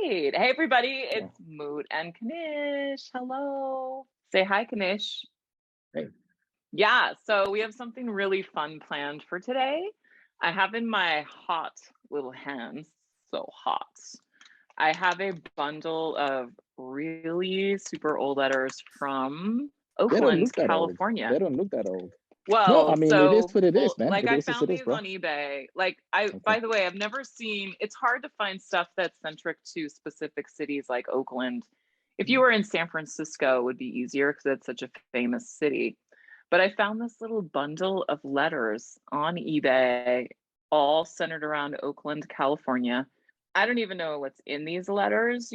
Great. Hey, everybody. It's Moot and Kanish. Hello. Say hi, Kanish. Hey. Yeah, so we have something really fun planned for today. I have in my hot little hands, so hot. I have a bundle of really super old letters from They don't Oakland, look that old. California. They don't look that old. No, Well, I mean, it is what it is, man. like It I is as found it is, these bro. on eBay. Like Okay. by the way, I've never seen, it's hard to find stuff that's centric to specific cities like Oakland. If you were in San Francisco, it would be easier because it's such a famous city. But I found this little bundle of letters on eBay, all centered around Oakland, California. I don't even know what's in these letters,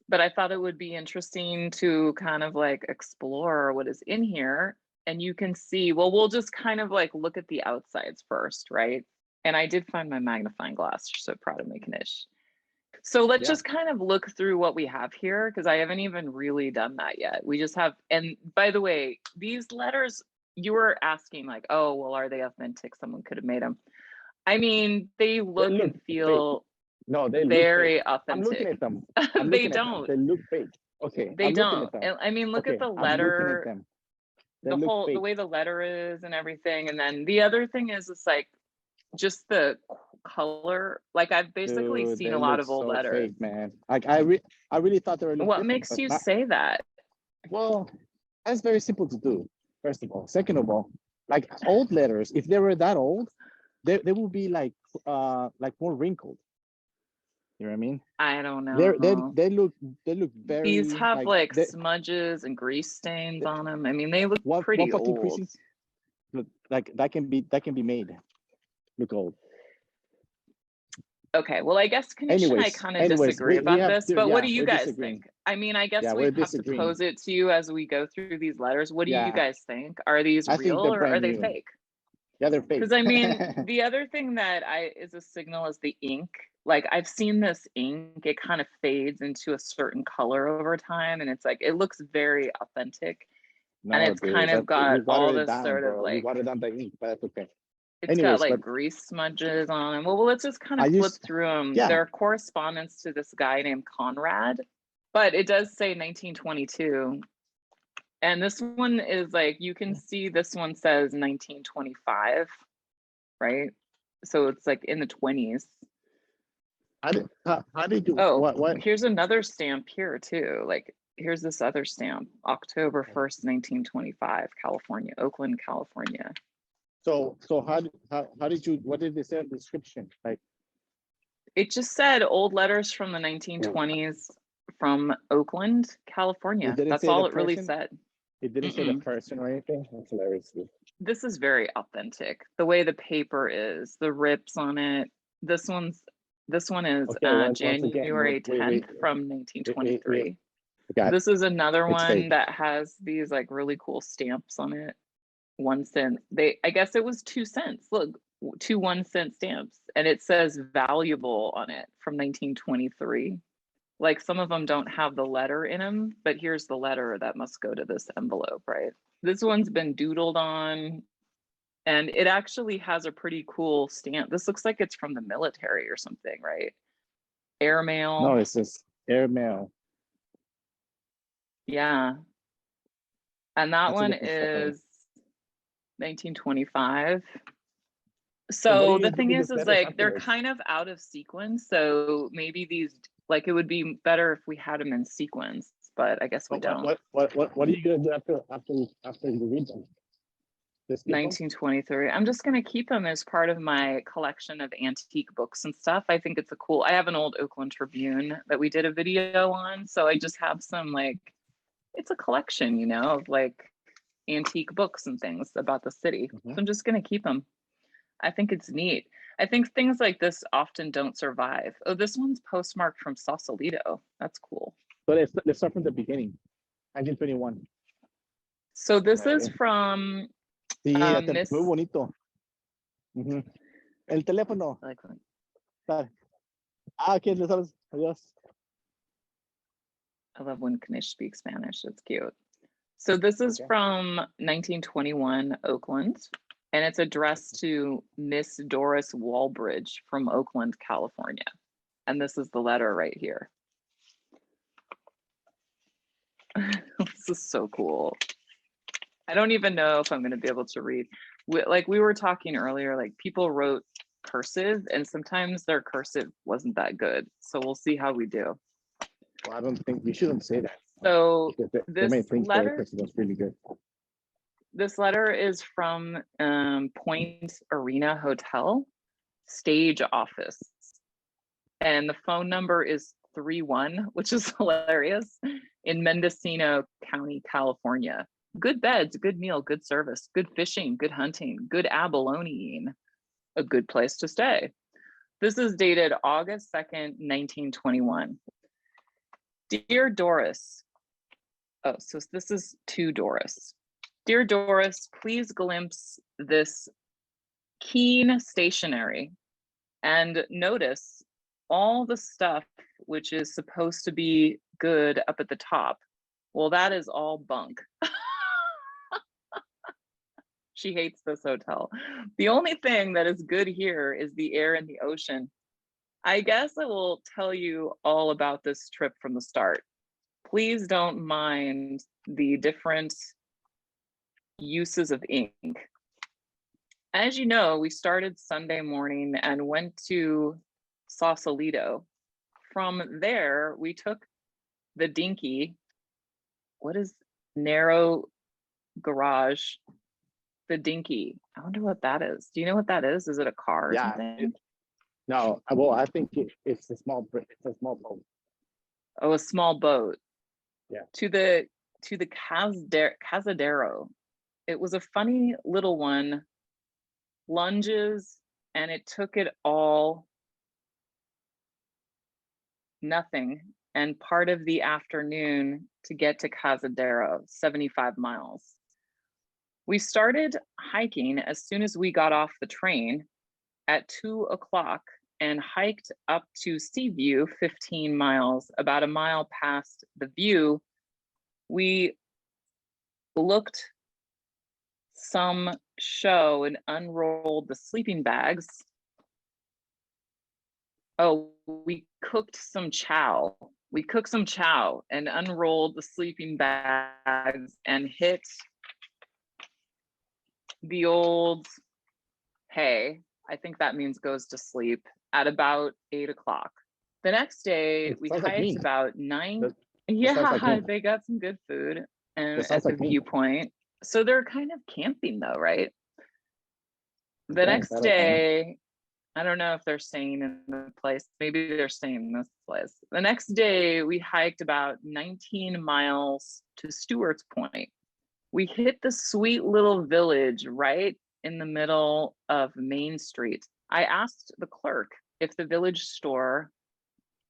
but I thought it would be interesting to kind of like explore what is in here. And you can see, well, we'll just kind of like look at the outsides first, right? And I did find my magnifying glass, so proud of me, Kanish. So let's just kind of look through what we have here, because I haven't even really done that yet. We just have, and by the way, these letters, you were asking like, oh, well, are they authentic? Someone could have made them. I mean, they look and feel they very look authentic. I'm looking at them. They don't. They look fake. Okay. They don't. And I mean, look at the letter. I'm looking at them. The way the letter is and everything. And then the other thing is, it's like just the color. Like I've basically seen a lot of old letters. Fake, man. Like I really thought they were. What makes you say that? Well, that's very simple to do. First of all, second of all, like old letters, if they were that old, they will be like more wrinkled. You know what I mean? I don't know. They look very. These have like smudges and grease stains on them. I mean, they look pretty old. Creases, look, like that can be made look old. Okay, well, I guess Kanish and I kind of disagree about this, but what do you guys think? I mean, I guess we have to pose it to you as we go through these letters. What do you guys think? Are these real or are they fake? Yeah, they're fake. Because I mean, the other thing that is a signal is the ink. Like I've seen this ink, it kind of fades into a certain color over time, and it's like it looks very authentic. No, and it's kind of got all this sort of like. We watered down the ink, but that's okay. It's got like grease smudges on them. Well, let's just kind of flip through them. Yeah. There are correspondence to this guy named Conrad, but it does say 1922. And this one is like, you can see this one says 1925, right? So it's like in the 20s. How did you? Oh, what? Here's another stamp here too. Like, here's this other stamp, October 1st, 1925, California, Oakland, California. So how did you? What did they say in the description? Like, it just said old letters from the 1920s from Oakland, California. That's all it really said. It didn't say the person or anything. That's hilarious. This is very authentic. The way the paper is, the rips on it. This one is January 10th from 1923. This is another one that has these like really cool stamps on it. 1 cent. I guess it was 2 cents. Look, 2 1-cent stamps, and it says valuable on it from 1923. Like some of them don't have the letter in them, but here's the letter that must go to this envelope, right? This one's been doodled on, and it actually has a pretty cool stamp. This looks like it's from the military or something, right? Airmail. No, it says airmail. Yeah. And that one is 1925. So the thing is like they're kind of out of sequence. So maybe these, like, it would be better if we had them in sequence, but I guess we don't. What are you gonna do after you read them? 1923. I'm just gonna keep them as part of my collection of antique books and stuff. I think it's I have an old Oakland Tribune that we did a video on. So I just have some, like, it's a collection, of like antique books and things about the city. So I'm just going to keep them. I think it's neat. I think things like this often don't survive. Oh, this one's postmarked from Sausalito. That's cool. So let's start from the beginning. 1921. So this is from muy bonito. El teléfono. Okay, les hablas. Adiós. I love when Kanish speaks Spanish. It's cute. So this is from 1921 Oakland, and it's addressed to Miss Doris Walbridge from Oakland, California. And this is the letter right here. This is so cool. I don't even know if I'm going to be able to read. Like we were talking earlier, like people wrote cursive and sometimes their cursive wasn't that good. So we'll see how we do. Well, I don't think we shouldn't say that. So they may think the cursive was really good. This letter is from Point Arena Hotel, stage office. And the phone number is 31, which is hilarious, in Mendocino County, California. Good beds, good meal, good service, good fishing, good hunting, good abalone, a good place to stay. This is dated August 2nd, 1921. Dear Doris, oh, so this is to Doris. Dear Doris, please glimpse this keen stationery and notice all the stuff which is supposed to be good up at the top. Well, that is all bunk. She hates this hotel. The only thing that is good here is the air and the ocean. I guess I will tell you all about this trip from the start. Please don't mind the different uses of ink. As you know, we started Sunday morning and went to Sausalito. From there, we took the dinky, what is narrow garage, the dinky. I wonder what that is. Do you know what that is? Is it a car or something? No, well, I think it's a small boat. Oh, a small boat. Yeah. To the Cazadero. It was a funny little one, lunges, and it took it all, nothing, and part of the afternoon to get to Cazadero, 75 miles. We started hiking as soon as we got off the train at 2 o'clock and hiked up to Seaview, 15 miles, about a mile past the view. We looked some show and unrolled the sleeping bags. Oh, we cooked some chow. We cooked some chow and unrolled the sleeping bags and hit the old hay. I think that means goes to sleep at about 8 o'clock. The next day, we hiked about 9. Yeah, they got some good food and at the viewpoint. So they're kind of camping though, right? The next day, I don't know if they're staying in the place. Maybe they're staying in this place. The next day, we hiked about 19 miles to Stewart's Point. We hit the sweet little village right in the middle of Main Street. I asked the clerk if the village store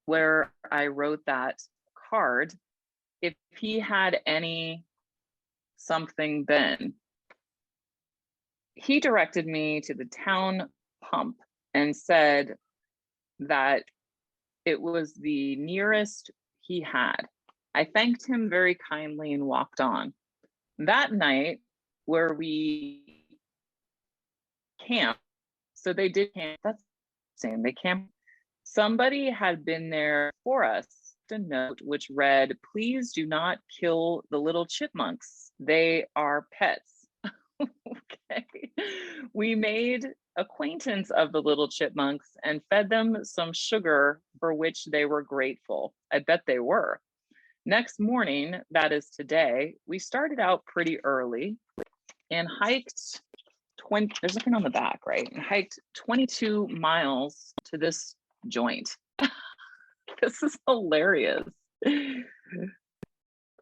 where I wrote that card, if he had any something then. He directed me to the town pump and said that it was the nearest he had. I thanked him very kindly and walked on. That night, where we camped, so they did camp, that's the same, they camped. Somebody had been there for us, a note which read, "Please do not kill the little chipmunks. They are pets." Okay. We made acquaintance of the little chipmunks and fed them some sugar, for which they were grateful. I bet they were. Next morning, that is today, we started out pretty early and hiked 20, there's nothing on the back, right? And hiked 22 miles to this joint. This is hilarious.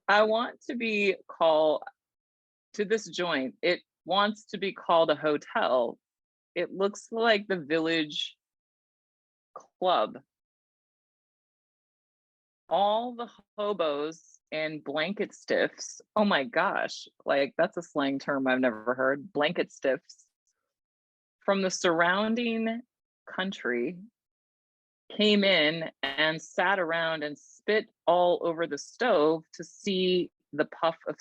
I want to be called to this joint. It wants to be called a hotel. It looks like the village club. All the hobos and blanket stiffs. Oh my gosh, like that's a slang term I've never heard. Blanket stiffs from the surrounding country came in and sat around and spit all over the stove to see the puff of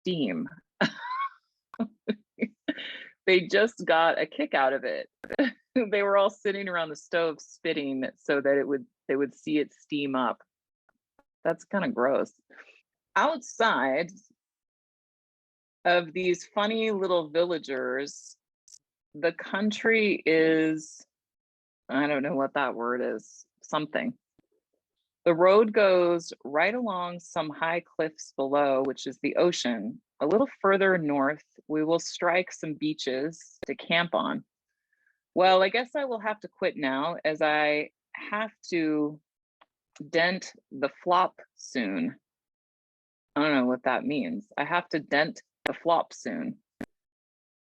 steam. They just got a kick out of it. They were all sitting around the stove spitting so that it would they would see it steam up. That's kind of gross. Outside of these funny little villagers, the country is, I don't know what that word is, something. The road goes right along some high cliffs below, which is the ocean. A little further north, we will strike some beaches to camp on. Well, I guess I will have to quit now, as I have to dent the flop soon. I don't know what that means. I have to dent the flop soon.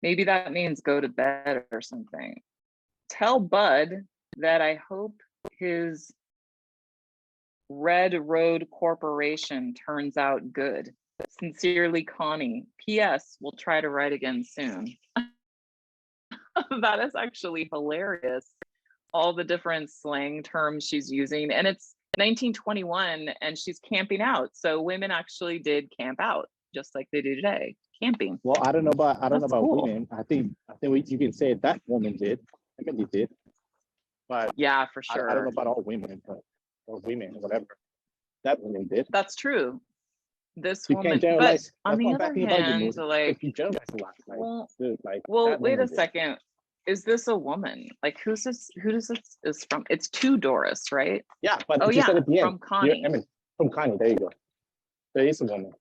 Maybe that means go to bed or something. Tell Bud that I hope his Red Road Corporation turns out good. Sincerely, Connie. P.S. We'll try to write again soon. That is actually hilarious. All the different slang terms she's using. And it's 1921 and she's camping out. So women actually did camp out just like they do today, camping. Well, I don't know about cool. women. I think you can say that woman did. I mean, they did. But yeah, for sure. I don't know about all women, or women, whatever. That woman did. That's true. This you woman, can't generalize. but on the other hand, like, if you generalize a lot, like, well, dude, like, wait a second. Is this a woman? Like, who's this? Who does this is from? It's to Doris, right? Yeah, but oh you yeah, said at the end. From Connie. I mean, from Connie. There you go. There is a woman.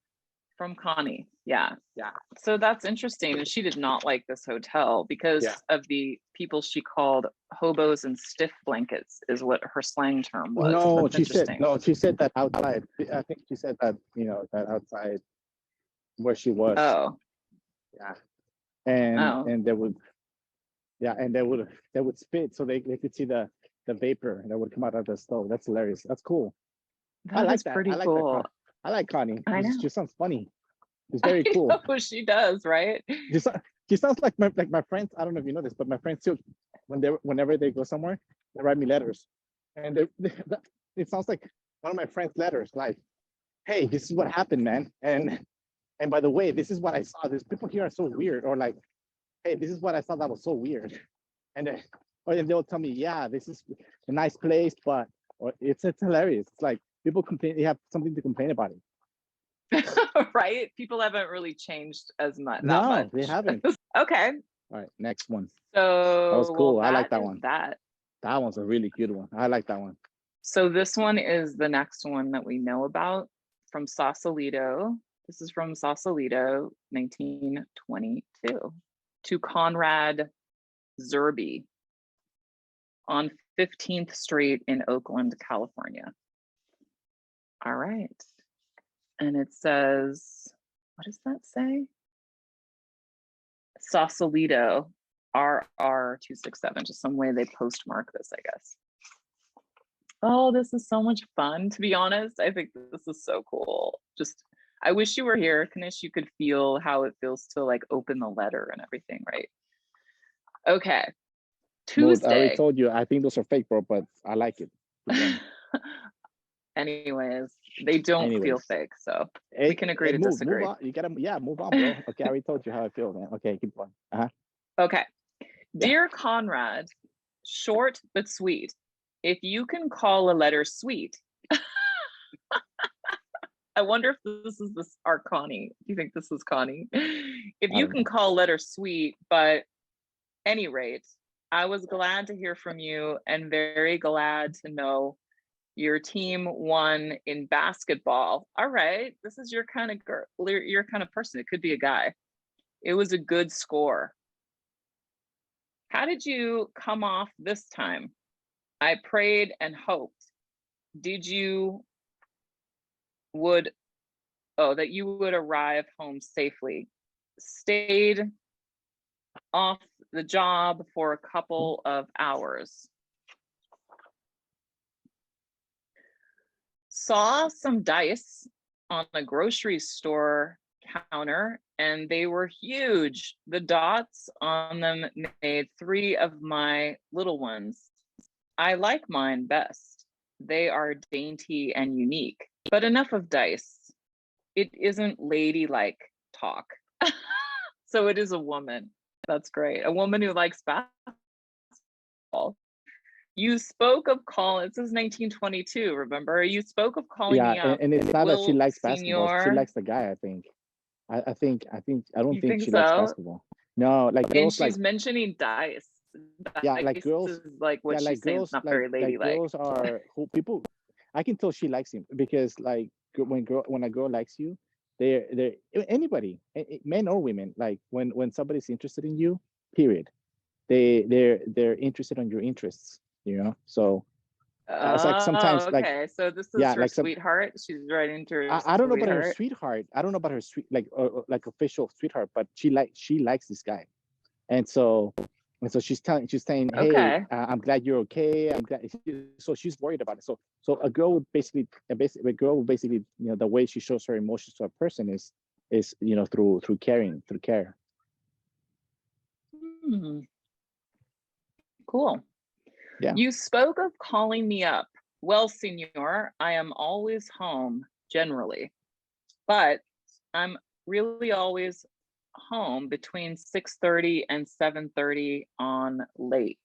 From Connie, yeah. Yeah. So that's interesting. And she did not like this hotel because of the people she called hobos and stiff blankets, is what her slang term was. No, she said that outside. I think she said that, that outside where she was. Oh. Yeah. And they would, and they would spit so they could see the vapor that would come out of the stove. That's hilarious. That's cool. I like that. Pretty cool. I like Connie. I know. She sounds funny. It's very cool. She does, right? She sounds like my friends. I don't know if you know this, but my friends too. Whenever they go somewhere, they write me letters, and it sounds like one of my friends' letters. Like, hey, this is what happened, man. And by the way, this is what I saw. These people here are so weird. Or like, hey, this is what I saw that was so weird. And they'll tell me, yeah, this is a nice place, but it's hilarious. It's like people complain. They have something to complain about it. Right? People haven't really changed as much. No, they haven't. Okay. All right, next one. So that was cool. I like that one. That one's a really good one. I like that one. So this one is the next one that we know about, from Sausalito. This is from Sausalito, 1922, to Conrad Zerby on 15th Street in Oakland, California. All right. And it says, what does that say? Sausalito, RR267, just some way they postmark this, I guess. Oh, this is so much fun. To be honest, I think this is so cool. Just, I wish you were here, Kanish. You could feel how it feels to like open the letter and everything, right? Okay. Tuesday. I already told you, I think those are fake, bro, but I like it. Anyways, they don't feel fake, so we can agree to disagree. Move on. You gotta, move on, bro. Okay, I already told you how I feel, man. Okay, keep going. Okay. Dear Conrad, short but sweet. If you can call a letter sweet, I wonder if this is our Connie. Do you think this is Connie? If you can call a letter sweet, but any rate, I was glad to hear from you and very glad to know your team won in basketball. All right, this is your kind of girl, your kind of person. It could be a guy. It was a good score. How did you come off this time? I prayed and hoped. That you would arrive home safely. Stayed off the job for a couple of hours. Saw some dice on the grocery store counter and they were huge. The dots on them made 3 of my little ones. I like mine best. They are dainty and unique, but enough of dice. It isn't ladylike talk. So it is a woman. That's great. A woman who likes basketball. You spoke of calling, this is 1922, remember? You spoke of calling Yeah, me up. and it's not that she Will likes basketball. She Senor, likes the guy, I think. I don't you think think she likes so? basketball. No, like And girls like she's mentioning dice. yeah, like Dice girls, is like yeah, what like she's saying is girls, not very like ladylike. girls are who people. I can tell she likes him because like when a girl likes you, they're anybody, men or women. Like when somebody's interested in you, period. They're interested in your interests. You know, so it's like Oh, sometimes like okay. So this is yeah, her like some sweetheart. She's writing to her I don't know about her sweetheart. sweetheart. I don't know about her sweet like official sweetheart, but she likes this guy, and so she's saying, hey, Okay. I'm glad you're okay. I'm glad. So she's worried about it. So a girl would basically a girl would basically the way she shows her emotions to a person is through caring through care. Hmm, cool. Yeah. You spoke of calling me up. Well, senor, I am always home generally, but I'm really always home between 6:30 and 7:30 on late.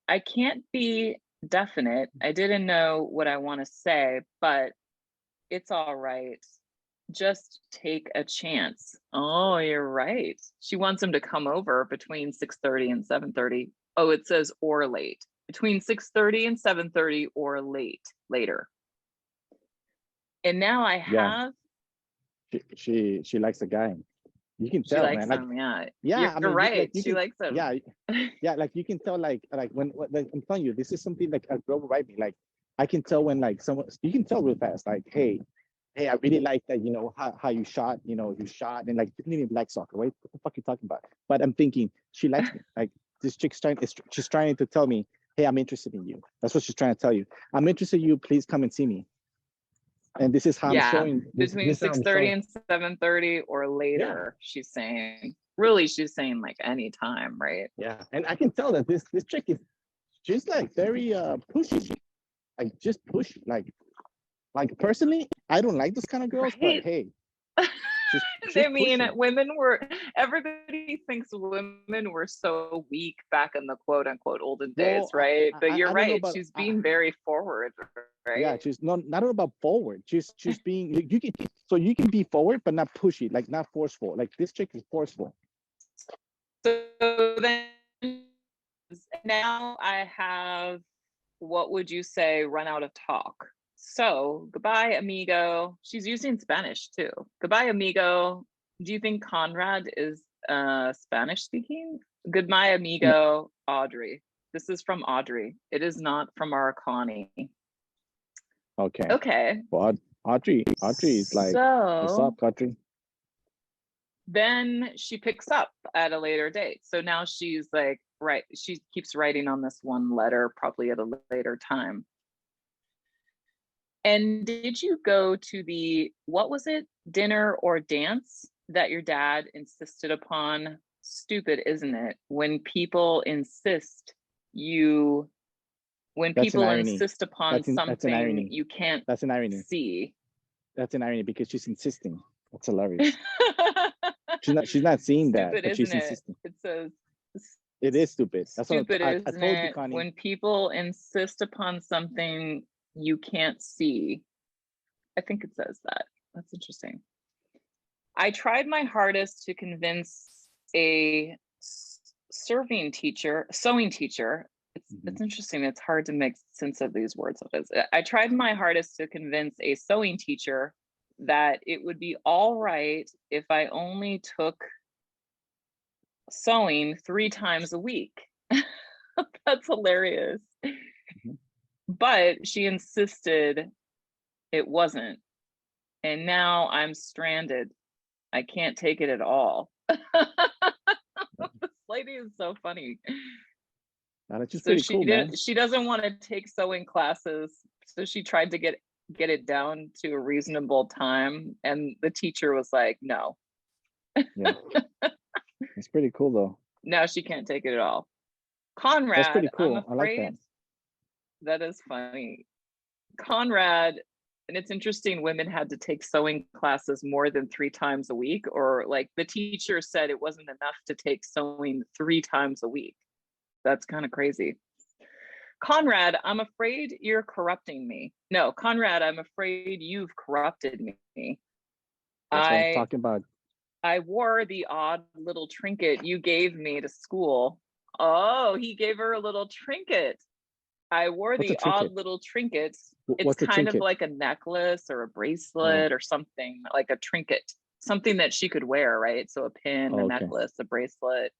I can't be definite. I didn't know what I want to say, but it's all right. Just take a chance. Oh, you're right. She wants him to come over between 6:30 and 7:30. Oh, it says or late. Between 6:30 and 7:30 or later. And now I Yeah. have She likes the guy. You can she tell, likes man. Like him. Yeah. yeah, You're I mean, right. you She can likes him. yeah. Yeah, like you can tell, like like, I'm telling you, this is something like a girl will write me. Like I can tell when like someone you can tell real fast. Like, hey, I really like that. How you shot. You shot and like you didn't even like soccer. Right? What the fuck are you talking about? But I'm thinking she likes me. Like this chick's she's trying to tell me, hey, I'm interested in you. That's what she's trying to tell you. I'm interested in you. Please come and see me. And this is how I'm Yeah. showing. Between This is how I'm 6:30 showing. and 7:30 or Yeah, later, she's saying. Really, she's saying like anytime, right? yeah. And I can tell that this chick is she's like very pushy. Like just push like personally, I don't like those kind of girls, but Right. hey, she's I mean, pushing. everybody thinks women were so weak back in the quote unquote olden days, Well, right? But you're I don't know right. about She's being very forward, yeah, right? she's not about forward. She's being you can so you can be forward but not pushy, like not forceful. Like this chick is forceful. So then now I have, what would you say, run out of talk. So goodbye, amigo. She's using Spanish too. Goodbye, amigo. Do you think Conrad is Spanish speaking? Goodbye, No, amigo, Audrey. This is from Audrey. It is not from our Connie. okay. Okay. Well, Audrey is like, what's up, So Audrey? then she picks up at a later date. So now she's like, right, she keeps writing on this one letter, probably at a later time. And did you go to the, what was it, dinner or dance that your dad insisted upon? Stupid, isn't it? You, when That's an people irony. insist upon That's an something irony. you can't That's an irony. see. That's an irony because she's insisting. That's hilarious. She's not seeing that, Stupid, but she's isn't it? insisting. It says, It is stupid. That's what stupid, I isn't told you, it? Connie. When people insist upon something you can't see. I think it says that. That's interesting. I tried my hardest to convince a sewing teacher. It's interesting. It's hard to make sense of these words. I tried my hardest to convince a sewing teacher that it would be all right if I only took sewing 3 times a week. That's hilarious. Mhm. But she insisted it wasn't. And now I'm stranded. I can't take it at all. This lady is so funny. That's just So pretty cool, man. she doesn't want to take sewing classes. So she tried to get it down to a reasonable time. And the teacher was like, no. Yeah, it's pretty cool though. Now she can't take it at all. That's pretty Conrad, I'm cool. I like that. afraid that is funny. Conrad, and it's interesting, women had to take sewing classes more than 3 times a week, or like the teacher said it wasn't enough to take sewing 3 times a week. That's kind of crazy. Conrad, I'm afraid you're corrupting me. No, Conrad, I'm afraid you've corrupted me. That's what I'm I talking about. I wore the odd little trinket you gave me to school. Oh, he gave her a little trinket. I wore What's a the odd trinket? little trinket. It's What's a kind of trinket? like a necklace or a Oh, bracelet or something, like a trinket, something that she could wear, right? So a pin, a oh, okay. necklace, a bracelet.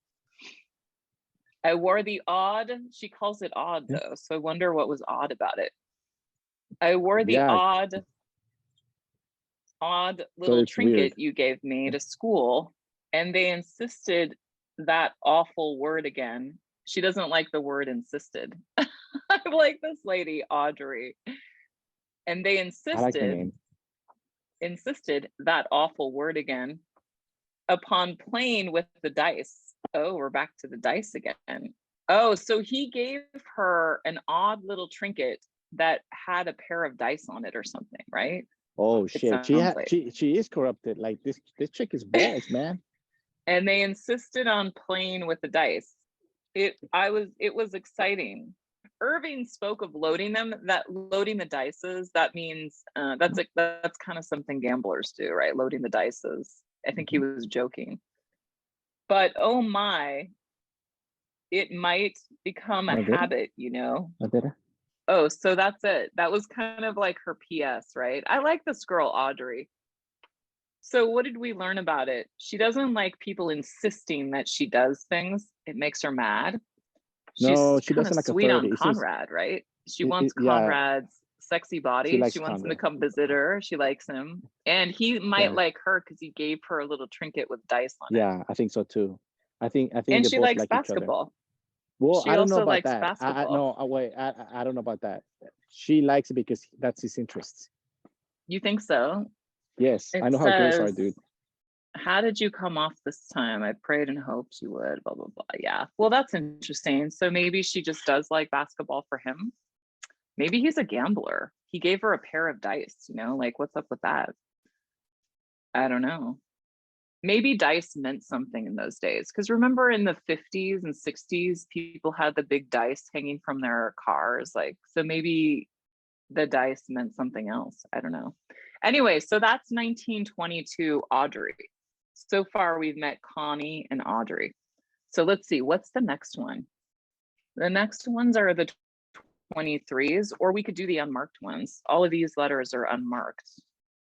I wore the odd, she calls it odd Yeah. though. So I wonder what was odd about it. I wore the Yeah. odd So little it's weird. trinket you gave me to school, and they insisted that awful word again. She doesn't like the word insisted. I'm like this lady, Audrey. And they I like her name. insisted that awful word again upon playing with the dice. Oh, we're back to the dice again. Oh, so he gave her an odd little trinket that had a pair of dice on it or something, right? Oh It shit. sounds like. She is corrupted. Like this chick is balls, man. And they insisted on playing with the dice. It was exciting. Irving spoke of loading them, that loading the dices, that means that's kind of something gamblers do, right? Loading the dices. I think he Mhm. was joking. But oh my, it might become a Madera? habit, you know. Madera? Oh, so that's it. That was kind of like her PS, right? I like this girl, Audrey. So what did we learn about it? She doesn't like people insisting that she does things. It makes her mad. No, She's she kind of doesn't like sweet on authority. It seems Conrad, right? She wants yeah, Conrad's sexy she body. likes She wants him to Conrad. come visit her. She likes him. And he might Yeah. like her because he gave her a little trinket with dice on it. Yeah, I think so too. I think And they she both likes like each other. basketball. Well, She I don't know also about likes that. I basketball. no, wait, I don't know about that. She likes it because that's his interest. You think so? Yes, I It know how girls are, says, dude. how did you come off this time? I prayed and hoped you would, blah, blah, blah. Yeah. Well, that's interesting. So maybe she just does like basketball for him. Maybe he's a gambler. He gave her a pair of dice, you know, like what's up with that? I don't know. Maybe dice meant something in those days. Because remember in the 50s and 60s, people had the big dice hanging from their cars. Like, so maybe the dice meant something else. I don't know. Anyway, so that's 1922 Audrey. So far, we've met Connie and Audrey. So let's see, what's the next one? The next ones are the 23s, or we could do the unmarked ones. All of these letters are unmarked.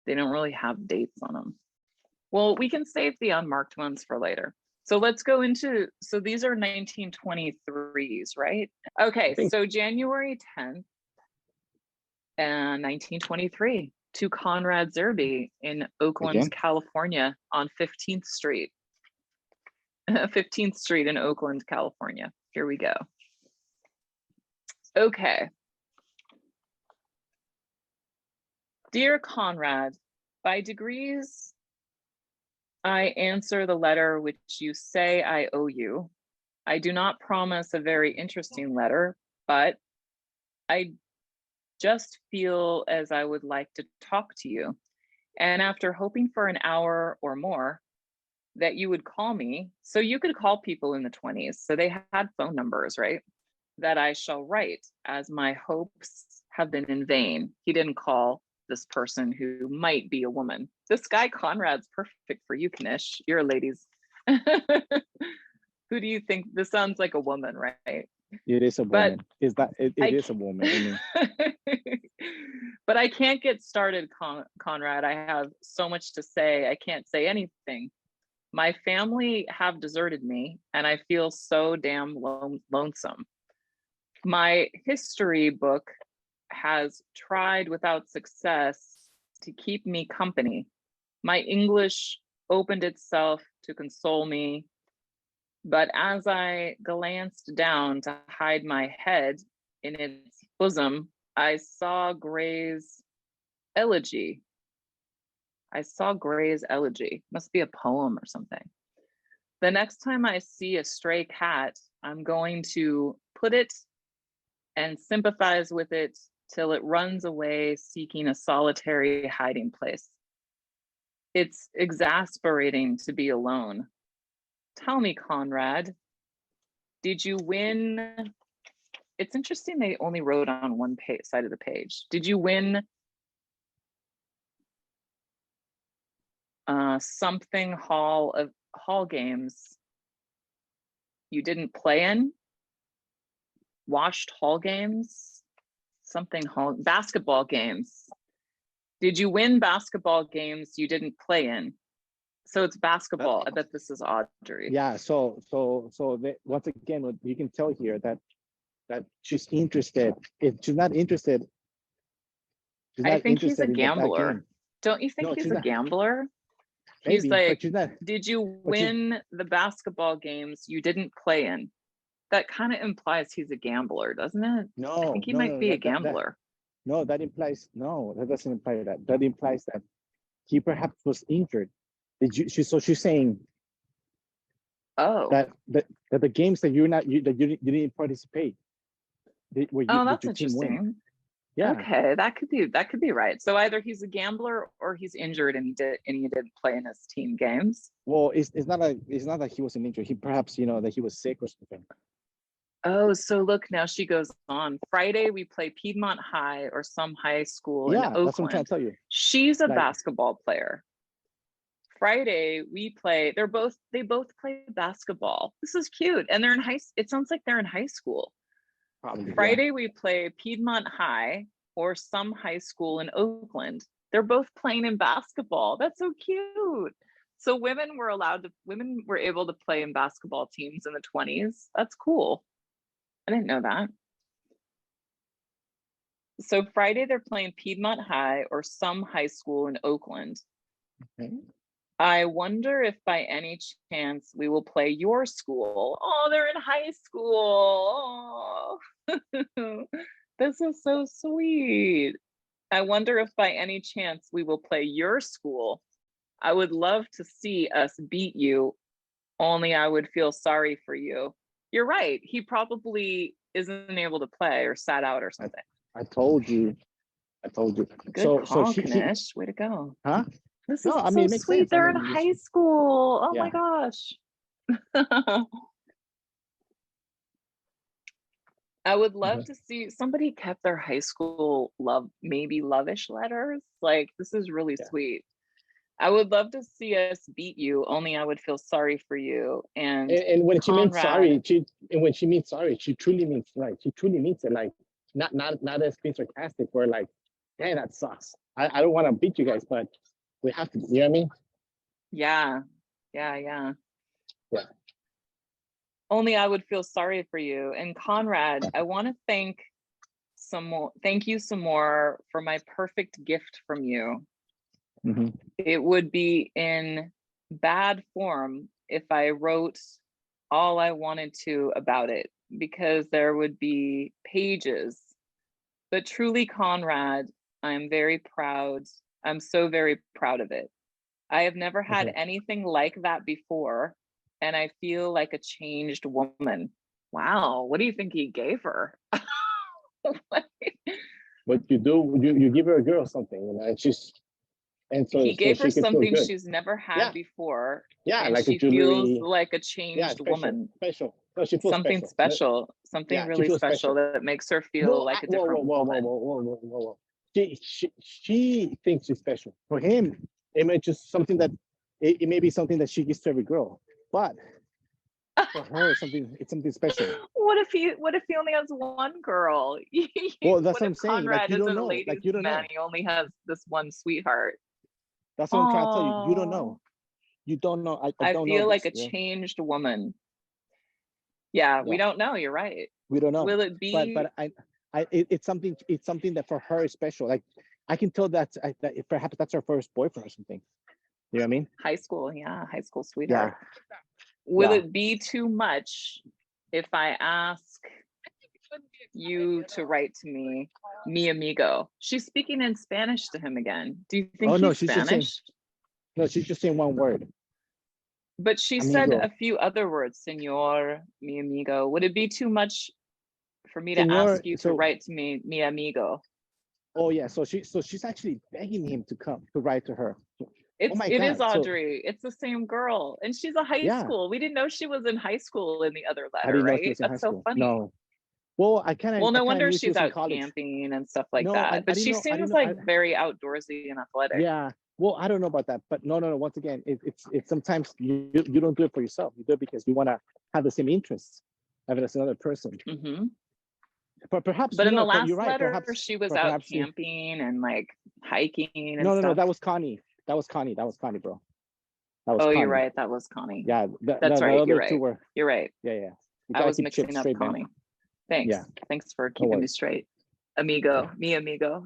They don't really have dates on them. Well, we can save the unmarked ones for later. So let's go into, so these are 1923s, right? I Okay, think so January 10th, 1923, to Conrad Zerbe in Oakland, again. California on 15th Street. 15th Street in Oakland, California. Here we go. Okay. Dear Conrad, by degrees, I answer the letter which you say I owe you. I do not promise a very interesting letter, but I just feel as I would like to talk to you. And after hoping for an hour or more, that you would call me, so you could call people in the 20s. So they had phone numbers, right? That I shall write, as my hopes have been in vain. He didn't call this person who might be a woman. This guy Conrad's perfect for you, Kanish. You're a ladies. Who do you think? This sounds like a woman, right? It is a But woman. Is that it I is a woman. I mean, but I can't get started, Conrad. I have so much to say. I can't say anything. My family have deserted me, and I feel so damn lonesome. My history book has tried without success to keep me company. My English opened itself to console me, but as I glanced down to hide my head in its bosom, I saw Gray's elegy. I saw Gray's elegy. Must be a poem or something. The next time I see a stray cat, I'm going to put it and sympathize with it till it runs away seeking a solitary hiding place. It's exasperating to be alone. Tell me, Conrad, did you win It's interesting they only wrote on one side of the page. Did you win something hall games you didn't play in? Watched hall games? Something hall basketball games. Did you win basketball games you didn't play in? So it's basketball. I bet this is Audrey. Yeah. So once again, what you can tell here that she's interested. If she's not interested, I think he's a gambler. Don't you think he's a gambler? He's like, did you win the basketball games you didn't play in? That kind of implies he's a gambler, doesn't it? No, I think he might be a gambler. No, that doesn't imply that. That implies that he perhaps was injured. So she's saying that the games that you didn't participate. That's interesting. Win. Yeah. Okay, that could be right. So either he's a gambler or he's injured and he didn't play in his team games. Well, it's not that he wasn't injured. He perhaps that he was sick or something. Oh, so look, now she goes on. Friday we play Piedmont High or some high school in Oakland. That's what I'm trying to tell you. She's a basketball player. Friday we play. They both play basketball. This is cute, and they're in high. It sounds like they're in high school. Probably, Friday we play Piedmont High or some high school in Oakland. They're both playing in basketball. That's so cute. So women were able to play in basketball teams in the 20s. That's cool. I didn't know that. So Friday they're playing Piedmont High or some high school in Oakland. Okay. I wonder if by any chance we will play your school. Oh, they're in high school. Oh. This is so sweet. I wonder if by any chance we will play your school. I would love to see us beat you, only I would feel sorry for you. You're right. He probably isn't able to play or sat out or something. I told you. Good call, Kanish. Way to go. Huh? This is so sweet. They're in high school. Oh my gosh. I would love to see somebody kept their high school lovish letters. Like, this is really sweet. I would love to see us beat you, only I would feel sorry for you. And when she means sorry, she truly means she truly means it. Like not as being sarcastic or like, hey, that sucks. I don't want to beat you guys, but we have to. You know what I mean? Yeah. Only I would feel sorry for you. And Conrad, I want to thank you some more for my perfect gift from you. Mm-hmm. It would be in bad form if I wrote all I wanted to about it, because there would be pages. But truly, Conrad, I'm very proud. I'm so very proud of it. I have never had anything like that before, and I feel like a changed woman. Wow, what do you think he gave her? What you do, you give her a girl something, and so he gave her something she's never had before. Yeah, and like she feels like a changed woman. Special. No, she feels something special. Something really special that makes her feel like a different woman. Whoa. She thinks she's special. For him, it may just something that it may be something that she gives to every girl, but for her, it's something special. What if he only has one girl? Well, that's what I'm saying. Conrad you don't know. You don't know. He only has this one sweetheart. That's what I'm trying to tell you. You don't know. You don't know. I don't feel know like a changed woman. Yeah, we don't know. You're right. We don't know. Will it be? But it's something. It's something that for her is special. Like I can tell that perhaps that's her first boyfriend or something. You know what I mean? High school sweetheart. Yeah. Will it be too much if I ask you to write to me, mi amigo? She's speaking in Spanish to him again. Do you think he's Spanish? She's just saying one word. But she said a few other words, señor, mi amigo. Would it be too much for me to ask you to write to me, mi amigo? Oh yeah, so she's actually begging him to write to her. It is Audrey. It's the same girl, and she's a high school. We didn't know she was in high school in the other letter, right? That's so funny. No, Well, I kind of. Well, no I kind wonder of knew she she's was in out college. camping and stuff like No, that. I But didn't she know. I seems didn't know. like very outdoorsy and athletic. Yeah. Well, I don't know about that, but no. Once again, it's sometimes you don't do it for yourself. You do it because you want to have the same interests as another person. Hmm. But perhaps But in the you're last right. letter, Perhaps she was out perhaps she. camping and like hiking and No. stuff. That was Connie. That was Connie, bro. That was Oh, you're Connie. right. That was Connie. Yeah. That's The right. You're other two right. were. You're right. Yeah. You I gotta was keep chips mixing up straight, man. Connie. Thanks. Yeah. Thanks for No keeping me worries. straight. Amigo, Yeah. mi amigo.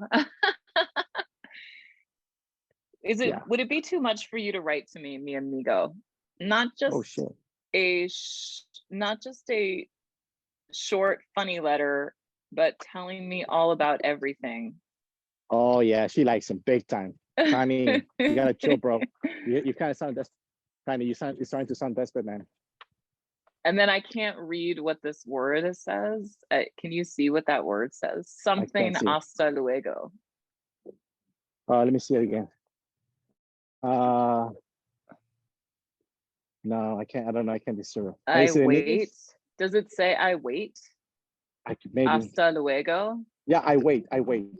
Yeah. Would it be too much for you to write to me, mi amigo? Not Oh just shit. not just a short, funny letter, but telling me all about everything. Oh yeah, she likes him big time. Connie, you gotta chill, bro. You kind of sound you're starting to sound desperate, man. And then I can't read what this word says. Can you see what that word says? I Something can't see. hasta luego. Let me see it again. No, I can't. I don't know. I can't discern. I Is it in wait. English? Does it say I wait? I could maybe. Hasta luego. Yeah, I wait.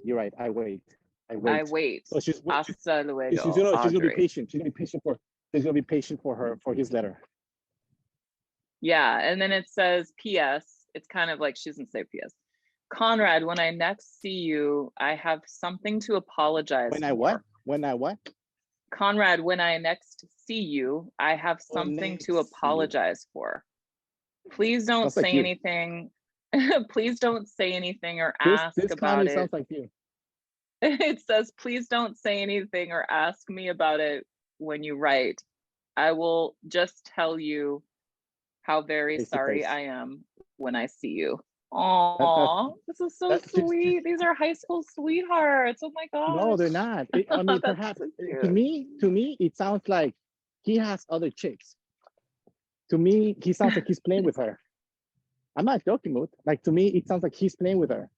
You're right. I wait. I wait. So Hasta luego. she's gonna be Audrey. patient. She's gonna be patient for his letter. Yeah, and then it says P.S. It's kind of like she doesn't say P.S. Conrad, when I next see you, I have something to apologize When for. I what? When I what? Conrad, when I next see you, I have something to apologize for. Please don't Sounds like say you. anything. Please don't say anything or This ask about Connie it. sounds like you. It says, please don't say anything or ask me about it when you write. I will just tell you how very Face to sorry face. I am when I see you. Oh, this is so sweet. These are high school sweethearts. Oh my gosh. No, they're not. I mean, That's perhaps so to cute. me, it sounds like he has other chicks. To me, he sounds like he's playing with her. I'm not joking, Moot. Like to me, it sounds like he's playing with her.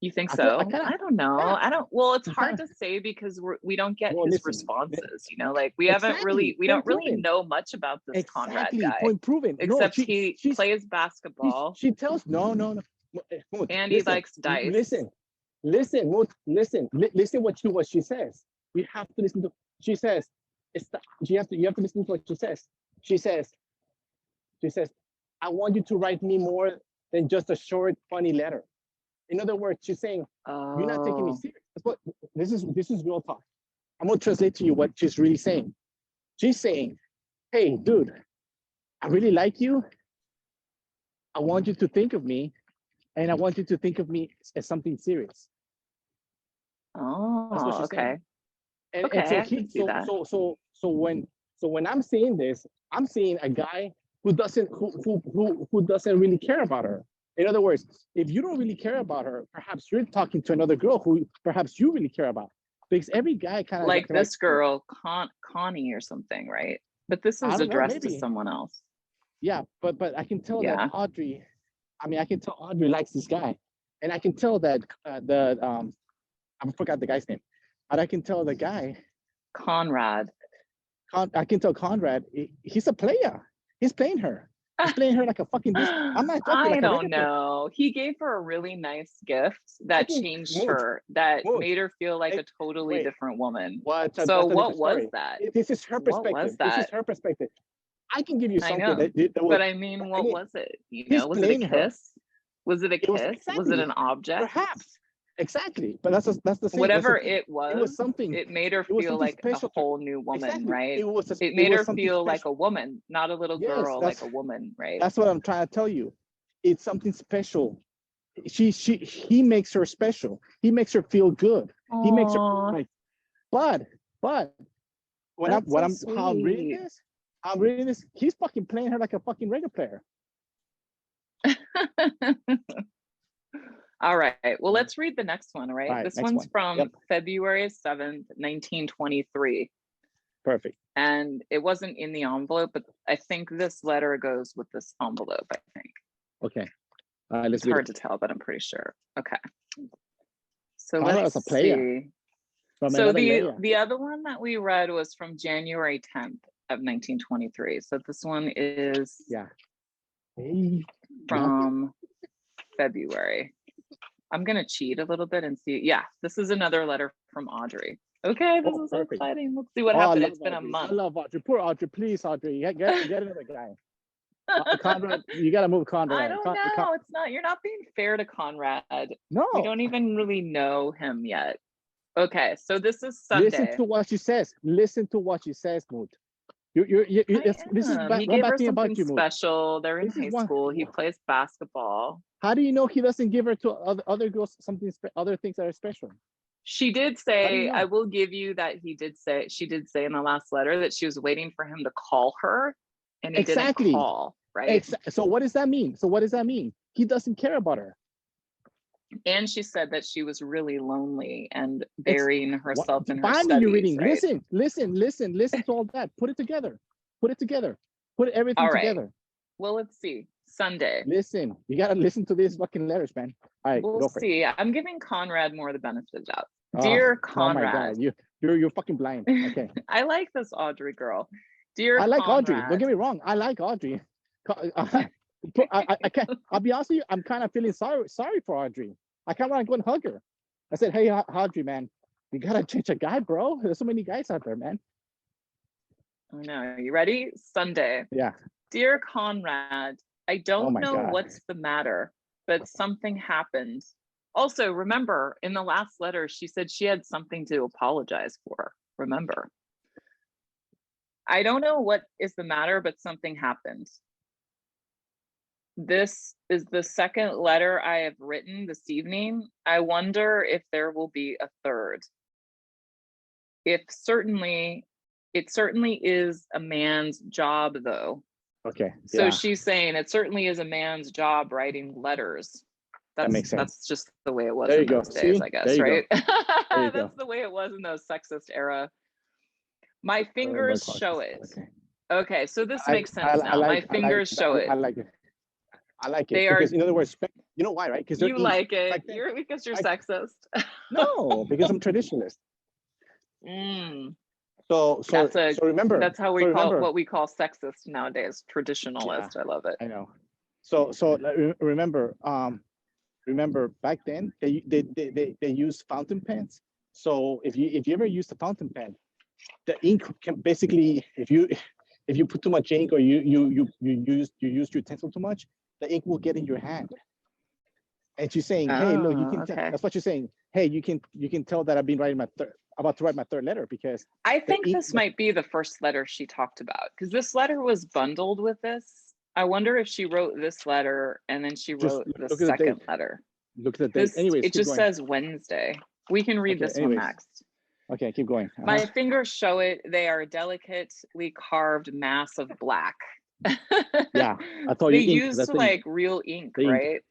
You think I so? kinda, I don't know. yeah. I don't. Well, it's I'm hard kinda, to say because we don't get well, his listen, responses. You know, like we exactly. don't Point really proven. know much about this Conrad Exactly. guy, Point proven. No, except he plays basketball she tells no. Moot, and he listen, likes dice. listen, Moot, listen what she says. You have to listen to. She says, you have to listen to what she says. She says, I want you to write me more than just a short, funny letter. In other words, she's saying, you're not taking me Oh, serious. This is real talk. I'm gonna translate to you what she's really saying. She's saying, hey, dude, I really like you. I want you to think of me, and I want you to think of me as something serious. That's what she's okay. saying. And Okay, so I can see that. when I'm seeing this, I'm seeing a guy who doesn't really care about her. In other words, if you don't really care about her, perhaps you're talking to another girl who perhaps you really care about. Because every guy kind of Like this girl, Connie or something, right? But this I is don't know, addressed to maybe. someone else. Yeah, but I can tell that Yeah. Audrey. I mean, I can tell Audrey likes this guy, and I can tell that I forgot the guy's name, but I can tell the guy. Conrad. I can tell Conrad, he's a player. He's playing her. He's playing her like a fucking disc. I'm not joking. I Like don't know. He gave her a really nice gift that changed her, that made her feel like a totally different woman. So what was that? This is her perspective. What was that? This is her perspective. I can give you I something know, that but I mean, what was it? You he's know, was it a playing her. kiss? Was it a kiss? Was it an object? Perhaps. Exactly. But that's the thing. Whatever it was something. It made her It was feel something like special a whole new woman, exactly. right? It made her something feel special. like a woman, not a little Yes, girl, like a woman, right? That's what I'm trying to tell you. It's something special. He makes her special. He makes her feel good. Aww. He makes her like, but when I'm reading this, he's fucking playing her like a fucking regular player. All right. Well, let's read the next one, right? All right, this next one's one. from February 7th, 1923. Perfect. And it wasn't in the envelope, but I think this letter goes with this envelope, I think. Okay. Let's it's hard to tell, but I'm pretty sure. Okay. So let's see. So the other one that we read was from January 10th of 1923. So this one is from February. I'm gonna cheat a little bit and see. Yeah, this is another letter from Audrey. Okay, this is so perfect. exciting. Let's see what Oh, I happened. love It's been a Audrey. month. I love Audrey. Poor Audrey. Please, Audrey. Get another guy. Conrad, you gotta move Conrad. I don't know. It's not. You're not being fair to Conrad. No. We don't even really know him yet. Okay, so this is Listen Sunday. to what she says. Listen to what she says, Mood. This is He gave her thing about something you, Mood. special. They're in This is high one- school. He plays basketball. How do you know he doesn't give her to other girls something other things that are special? She did How do you say, know? I will give you that she did say in the last letter that she was waiting for him to call her and he Exactly. didn't call, right? So what does that mean? He doesn't care about her. And she said that she was really lonely and burying herself in her Finally, studies, you're reading. right? Listen to all that. Put it together. Put everything All right. together. Well, let's see. Sunday. Listen, you gotta listen to these fucking letters, man. All right, We'll go for it. see. I'm giving Conrad more the benefit of the doubt. Oh, Dear oh my Conrad. God, you're fucking blind. Okay. I like this Audrey girl. Dear I like Conrad. Audrey. Don't get me wrong. I like Audrey. I can't. I'll be honest with you. I'm kind of feeling sorry for Audrey. I kind of want to go and hug her. I said, "Hey, Audrey, man, you gotta change a guy, bro. There's so many guys out there, man." I know. You ready? Sunday. Yeah. Dear Conrad, I don't my know God. what's the matter, but something happened. Also, remember, in the last letter, she said she had something to apologize for. Remember. I don't know what is the matter, but something happened. This is the second letter I have written this evening. I wonder if there will be a third. It certainly is a man's job, though. Okay. So yeah. she's saying it certainly is a man's job writing letters. That makes sense. That's just the way it was There in you go. those days, See? I guess, There you go. right? There you That's go. the way it was in those sexist era. My fingers show it. Okay, so this makes sense now. My fingers show it. I like it. I like it They because, are- in other words, you know why, right? Because You like it. Back then- Because you're back- sexist. No, because I'm traditionalist. Mm, So remember. that's how we so call remember, what we call sexist nowadays. Traditionalist. I love it. I know. So remember back then they used fountain pens. So if you ever used a fountain pen, the ink can basically, if you put too much ink or you use your utensil too much, the ink will get in your hand. And she's saying, hey, look, you can okay. that's what she's saying. Hey, you can tell that I've been about to write my third letter because I think this might be the first letter she talked about because this letter was bundled with this. I wonder if she wrote this letter and then she wrote the look at the second date. letter. Look at the date. Anyways, It keep just going. says Wednesday. We can read Okay, this anyways. one next. Okay, keep going. My fingers show it. They are a delicately carved mass of black. Yeah, I told They you. used like real ink, The ink. right?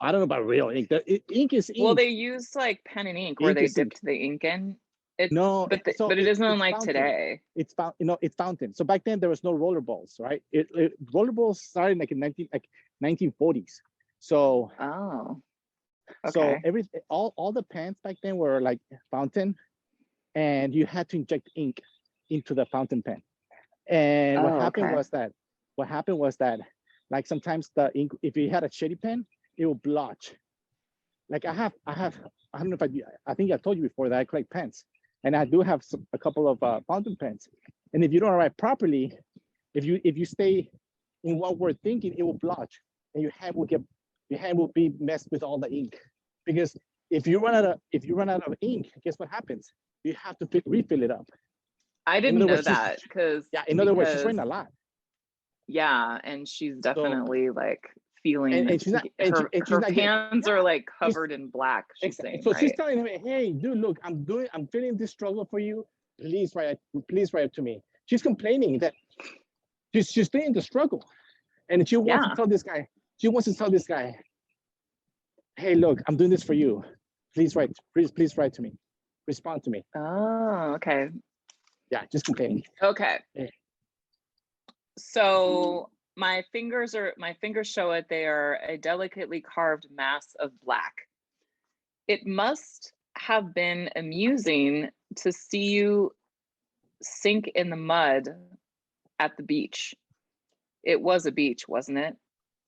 I don't know about real ink. Ink is ink. Well, they used like pen and ink where Ink they is ink. dipped the ink in. No, but so it isn't it's like fountain. today. It's it's fountain. So back then there was no roller balls, right? Roller balls started like in 1940s. So Oh, so okay. all the pens back then were like fountain, and you had to inject ink into the fountain pen. And what happened was that like sometimes the ink, if you had a shitty pen, it will blotch. Like I don't know if I think I told you before that I collect pens, and I do have a couple of fountain pens. And if you don't write properly, if you stay in one word thinking, it will blotch, and your hand will be messed with all the ink. Because if you run out of ink, guess what happens? You have to refill it up. I didn't know that because in other words, she's writing a lot. Yeah, and she's definitely like feeling and she's not, her not hands are like covered in black. She's saying, so right? she's telling him, hey, dude, look, I'm feeling this struggle for you. Please write it to me. She's complaining that she's feeling the struggle, and she wants to tell this guy. She wants to tell this guy, hey, look, I'm doing this for you. Please write to me. Respond to me. Oh, okay. Yeah, just complaining. Okay. Yeah. So my fingers show it. They are a delicately carved mass of black. It must have been amusing to see you sink in the mud at the beach. It was a beach, wasn't it?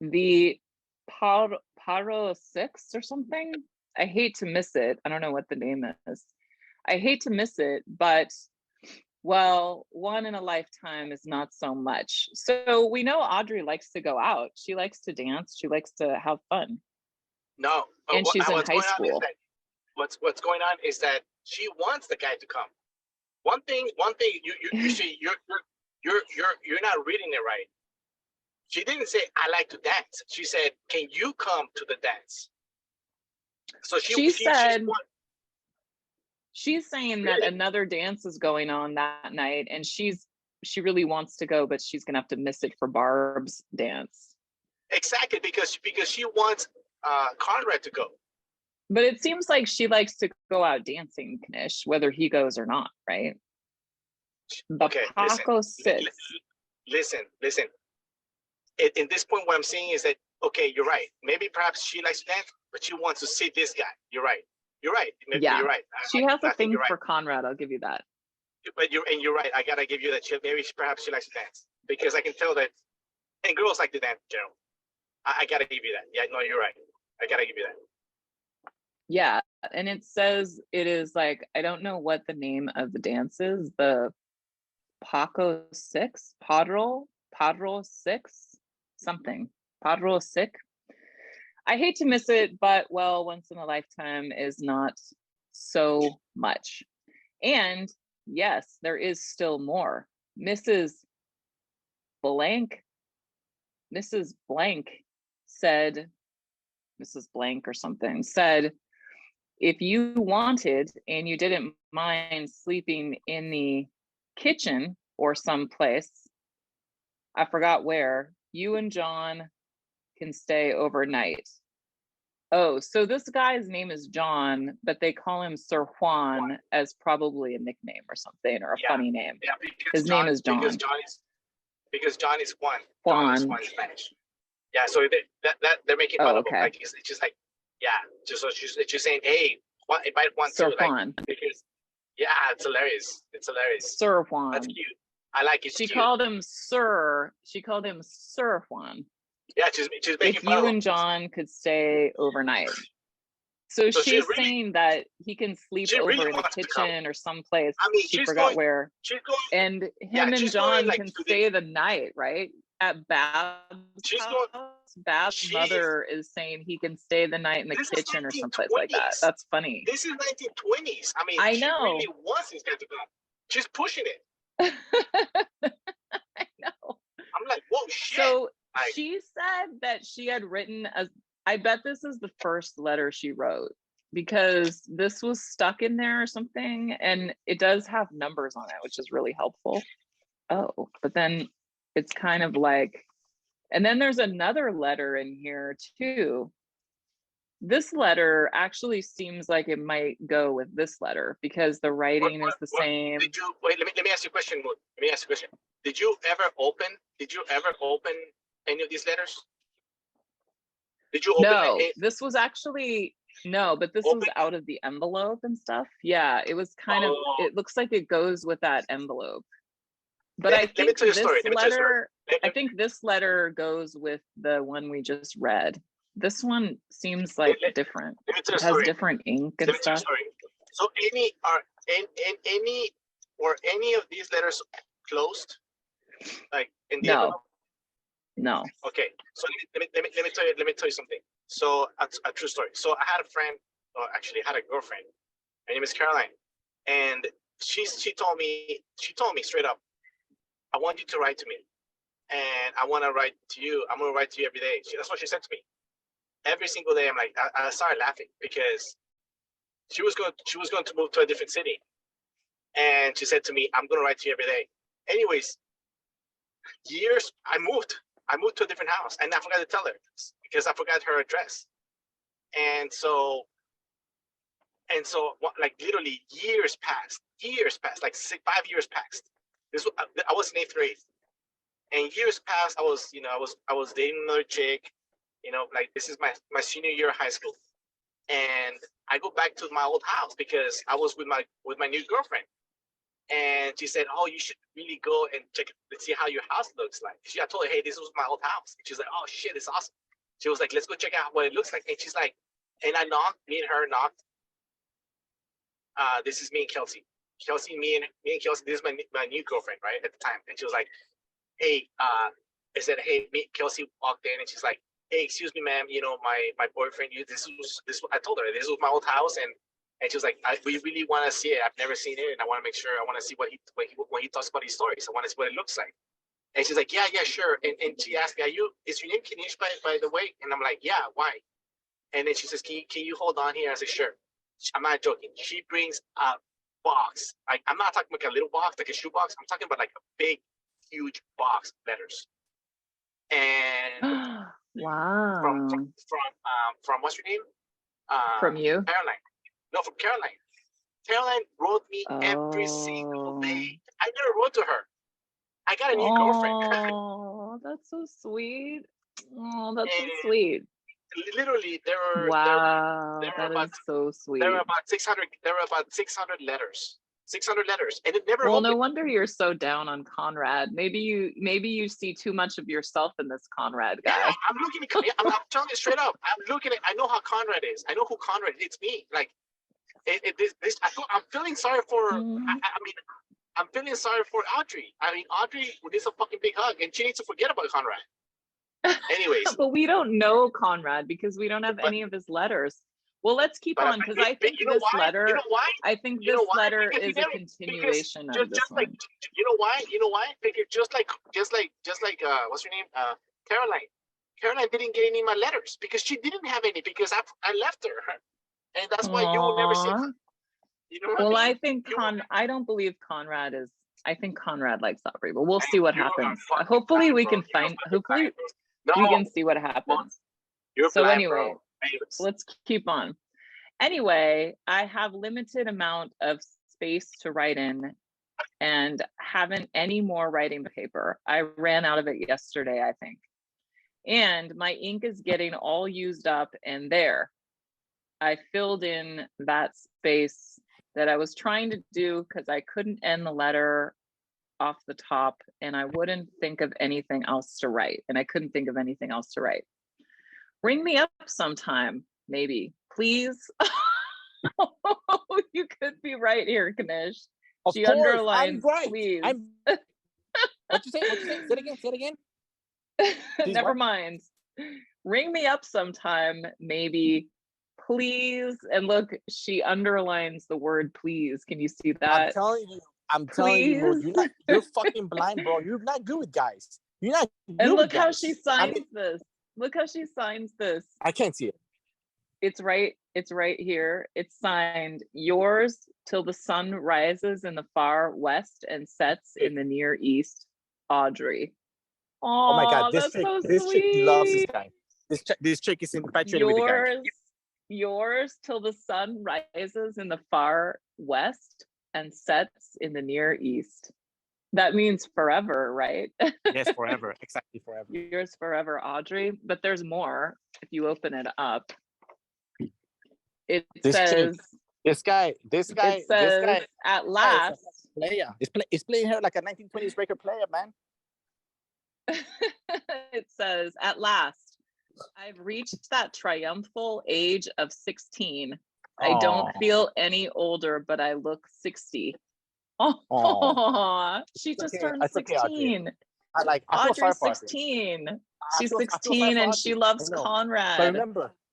the Paro 6 or something. I hate to miss it. I don't know what the name is. I hate to miss it, but well, one in a lifetime is not so much. So we know Audrey likes to go out. She likes to dance. She likes to have fun. No, And she's in what's high going on is school. that what's going on is that she wants the guy to come. One thing you see, you're not reading it right. She didn't say I like to dance. She said, "Can you come to the dance?" So She said she's saying that Really? another dance is going on that night, and she really wants to go, but she's gonna have to miss it for Barb's dance. Exactly, because she wants Conrad to go. But it seems like she likes to go out dancing, Knish, whether he goes or not, right? The Okay, Paco 6. listen. In this point, what I'm saying is that, okay, you're right. Maybe perhaps she likes to dance, but she wants to see this guy. You're right. Maybe Yeah. you're right. She has a I think thing you're for right. Conrad, I'll give you that. But you're right. I gotta give you that. Perhaps she likes to dance, because I can tell that, and girls like to dance in general. I gotta give you that. Yeah, no, you're right. I gotta give you that. Yeah, and it says it is like, I don't know what the name of the dance is, the Paco 6, Padro 6, something, Padro 6. I hate to miss it, but well, once in a lifetime is not so much. And yes, there is still more. Mrs. Blank said, Mrs. Blank or something said, if you wanted and you didn't mind sleeping in the kitchen or someplace, I forgot where, you and John can stay overnight. Oh, so this guy's name is John, but they call him Sir Juan as probably a nickname or something, or a funny name. Yeah, His name is John. Because John is Juan. Juan. John is Juan in Spanish. Yeah, so they're making fun of him. Like it's just like, yeah, just saying, hey, invite Juan Sir too, Juan. like, because yeah, it's hilarious. It's hilarious. Sir Juan. That's cute. I like it. She called him Sir. She called him Sir Juan. Yeah, she's making if fun you of him. and John could stay overnight. So she's saying that he can sleep over in the kitchen or someplace. I mean, she forgot where. She's going, and him and John can stay the night, right? At Bab's house. Bab's mother is saying he can stay the night in the kitchen or someplace like that. That's funny. This is 1920s. I mean, I she know. really wants this guy to come. She's pushing it. I know. I'm like, whoa, shit. So she said that she had written I bet this is the first letter she wrote, because this was stuck in there or something, and it does have numbers on it, which is really helpful. Oh, but then it's kind of like, and then there's another letter in here too. This letter actually seems like it might go with this letter because the writing is the same. Did you wait? Let me ask you a question. Let me ask you a question. Did you ever open any of these letters? Did you open it? This was actually but this was out of the envelope and stuff. Yeah, it was kind of, it looks like it goes with that envelope. But I think this letter, I think this letter goes with the one we just read. This one seems like different. It has different ink and stuff. So any of these letters closed? Like in the envelope? No. Okay, so let me tell you something. So a true story. So I had a friend, or actually I had a girlfriend. Her name is Caroline, and she told me straight up, I want you to write to me, and I want to write to you. I'm gonna write to you every day. That's what she said to me. Every single day, I'm like, I started laughing because she was going to move to a different city, and she said to me, I'm gonna write to you every day. Anyways, years I moved to a different house, and I forgot to tell her because I forgot her address. And so like literally years passed, like 5 years passed. I was in 8th grade, and years passed. I was dating another chick, like this is my senior year of high school, and I go back to my old house because I was with my new girlfriend. And she said, "Oh, you should really go and check and see how your house looks like." I told her, "Hey, this was my old house." And she's like, "Oh shit, it's awesome." She was like, "Let's go check out what it looks like." And she's like, and I knocked. Me and her knocked. This is me and Kelsey. Me and Kelsey. This is my new girlfriend, right, at the time. And she was like, "Hey," I said, "Hey," me Kelsey walked in, and she's like, "Hey, excuse me, ma'am. You know, my boyfriend. This. I told her this was my old house, and she was like, we really want to see it. I've never seen it, and I want to make sure. I want to see when he talks about his stories. I want to see what it looks like." And she's like, "Yeah, sure." And she asked me, is your name Kanish by the way?" And I'm like, "Yeah, why?" And then she says, can you hold on here?" I said, "Sure." I'm not joking. She brings a box. I'm not talking like a little box, like a shoe box. I'm talking about like a big, huge box of letters. And Wow. from what's your name? From you? Caroline. No, from Caroline. Caroline wrote me every single day. I never wrote to her. I got a new girlfriend. Oh, that's so sweet. Oh, that's so sweet. Literally, there were so sweet. There were about 600. There were about 600 letters. 600 letters, and it never. Well, no wonder you're so down on Conrad. Maybe you see too much of yourself in this Conrad guy. Yeah, I'm looking at. I'm telling you straight up. I'm looking at. I know how Conrad is. I know who Conrad is. It's me. Like, I'm feeling sorry for. I mean, I'm feeling sorry for Audrey. I mean, Audrey needs a fucking big hug, and she needs to forget about Conrad. Anyways, but we don't know Conrad because we don't have any of his letters. Well, let's keep on because I think this letter. You know why? I think this letter is a continuation of this one. You know why? Because just like what's her name? Caroline. Caroline didn't get any of my letters because she didn't have any because I left her, and that's why you will never see her. You know what well, I mean? I think I don't believe Conrad is. I think Conrad likes Aubrey, but we'll see what happens. Hopefully, we can find. Hopefully, we can see what happens. So anyway, let's keep on. Anyway, I have limited amount of space to write in, and haven't any more writing paper. I ran out of it yesterday, I think, and my ink is getting all used up. And there, I filled in that space that I was trying to do because I couldn't end the letter off the top and I wouldn't think of anything else to write. And I couldn't think of anything else to write. Ring me up sometime, maybe, please. You could be right here, Kanish. She underlines, right. please. What you say? Say it again. Never mind. Ring me up sometime, maybe, please. And look, she underlines the word please. Can you see that? I'm telling you, bro, you're fucking blind, bro. You're not good with guys. You're not good and look with guys. how she signs this. Look how she signs this. I can't see it. It's right here. It's signed, yours till the sun rises in the far west and sets in the near east, Audrey. Oh my God, this chick loves this guy. This chick is infatuated with the guy. Yours till the sun rises in the far west and sets in the near east. That means forever, right? Yes, forever. Exactly, forever. Yours forever, Audrey. But there's more if you open it up. It says at last. Player. It's playing her like a 1920s record player, man. It says, at last, I've reached that triumphal age of 16. I don't feel any older, but I look 60. Oh, she just turned 16. Audrey's 16. She's 16 and she loves Conrad.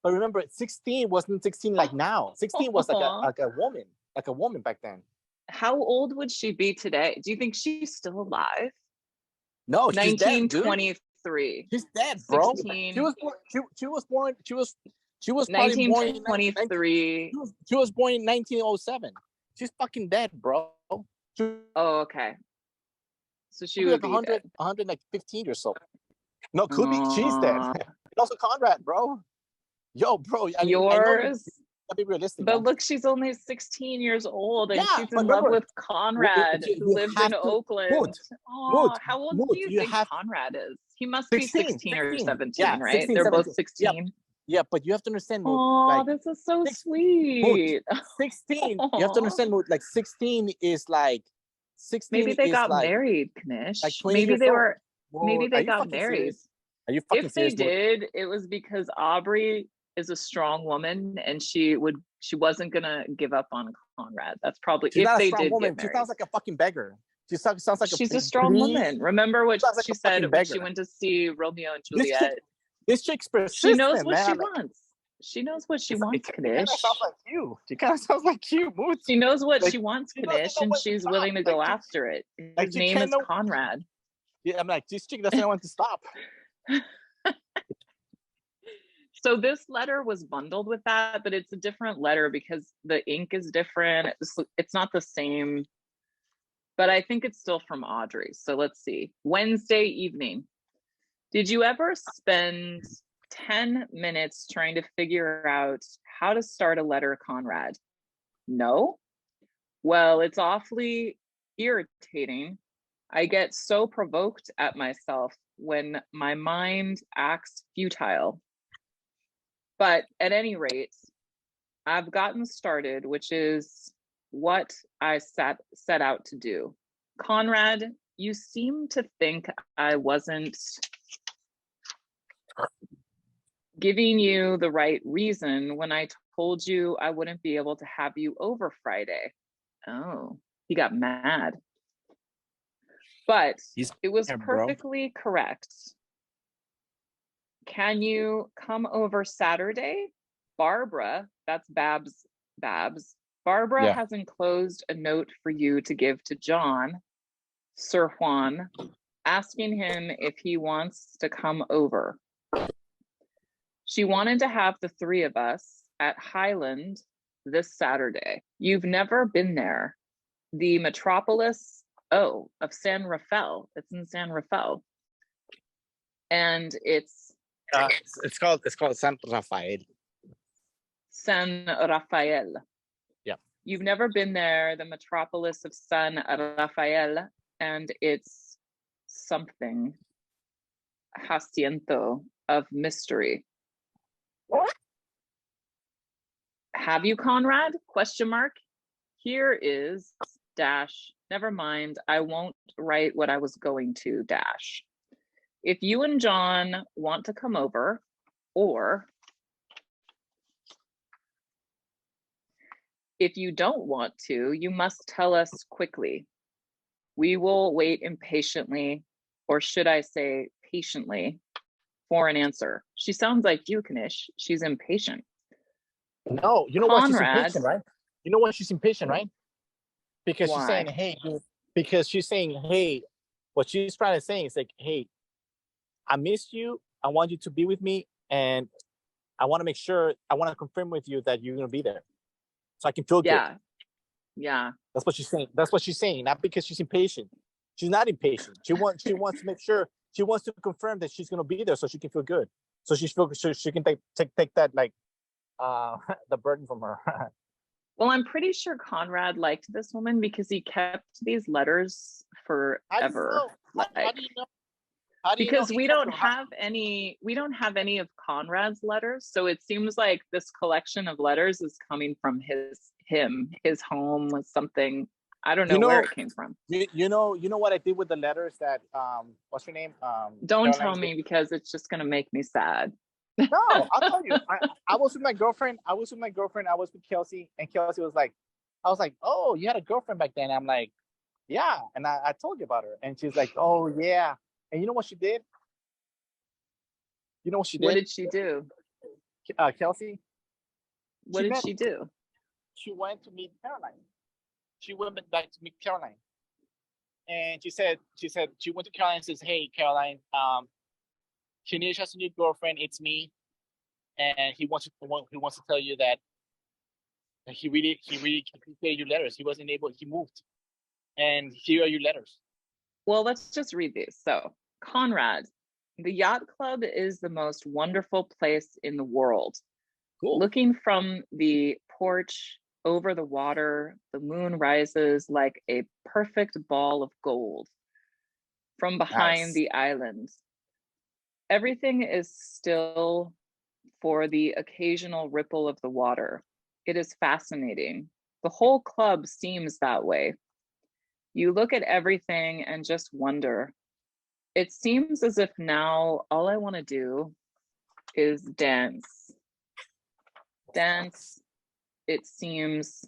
But remember, 16 wasn't 16 like now. 16 was like a woman back then. How old would she be today? Do you think she's still alive? No, she's 1923. She's dead, bro. 16. She was born 1923. She was born in 1907. She's fucking dead, bro. Oh, okay. So she would be 115 or so. No, could be. She's dead. And also Conrad, bro. Yo, bro. Yours. Be realistic. But look, she's only 16 years old and she's in love with Conrad, who lives in Oakland. How old do you think Conrad is? He must be 16 or 17, right? 16, They're 17. both 16. Yeah, but you have to understand. Oh, this is so sweet. 16. You have to understand. Like 16 is like Maybe 16 they is got like married, Knish. 20 Maybe years they old. were. Maybe Well, are they you got fucking married. serious? Are you fucking If they serious? Lord? did, it was because Aubrey is a strong woman and she wasn't gonna give up on Conrad. That's probably She's if not a they strong did woman. get She married. sounds like a fucking beggar. She sounds like She's a a strong please. woman. Remember what Sounds like she a fucking said when she beggar. went to see Romeo and This chick, Juliet? this chick's She knows persistent, what she man. wants. She knows what she It wants, kind of Knish. sounds like you. She kind of sounds like you. Mood. She knows what Like, she wants, she doesn't Knish, know and when to she's stop. willing to Like, go she- after it. like, His she name can't is know- Conrad. Yeah, I'm like, this chick doesn't know when to stop. So this letter was bundled with that, but it's a different letter because the ink is different. It's not the same, but I think it's still from Audrey. So let's see. Wednesday evening. Did you ever spend 10 minutes trying to figure out how to start a letter, Conrad? No? Well, it's awfully irritating. I get so provoked at myself when my mind acts futile. But at any rate, I've gotten started, which is what I set out to do. Conrad, you seem to think I wasn't giving you the right reason when I told you I wouldn't be able to have you over Friday. Oh, he got mad. But it was perfectly correct. Can you come over Saturday? Barbara, that's Babs. Barbara has enclosed a note for you to give to John, Sir Juan, asking him if he wants to come over. She wanted to have the three of us at Highland this Saturday. You've never been there. The metropolis, of San Rafael. It's in San Rafael. And it's called San Rafael. San Rafael. Yeah. You've never been there, the metropolis of San Rafael, and it's something jacinto of mystery. What? Have you, Conrad? Question mark. Here is dash. Never mind. I won't write what I was going to dash. If you and John want to come over, or if you don't want to, you must tell us quickly. We will wait impatiently, or should I say patiently, for an answer. She sounds like you, Knish. She's impatient. No, you know what? She's impatient, right? You know what? She's impatient, right? Because she's saying, hey, because she's saying, hey, what she's trying to say is like, hey, I missed you. I want you to be with me. And I want to make sure, I want to confirm with you that you're going to be there. So I can feel good. Yeah. That's what she's saying. That's what she's saying. Not because she's impatient. She's not impatient. She wants to make sure, she wants to confirm that she's going to be there so she can feel good. So she can take that, like, the burden from her. Well, I'm pretty sure Conrad liked this woman because he kept these letters forever. How do you know? Because we don't have any of Conrad's letters, so it seems like this collection of letters is coming from his home with something. I don't know where it came from. You know what I did with the letters that what's your name? Don't tell me because it's just gonna make me sad. No, I'll tell you. I was with my girlfriend. I was with Kelsey, and Kelsey was like, I was like, oh, you had a girlfriend back then. I'm like, yeah, and I told you about her, and she's like, oh yeah. And you know what she did? You know what she did? What did she do? Kelsey. What did she do? She went to meet Caroline. She went back to meet Caroline, and she said she went to Caroline and says, hey, Caroline, Knish has a new girlfriend. It's me, and he wants to tell you that he really completed your letters. He wasn't able. He moved, and here are your letters. Well, let's just read these. So, Conrad, the yacht club is the most wonderful place in the world. Cool. Looking from the porch over the water, the moon rises like a perfect ball of gold from behind the island. Everything is still for the occasional ripple of the water. It is fascinating. The whole club seems that way. You look at everything and just wonder. It seems as if now all I want to do is dance. Dance, it seems.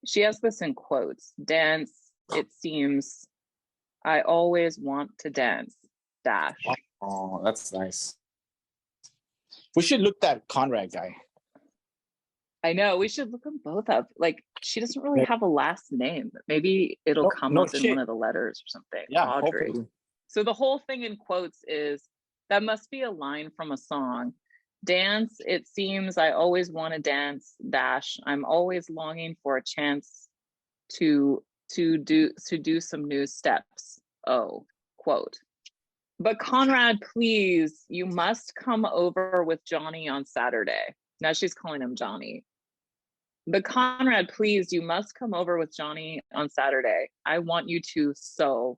She has this in quotes. Dance, it seems. I always want to dance. Dash. Oh, that's nice. We should look that Conrad guy. I know, we should look them both up. Like, she doesn't really have a last name. Maybe it'll come up in one of the letters or something. Yeah, Audrey. hopefully. So the whole thing in quotes is, that must be a line from a song. Dance, it seems I always want to dance, dash. I'm always longing for a chance to do some new steps. Oh, quote. But Conrad, please, you must come over with Johnny on Saturday. Now she's calling him Johnny. But Conrad, please, you must come over with Johnny on Saturday. I want you to sew.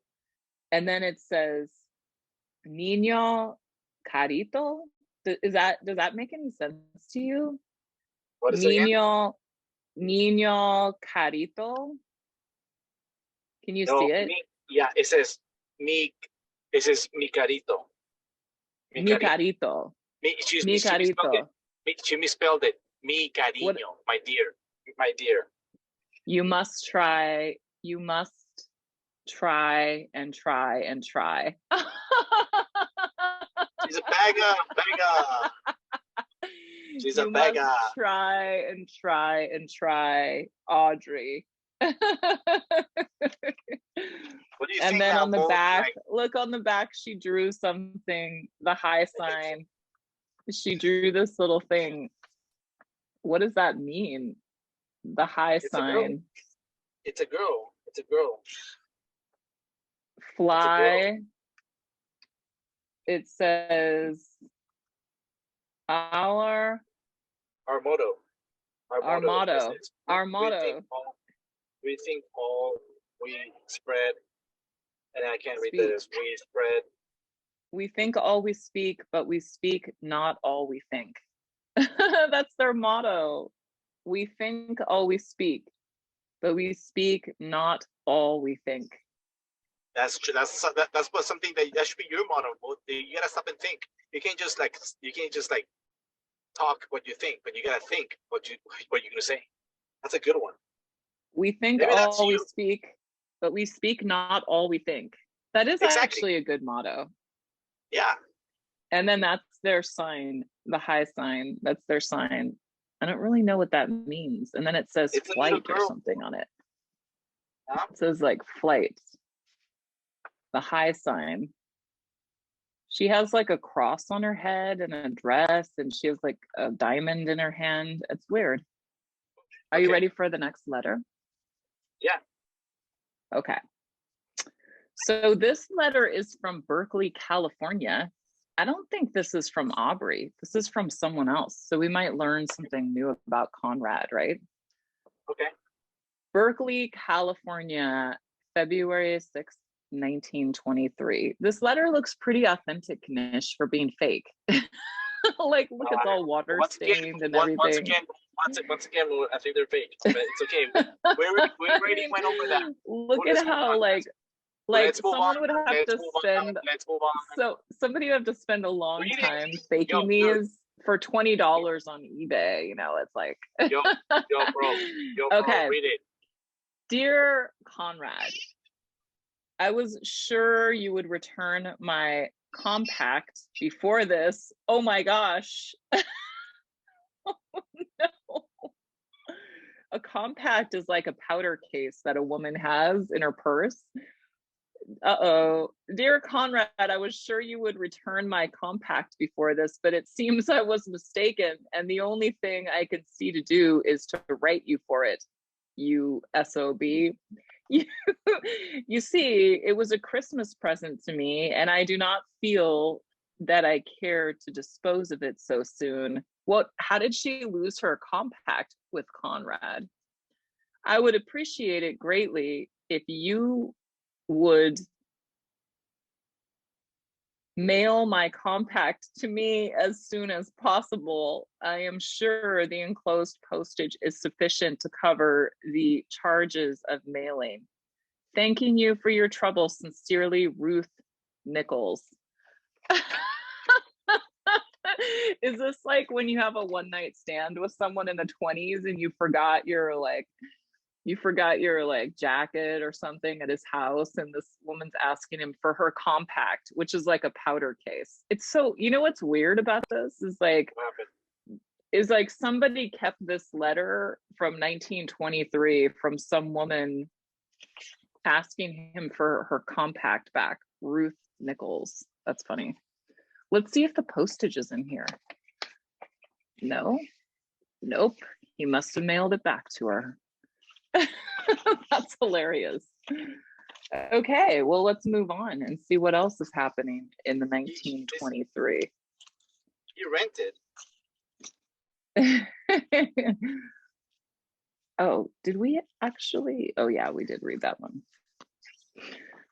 And then it says, Niño Carito. Does that make any sense to you? What is it again? Niño Carito. Can you see it? Yeah, it says mi carito. Mi carito. Mi carito. She misspelled it. Mi cariño, What? my dear. You must try and try and try. She's a beggar. She's a beggar. Must try and try and try, Audrey. What do you And think then now, on the Mo? back, Like, look on the back, she drew something, the high sign. She drew this little thing. What does that mean? The high sign. it's a girl. It's a girl. Fly. It says our motto. Our motto. is Our motto. We think all we spread, and I can't read Speak. this. We spread. We think all we speak, but we speak not all we think. That's their motto. We think all we speak, but we speak not all we think. That's true. That's what something that should be your motto. You gotta stop and think. You can't just like talk what you think, but you gotta think what you're gonna say. That's a good one. We think Maybe that's all we you. speak, but we speak not all we think. That is Exactly. actually a good motto. Yeah. And then that's their sign, the high sign. That's their sign. I don't really know what that means. And then it says It's a flight little or girl. something on it. Huh? It says like flight. The high sign. She has like a cross on her head and a dress, and she has like a diamond in her hand. It's weird. Are you Okay. ready for the next letter? Yeah. Okay. So this letter is from Berkeley, California. I don't think this is from Aubrey. This is from someone else. So we might learn something new about Conrad, right? Okay. Berkeley, California, February 6th, 1923. This letter looks pretty authentic-ish for being fake. Like, look, it's all water stained and everything. Once again, I think they're fake, but it's okay. We already went over that. Look Let's at move how on. like Let's move someone on. would have Let's to move on. spend Let's move on. so somebody would have to spend a long Read it. time faking Yo, dude. these for $20 on eBay. You know, it's like Yo, bro, Okay. read it. Dear Conrad, I was sure you would return my compact before this. Oh my gosh. Oh no. A compact is like a powder case that a woman has in her purse. Uh-oh. Dear Conrad, I was sure you would return my compact before this, but it seems I was mistaken, and the only thing I can see to do is to write you for it. You SOB. You see, it was a Christmas present to me, and I do not feel that I care to dispose of it so soon. How did she lose her compact with Conrad? I would appreciate it greatly if you would mail my compact to me as soon as possible. I am sure the enclosed postage is sufficient to cover the charges of mailing. Thanking you for your trouble. Sincerely, Ruth Nichols. Is this like when you have a one night stand with someone in the 20s and you forgot your jacket or something at his house, and this woman's asking him for her compact, which is like a powder case. It's so, you know what's weird about this is like somebody kept this letter from 1923 from some woman asking him for her compact back. Ruth Nichols. That's funny. Let's see if the postage is in here. No, nope. He must have mailed it back to her. That's hilarious. Okay, well, let's move on and see what else is happening in the 1923. You rented. Oh, did we actually? Oh yeah, we did read that one.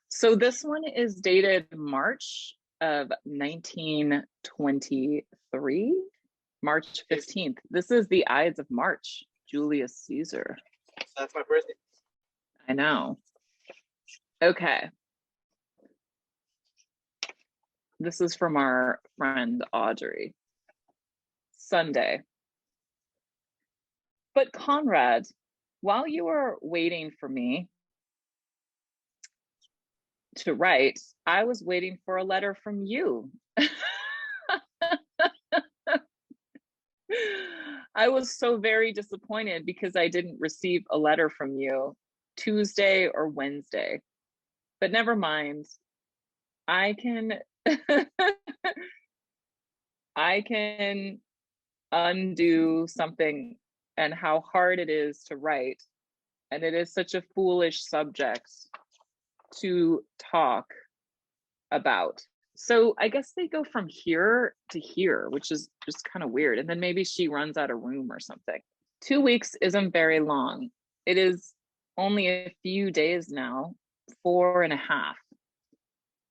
So this one is dated March of 1923, March 15th. This is the Ides of March, Julius Caesar. That's my birthday. I know. Okay. This is from our friend Audrey. Sunday. But Conrad, while you were waiting for me to write, I was waiting for a letter from you. I was so very disappointed because I didn't receive a letter from you Tuesday or Wednesday. But never mind. I can I can undo something, and how hard it is to write. And it is such a foolish subject to talk about. So I guess they go from here to here, which is just kind of weird. And then maybe she runs out of room or something. 2 weeks isn't very long. It is only a few days now, 4.5.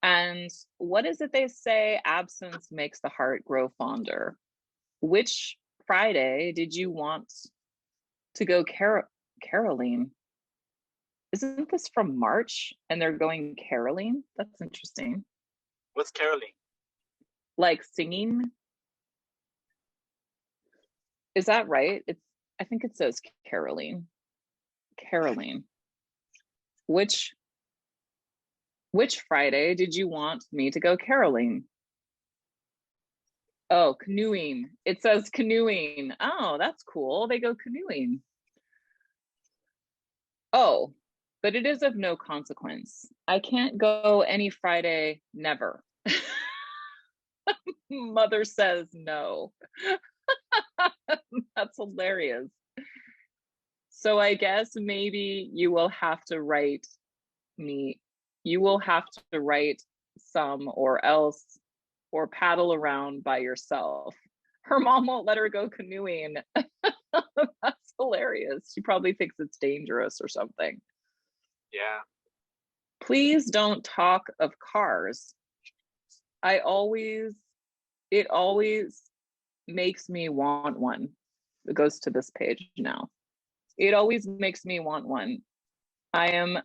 And what is it they say? Absence makes the heart grow fonder. Which Friday did you want to go caroling? Isn't this from March and they're going caroling? That's interesting. What's caroling? Like singing? Is that right? I think it says caroling. Caroling. Which Friday did you want me to go caroling? Oh, canoeing. It says canoeing. Oh, that's cool. They go canoeing. Oh, but it is of no consequence. I can't go any Friday, never. Mother says no. That's hilarious. So I guess maybe you will have to write me. You will have to write some or else, or paddle around by yourself. Her mom won't let her go canoeing. That's hilarious. She probably thinks it's dangerous or something. Yeah. Please don't talk of cars. It always makes me want one. It goes to this page now. It always makes me want one. I am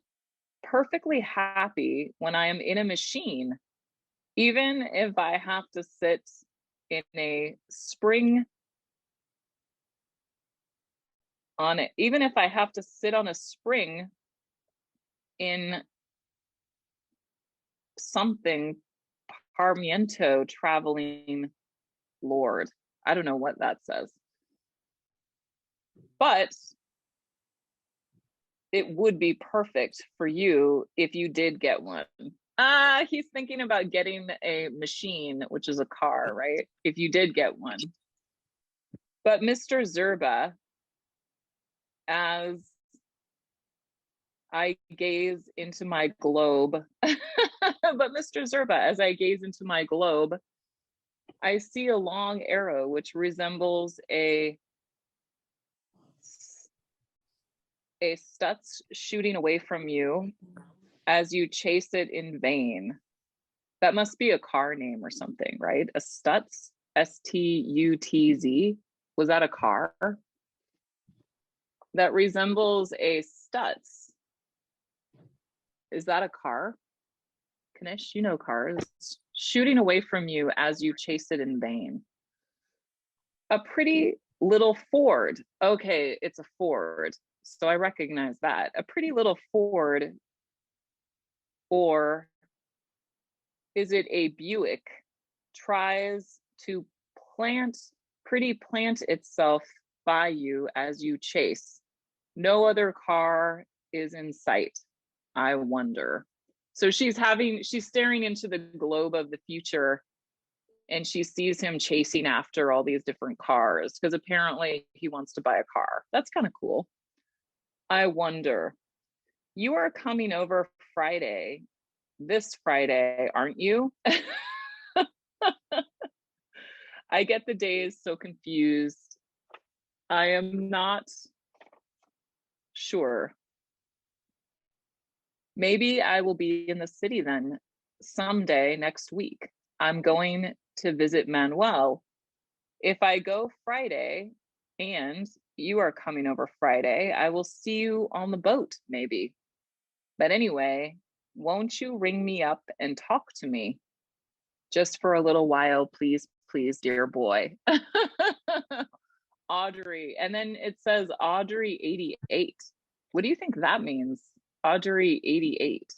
perfectly happy when I am in a machine, even if I have to sit in a spring on it, even if I have to sit on a spring in something Parmiento traveling Lord. I don't know what that says. But it would be perfect for you if you did get one. He's thinking about getting a machine, which is a car, right? If you did get one. But Mr. Zerba, as I gaze into my globe, but Mr. Zerba, as I gaze into my globe, I see a long arrow which resembles a Stutz shooting away from you as you chase it in vain. That must be a car name or something, right? A Stutz, Stutz. Was that a car? That resembles a Stutz. Is that a car? Kanish, you know cars. Shooting away from you as you chase it in vain. A pretty little Ford. Okay, it's a Ford. So I recognize that. A pretty little Ford. Or is it a Buick? Tries to plant itself by you as you chase. No other car is in sight. I wonder. So she's staring into the globe of the future, and she sees him chasing after all these different cars because apparently he wants to buy a car. That's kind of cool. I wonder. You are coming over Friday, this Friday, aren't you? I get the days so confused. I am not sure. Maybe I will be in the city then someday next week. I'm going to visit Manuel. If I go Friday and you are coming over Friday, I will see you on the boat, maybe. But anyway, won't you ring me up and talk to me? Just for a little while, please, please, dear boy. Audrey. And then it says Audrey 88. What do you think that means? Audrey 88.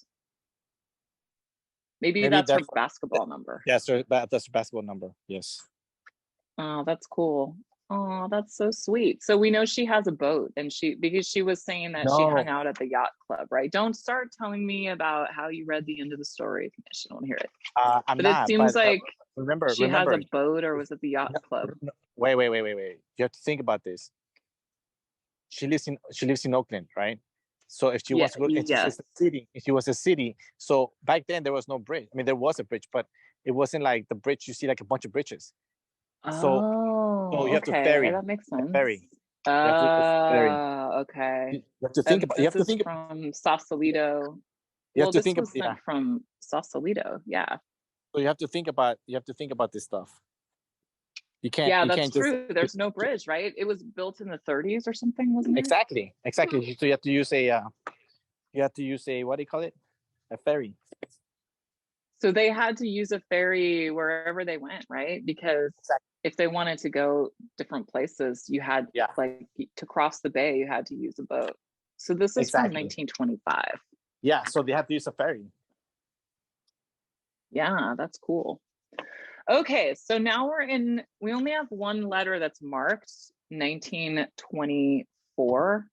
Maybe that's her basketball number. Yeah, so that's a basketball number. Yes. Oh, that's cool. Oh, that's so sweet. So we know she has a boat, and because she was saying that she hung out at the yacht club, right? Don't start telling me about how you read the end of the story. She don't hear it. I'm but not. It seems like remember, she has a boat, or was it the yacht club? Wait. You have to think about this. She lives in Oakland, right? So if she wants to go into a city, if she was a city, so back then there was no bridge. I mean, there was a bridge, but it wasn't like the bridge you see like a bunch of bridges. So you have to ferry. That makes sense. Ferry. Okay. You have to think about. You have to think from Sausalito. You have to think about. Sent from Sausalito. Yeah. So you have to think about. You have to think about this stuff. You can't. Yeah, you that's can't true. There's no bridge, right? It was built in the 30s or something, wasn't it? Exactly. So you have to use a. You have to use a, what do you call it? A ferry. So they had to use a ferry wherever they went, right? Because if they wanted to go different places, you had like to cross the bay, you had to use a boat. So this is from 1925. Yeah, so they have to use a ferry. Yeah, that's cool. Okay, so now we only have one letter that's marked 1924,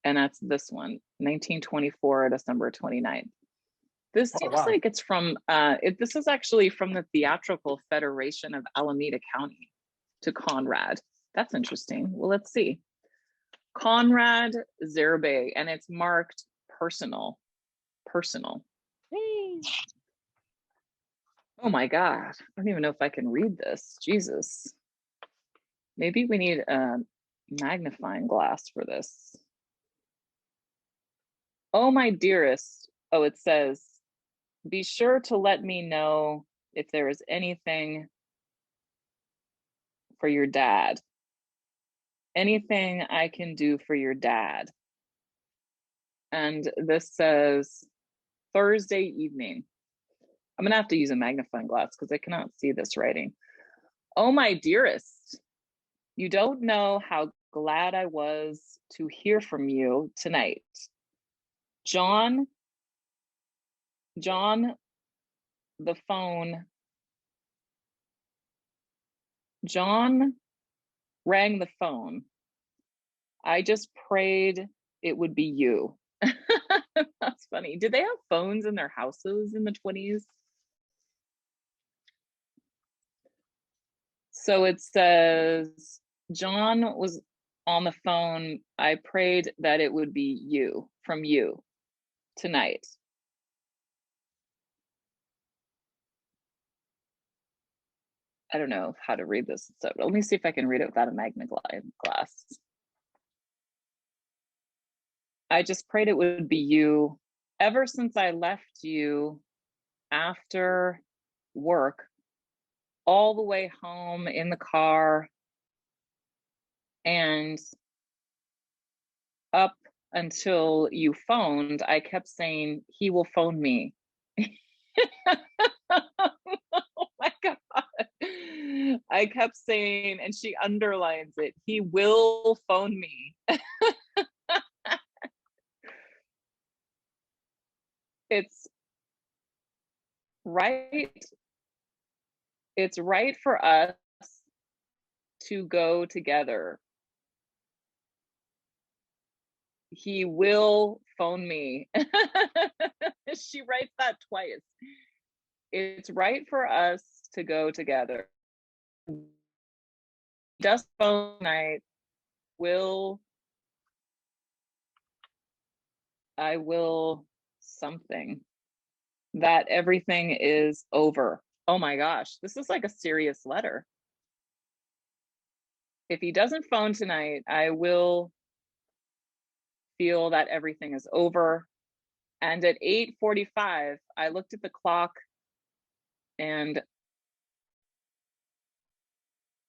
and that's this one, 1924, December 29th. This seems like it's from, this is actually from the Theatrical Federation of Alameda County to Conrad. That's interesting. Well, let's see. Conrad Zerbe, and it's marked personal. Personal. Oh my God. I don't even know if I can read this. Jesus. Maybe we need a magnifying glass for this. Oh, my dearest. Oh, it says, be sure to let me know if there is anything for your dad. Anything I can do for your dad. And this says Thursday evening. I'm gonna have to use a magnifying glass because I cannot see this writing. Oh, my dearest, you don't know how glad I was to hear from you tonight. John, the phone. John rang the phone. I just prayed it would be you. That's funny. Did they have phones in their houses in the 20s? So it says, John was on the phone. I prayed that it would be you, from you, tonight. I don't know how to read this. So let me see if I can read it without a magnifying glass. I just prayed it would be you. Ever since I left you after work, all the way home in the car and up until you phoned, I kept saying, he will phone me. Oh my God. I kept saying, and she underlines it, he will phone me. It's right. It's right for us to go together. He will phone me. She writes that twice. It's right for us to go together. Just phone night. I will something. That everything is over. Oh my gosh, this is like a serious letter. If he doesn't phone tonight, I will feel that everything is over. And at 8:45, I looked at the clock and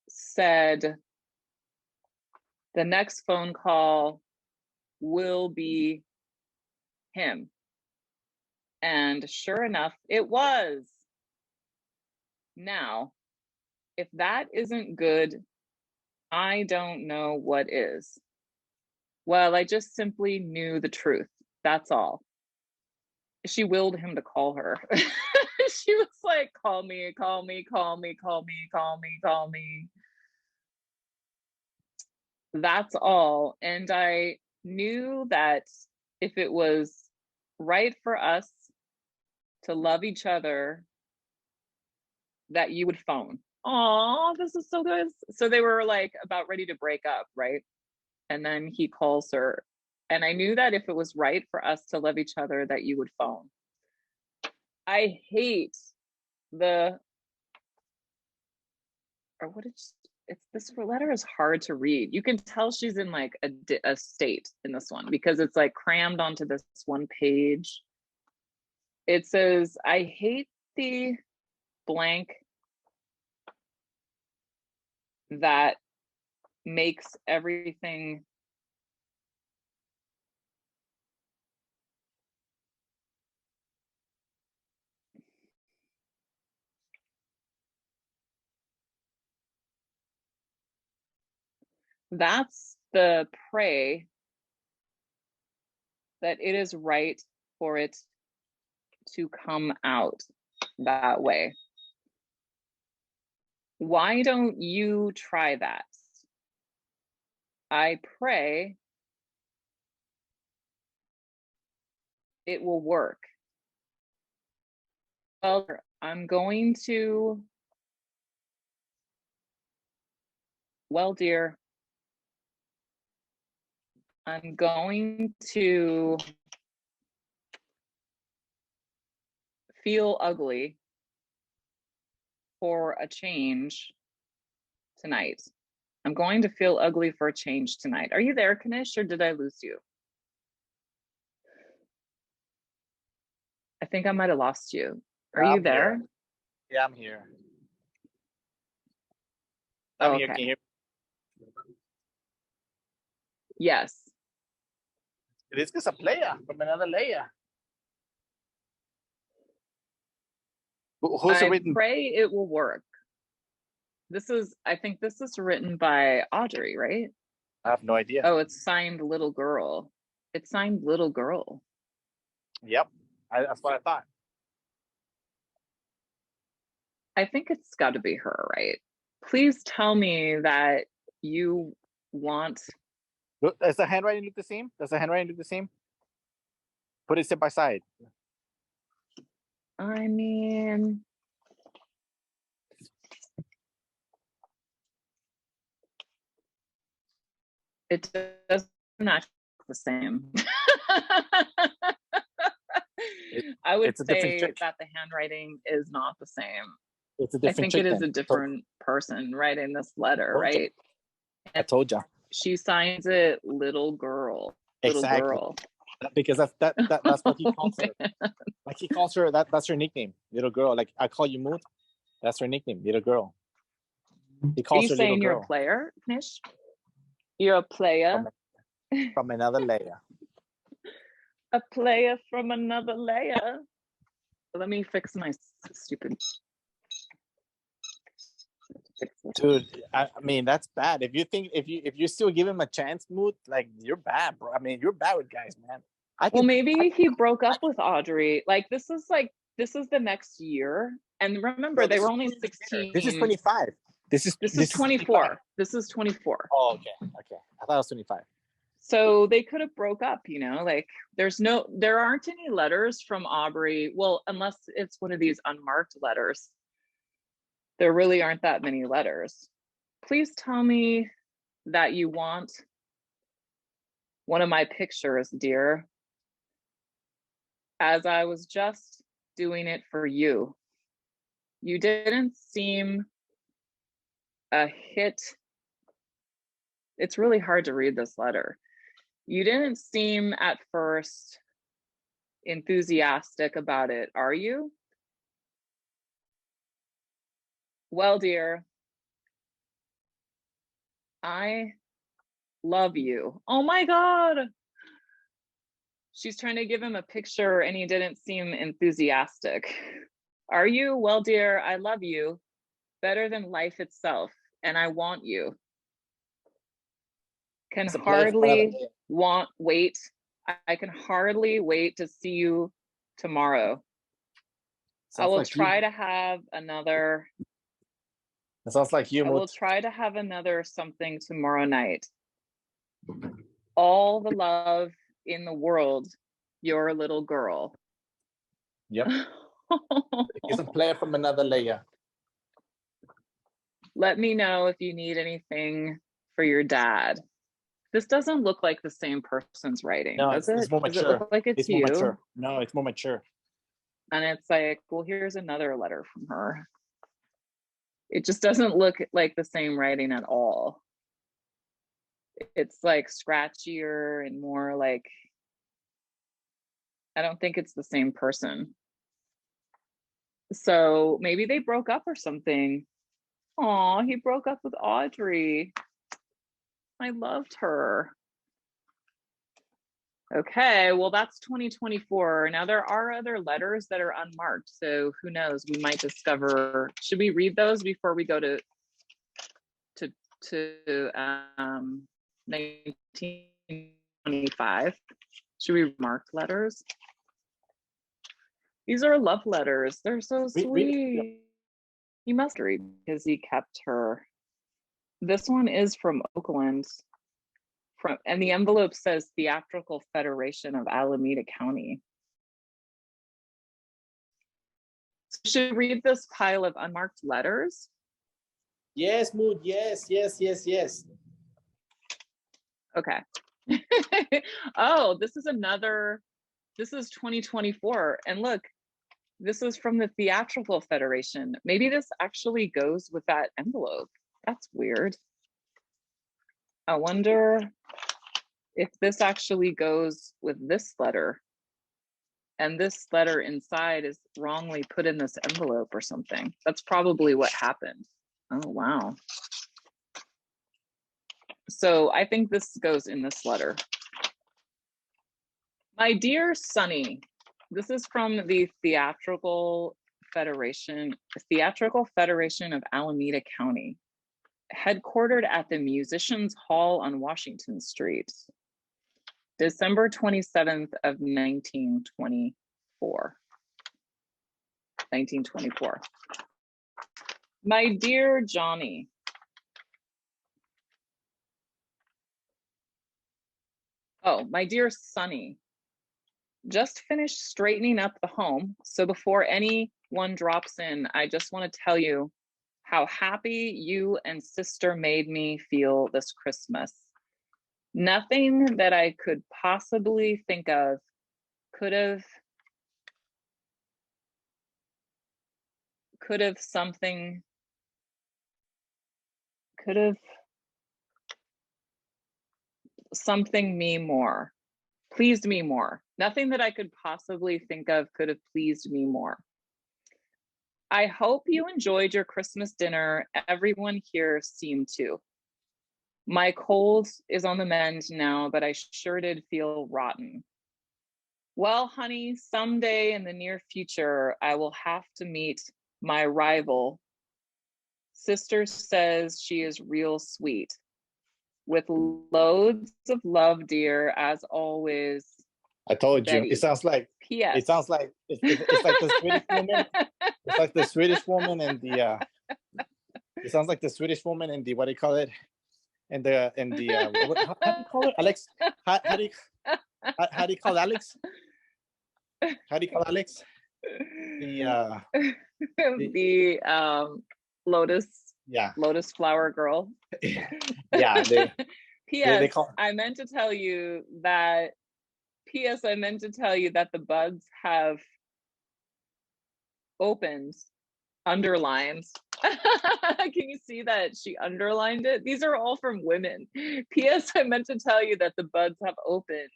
said, the next phone call will be him. And sure enough, it was. Now, if that isn't good, I don't know what is. Well, I just simply knew the truth. That's all. She willed him to call her. She was like, call me, call me, call me, call me, call me, call me. That's all. And I knew that if it was right for us to love each other, that you would phone. Oh, this is so good. So they were like about ready to break up, right? And then he calls her. And I knew that if it was right for us to love each other, that you would phone. I hate the, or what is, it's, this letter is hard to read. You can tell she's in like a state in this one because it's like crammed onto this one page. It says, I hate the blank that makes everything that's the pray that it is right for it to come out that way. Why don't you try that? I pray it will work. Well, I'm going to, well, dear, I'm going to feel ugly for a change tonight. I'm going to feel ugly for a change tonight. Are you there, Kanish, or did I lose you? I think I might have lost you. Are you there? Here. Yeah, I'm here. Oh, I'm here. okay. Can you hear me? Yes. This is a player from another layer. Who's I written? pray it will work. This is, I think this is written by Audrey, right? I have no idea. Oh, it's signed Little Girl. It's signed Little Girl. Yep, that's what I thought. I think it's got to be her, right? Please tell me that you want. Does the handwriting look the same? Does the handwriting look the same? Put it side by side. I mean, it does not look the same. I would say that the handwriting is not the same. It's a different. I think it is a different person writing this letter, right? I told you. She signs it Little Girl. Little Exactly. Girl. Because that's what he calls her. Like he calls her that's her nickname, Little Girl. Like I call you Mood, that's her nickname, Little Girl. He calls her Little Girl. Are you saying you're a player, Nish? You're a player from another layer. A player from another layer. Let me fix my stupid. Dude, I mean that's bad. If you think if you still give him a chance, Mood, like you're bad, bro. I mean you're bad with guys, man. Well, maybe he broke up with Audrey. Like this is the next year. And remember, No, they this were is only 20 later. 16. This is 25. This is 24. 25. This is 24. Oh, okay. Okay. I thought it was 25. So they could have broke up, you know, like there aren't any letters from Aubrey. Well, unless it's one of these unmarked letters. There really aren't that many letters. Please tell me that you want one of my pictures, dear, as I was just doing it for you. You didn't seem a hit. It's really hard to read this letter. You didn't seem at first enthusiastic about it, are you? Well, dear, I love you. Oh my God. She's trying to give him a picture and he didn't seem enthusiastic. Are you? Well, dear, I love you better than life itself, and I want you. Can hardly wait. I can hardly wait to see you tomorrow. I will try to have another. It sounds like you, I will try to have another something tomorrow night. All the love in the world, your little girl. Yep. He's a player from another layer. Let me know if you need anything for your dad. This doesn't look like the same person's writing, no, does it? It's more mature. Does it look like it's you? More mature. No, it's more mature. And it's like, well, here's another letter from her. It just doesn't look like the same writing at all. It's like scratchier and more like, I don't think it's the same person. So maybe they broke up or something. Aw, he broke up with Audrey. I loved her. Okay, well, that's 2024. Now there are other letters that are unmarked, so who knows? We might discover. Should we read those before we go to 1925? Should we mark letters? These are love letters. They're so sweet. He must read because he kept her. This one is from Oakland. And the envelope says Theatrical Federation of Alameda County. So should we read this pile of unmarked letters? Yes, Mood. Yes. Okay. Oh, this is 2024. And look, this is from the Theatrical Federation. Maybe this actually goes with that envelope. That's weird. I wonder if this actually goes with this letter. And this letter inside is wrongly put in this envelope or something. That's probably what happened. Oh, wow. So I think this goes in this letter. My dear Sonny, this is from the Theatrical Federation of Alameda County, headquartered at the Musicians Hall on Washington Street, December 27th of 1924. My dear Johnny, oh, my dear Sonny, just finished straightening up the home. So before anyone drops in, I just want to tell you how happy you and sister made me feel this Christmas. Nothing that I could possibly think of could have something me more, pleased me more. Nothing that I could possibly think of could have pleased me more. I hope you enjoyed your Christmas dinner. Everyone here seemed to. My cold is on the mend now, but I sure did feel rotten. Well, honey, someday in the near future, I will have to meet my rival. Sister says she is real sweet. With loads of love, dear, as always, I told you. It Betty. sounds like P.S. it sounds like it's like the Swedish woman. It's like the Swedish woman and the it sounds like the Swedish woman and the what do you call it? And the how do you call it? Alex? How do you call Alex? How do you call Alex? The lotus Yeah. lotus flower girl. Yeah, P.S. call I meant to tell you that P.S. I meant to tell you that the buds have opened, underlined. Can you see that she underlined it? These are all from women. P.S. I meant to tell you that the buds have opened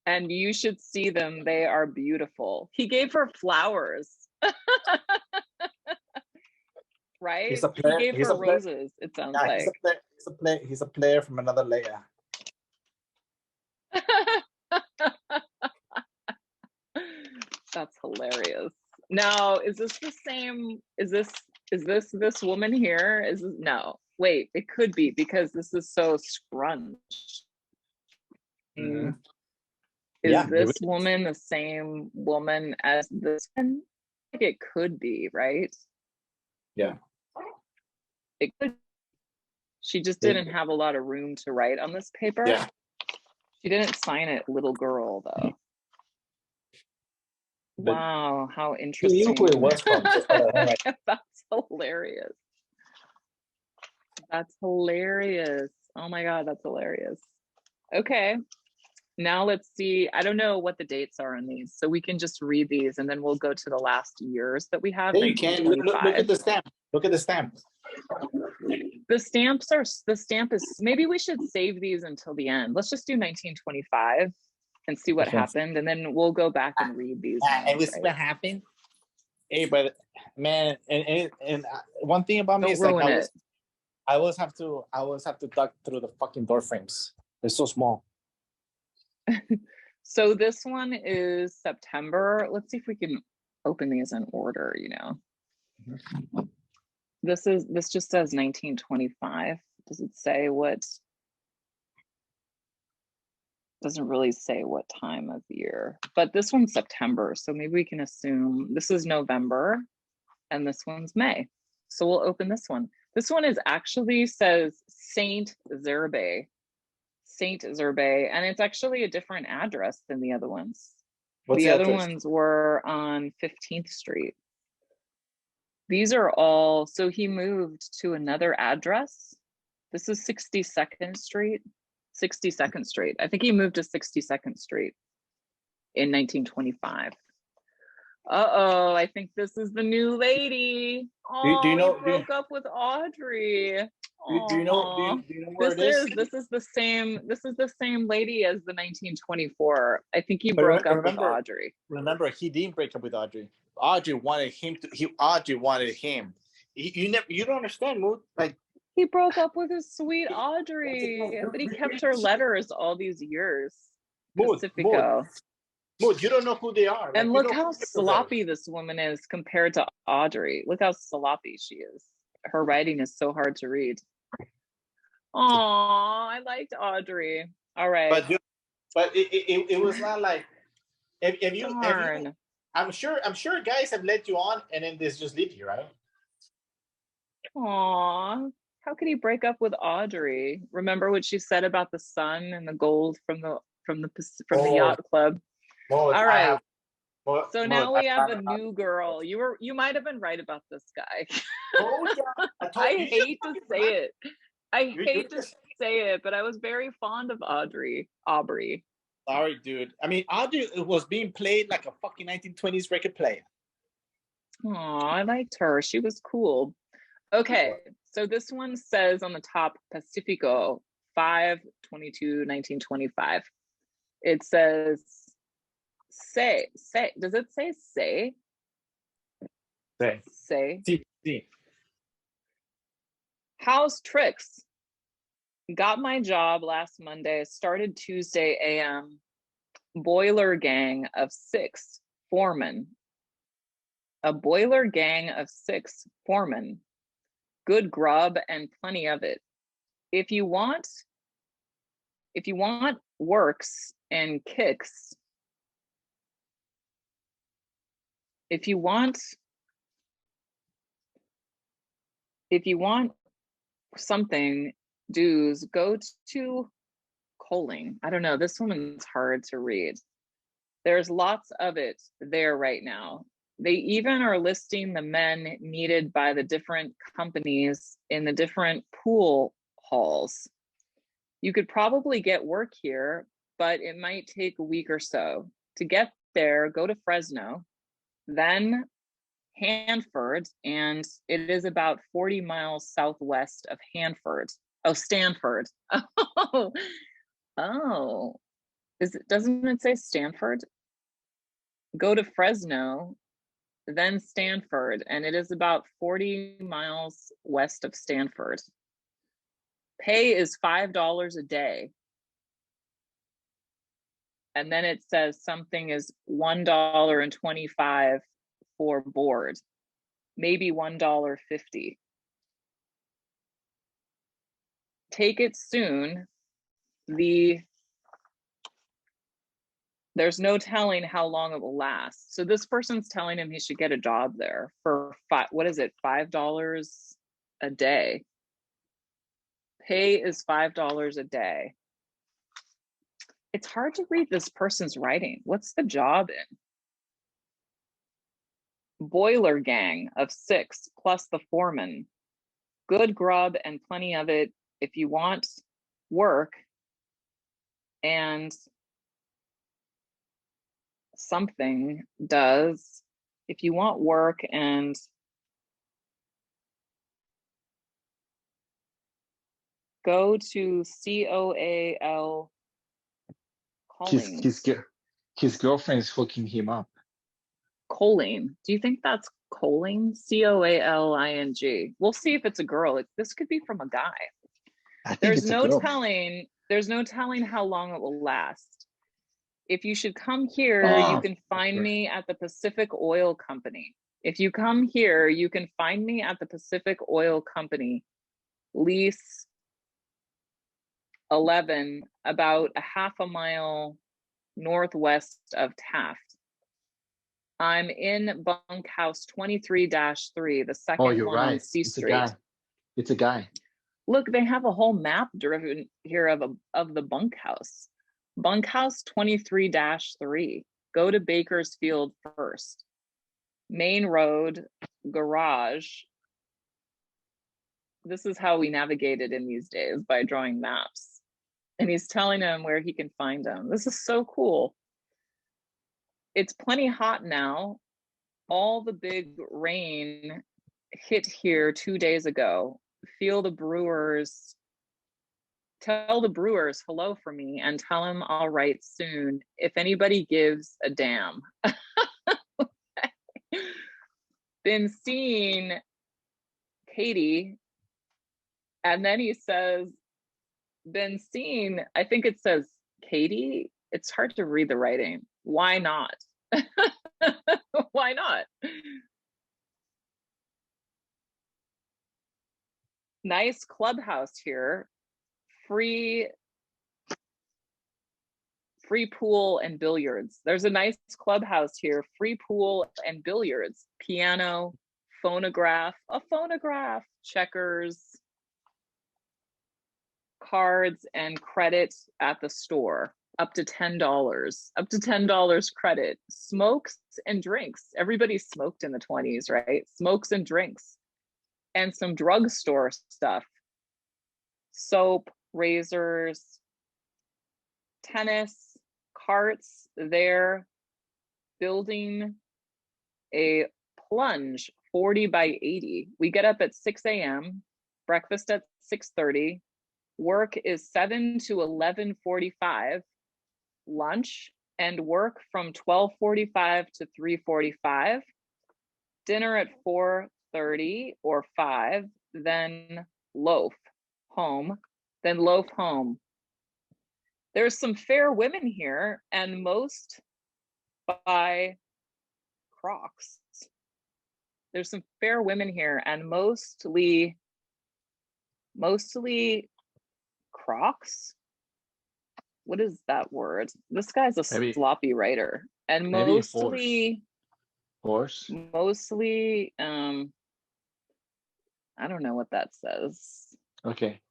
and you should see them. They are beautiful. He gave her flowers. Right? He's a player. He gave her roses, it sounds like. He's a player from another layer. That's hilarious. Now, is this the same? Is this woman here? No, wait, it could be because this is so scrunched. Mhm. Is Yeah, this woman the same woman as this one? I think it could be, right? Yeah. It could. She just didn't have a lot of room to write on this paper. Yeah. She didn't sign it little girl though. But wow, how Who interesting. knew who it was from? That's hilarious. That's hilarious. Oh my God, that's hilarious. Okay, now let's see. I don't know what the dates are on these, so we can just read these and then we'll go to the last years that we have. Yeah, you can. Look at the stamp. Look at the stamp. The stamp is, maybe we should save these until the end. Let's just do 1925 and see what happened, and then we'll go back and read these. And we see what happened. Hey, but man, and one thing about me is like I always have to duck through the fucking door frames. They're so small. So this one is September. Let's see if we can open these in order, you know. This just says 1925. Does it say what? Doesn't really say what time of year, but this one's September, so maybe we can assume this is November and this one's May. So we'll open this one. This one is actually says Saint Zerbe, and it's actually a different address than the other ones. The other ones were on 15th Street. These are all, so he moved to another address. This is 62nd Street. 62nd Street. I think he moved to 62nd Street in 1925. Uh-oh, I think this is the new lady. Oh, do you know, he broke up with Audrey. Do you know where it is? This is the same lady as the 1924. I think he broke up with Audrey. Remember, he didn't break up with Audrey. Audrey wanted him to. Audrey wanted him. You don't understand, Mood. Like, he broke up with his sweet Audrey, but he kept her letters all these years. Pacifico. Mood, you don't know who they are. And look how sloppy this woman is compared to Audrey. Look how sloppy she is. Her writing is so hard to read. Oh, I liked Audrey. All right. But it was not like if you I'm sure guys have led you on and then this just leave you, right? Aw, how could he break up with Audrey? Remember what she said about the sun and the gold from the yacht club? All right. So now we have a new girl. You might have been right about this guy. I hate to say it. I hate to say it, but I was very fond of Aubrey. Sorry, dude. I mean, Audrey was being played like a fucking 1920s record player. Oh, I liked her. She was cool. Okay, so this one says on the top, Pacifico, 5/22/1925. It says, say. Does it say say? Say. Sí. How's tricks? Got my job last Monday, started Tuesday AM. boiler gang of 6 foremen. A boiler gang of 6 foremen. Good grub and plenty of it. If you want works and kicks, if you want something, dues, go to Coling. I don't know, this one's hard to read. There's lots of it there right now. They even are listing the men needed by the different companies in the different pool halls. You could probably get work here, but it might take a week or so. To get there, go to Fresno, then Hanford, and it is about 40 miles southwest of Hanford. Oh, Stanford. Oh, doesn't it say Stanford? Go to Fresno, then Stanford, and it is about 40 miles west of Stanford. Pay is $5 a day. And then it says something is $1.25 for board, maybe $1.50. Take it soon. There's no telling how long it will last. So this person's telling him he should get a job there for $5 a day. Pay is $5 a day. It's hard to read this person's writing. What's the job in? Boiler gang of 6 plus the foreman. Good grub and plenty of it if you want work and something does. If you want work and go to COAL Calling. His girlfriend is hooking him up. Choline. Do you think that's choline? COALING. We'll see if it's a girl. This could be from a guy. I think There's it's a no girl. telling. There's no telling how long it will last. If you should come here, you can find me at the Pacific Oil Company. If you come here, you can find me at the Pacific Oil Company. Lease 11, about a half a mile northwest of Taft. I'm in bunkhouse 23-3, the second Oh, you're one on right. C It's a Street. guy. It's a guy. Look, they have a whole map driven here of the bunkhouse. Bunkhouse 23-3. Go to Bakersfield first. Main road, garage. This is how we navigated in these days, by drawing maps. And he's telling him where he can find them. This is so cool. It's plenty hot now. All the big rain hit here 2 days ago. Tell the brewers hello for me and tell them I'll write soon if anybody gives a damn. Been seeing Katie, and then he says, been seeing, I think it says Katie. It's hard to read the writing. Why not? Why not? Nice clubhouse here. Free pool and billiards. There's a nice clubhouse here. Free pool and billiards. Piano, phonograph, checkers, cards, and credit at the store. Up to $10. Up to $10 credit. Smokes and drinks. Everybody smoked in the 20s, right? Smokes and drinks. And some drugstore stuff. Soap, razors, tennis, carts. They're building a plunge 40 by 80. We get up at 6 a.m., breakfast at 6:30. Work is 7 to 11:45. Lunch and work from 12:45 to 3:45. Dinner at 4:30 or 5. Then loaf home. There's some fair women here, and most buy Crocs. There's some fair women here, and mostly Crocs. What is that word? This guy's a Maybe- sloppy writer. And maybe mostly, Horse. I don't know what that says. Okay.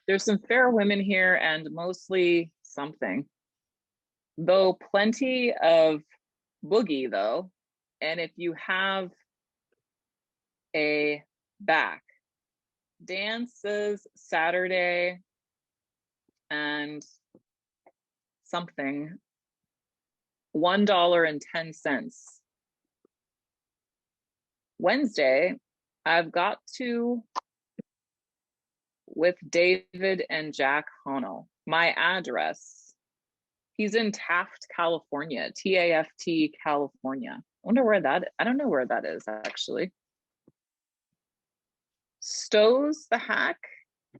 There's some fair women here and mostly something. Though plenty of boogie though. And if you have a back, dances Saturday and something, $1.10. Wednesday, I've got to with David and Jack Hono. My address, he's in Taft, California, T-A-F-T, California. I wonder where that, I don't know where that is actually. Stowe's the hack,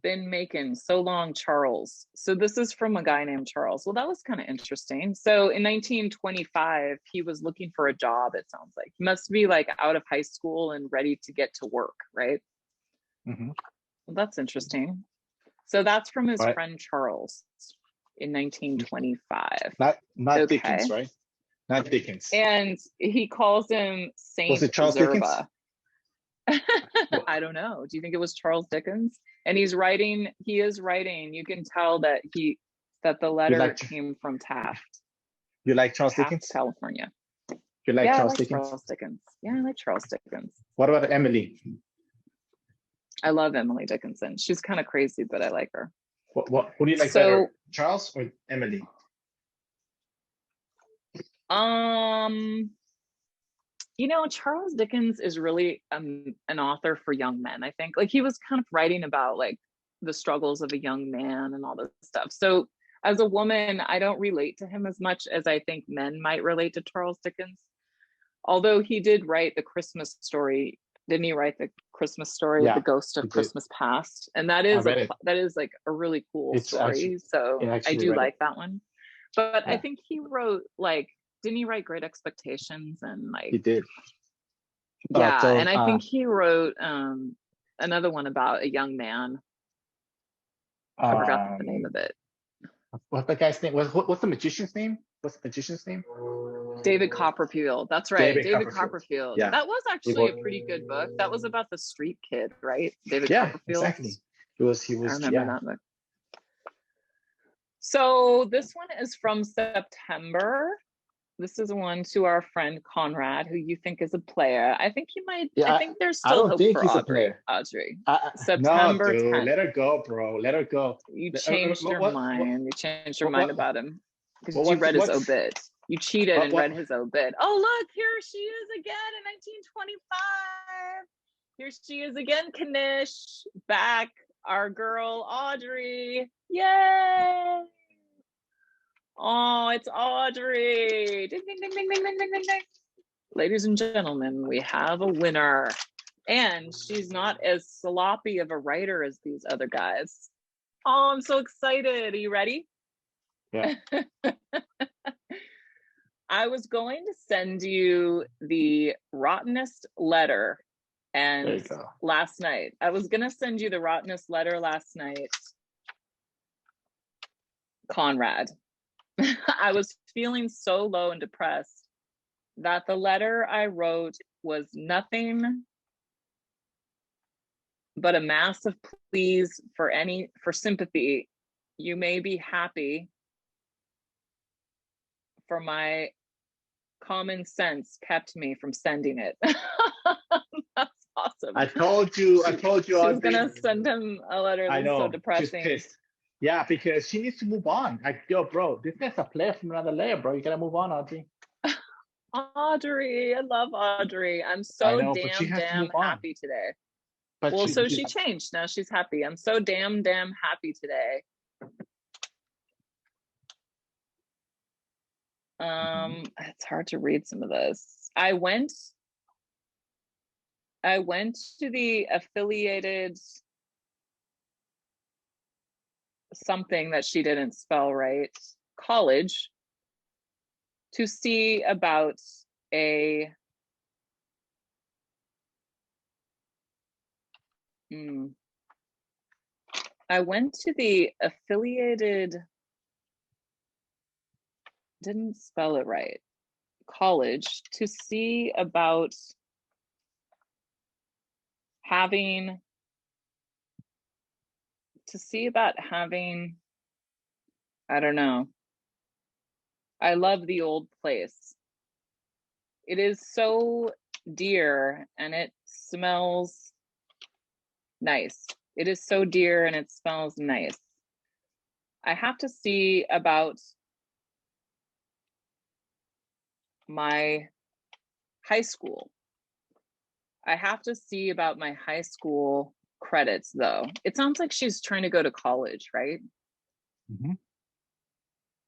been making so long, Charles. So this is from a guy named Charles. Well, that was kind of interesting. So in 1925, he was looking for a job, it sounds like. He must be like out of high school and ready to get to work, right? Mhm. Well, that's interesting. So that's from his Right. friend Charles in 1925. Not Okay. Dickens, right? Not Dickens. And he calls him Saint Was it Charles Dickens? Zerba. I don't know. Do you think it was Charles Dickens? And he is writing, you can tell that the letter like- came from Taft, You like Charles Taft, Dickens? California. You like Yeah, Charles I like Dickens? Charles Dickens. Yeah, I like Charles Dickens. What about Emily? I love Emily Dickinson. She's kind of crazy, but I like her. Who do you like So- better, Charles or Emily? Charles Dickens is really an author for young men, I think. Like he was kind of writing about like the struggles of a young man and all this stuff. So as a woman, I don't relate to him as much as I think men might relate to Charles Dickens. Although he did write The Christmas Story. Didn't he write The Christmas Story, Yeah, The Ghost he of did. Christmas Past? And that is read it. that is like a really cool It's story. actually- So I I actually do read it. like that one. But I Yeah. think he wrote didn't he write Great Expectations and He did. yeah, So, and I think he wrote another one about a young man. I forgot the name of it. What's the guy's name? What's the magician's name? What's the magician's name? David Copperfield. That's right. David David Copperfield. Copperfield. Yeah. That was actually wrote- a pretty good book. That was about the street kid, right? David Yeah, Copperfield. exactly. He was. I remember Yeah. that book. So this one is from September. This is one to our friend Conrad, who you think is a player. I think he might. Yeah, I think there's I still don't hope think for he's a Audrey. player. Audrey, No, September dude, 10th. let her go, bro. Let her go. You What- changed your what- mind. You changed your what- mind what- about him because what- you read his what's- obit. You cheated and what- read his obit. Oh, look, here she is again in 1925. Here she is again, Kanish, back. Our girl Audrey. Yay! Oh, it's Audrey. Ding, ding, ding, ding, ding, ding, ding, ding, ding. Ladies and gentlemen, we have a winner. And she's not as sloppy of a writer as these other guys. Oh, I'm so excited. Are you ready? Yeah. I was going to send you the rottenest letter There you and go. last night. I was going to send you the rottenest letter last night. Conrad. I was feeling so low and depressed that the letter I wrote was nothing but a massive pleas for sympathy. You may be happy for my common sense kept me from sending it. That's awesome. I told you. She was Audrey. gonna send him a letter I that's know. so She's depressing. pissed. Yeah, because she needs to move on. Like, yo, bro, this guy's a player from another layer, bro. You gotta move on, Audrey. Audrey, I love Audrey. I'm I so know, but she has to damn move on. happy today. But Well, so she changed. Now she's happy. I'm so damn happy today. It's hard to read some of this. I went to the affiliated something that she didn't spell right, college, to see about a I went to the affiliated, didn't spell it right, college to see about having, I don't know. I love the old place. It is so dear and it smells nice. It is so dear and it smells nice. I have to see about my high school. I have to see about my high school credits though. It sounds like she's trying to go to college, right? Mhm.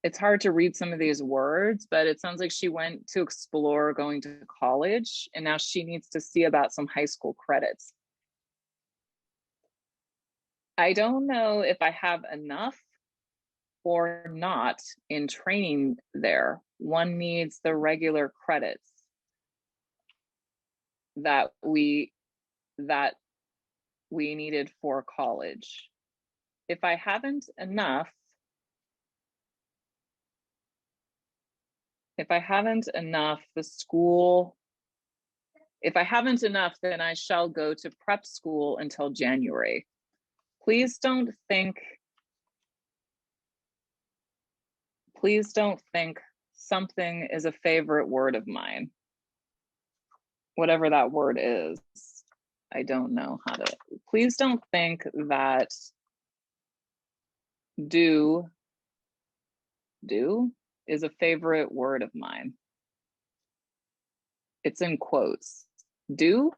It's hard to read some of these words, but it sounds like she went to explore going to college and now she needs to see about some high school credits. I don't know if I have enough or not in training there. One needs the regular credits that we needed for college. If I haven't enough, the school, if I haven't enough, then I shall go to prep school until January. Please don't think something is a favorite word of mine. Whatever that word is, I don't know how to, please don't think that do is a favorite word of mine. It's in quotes. Do,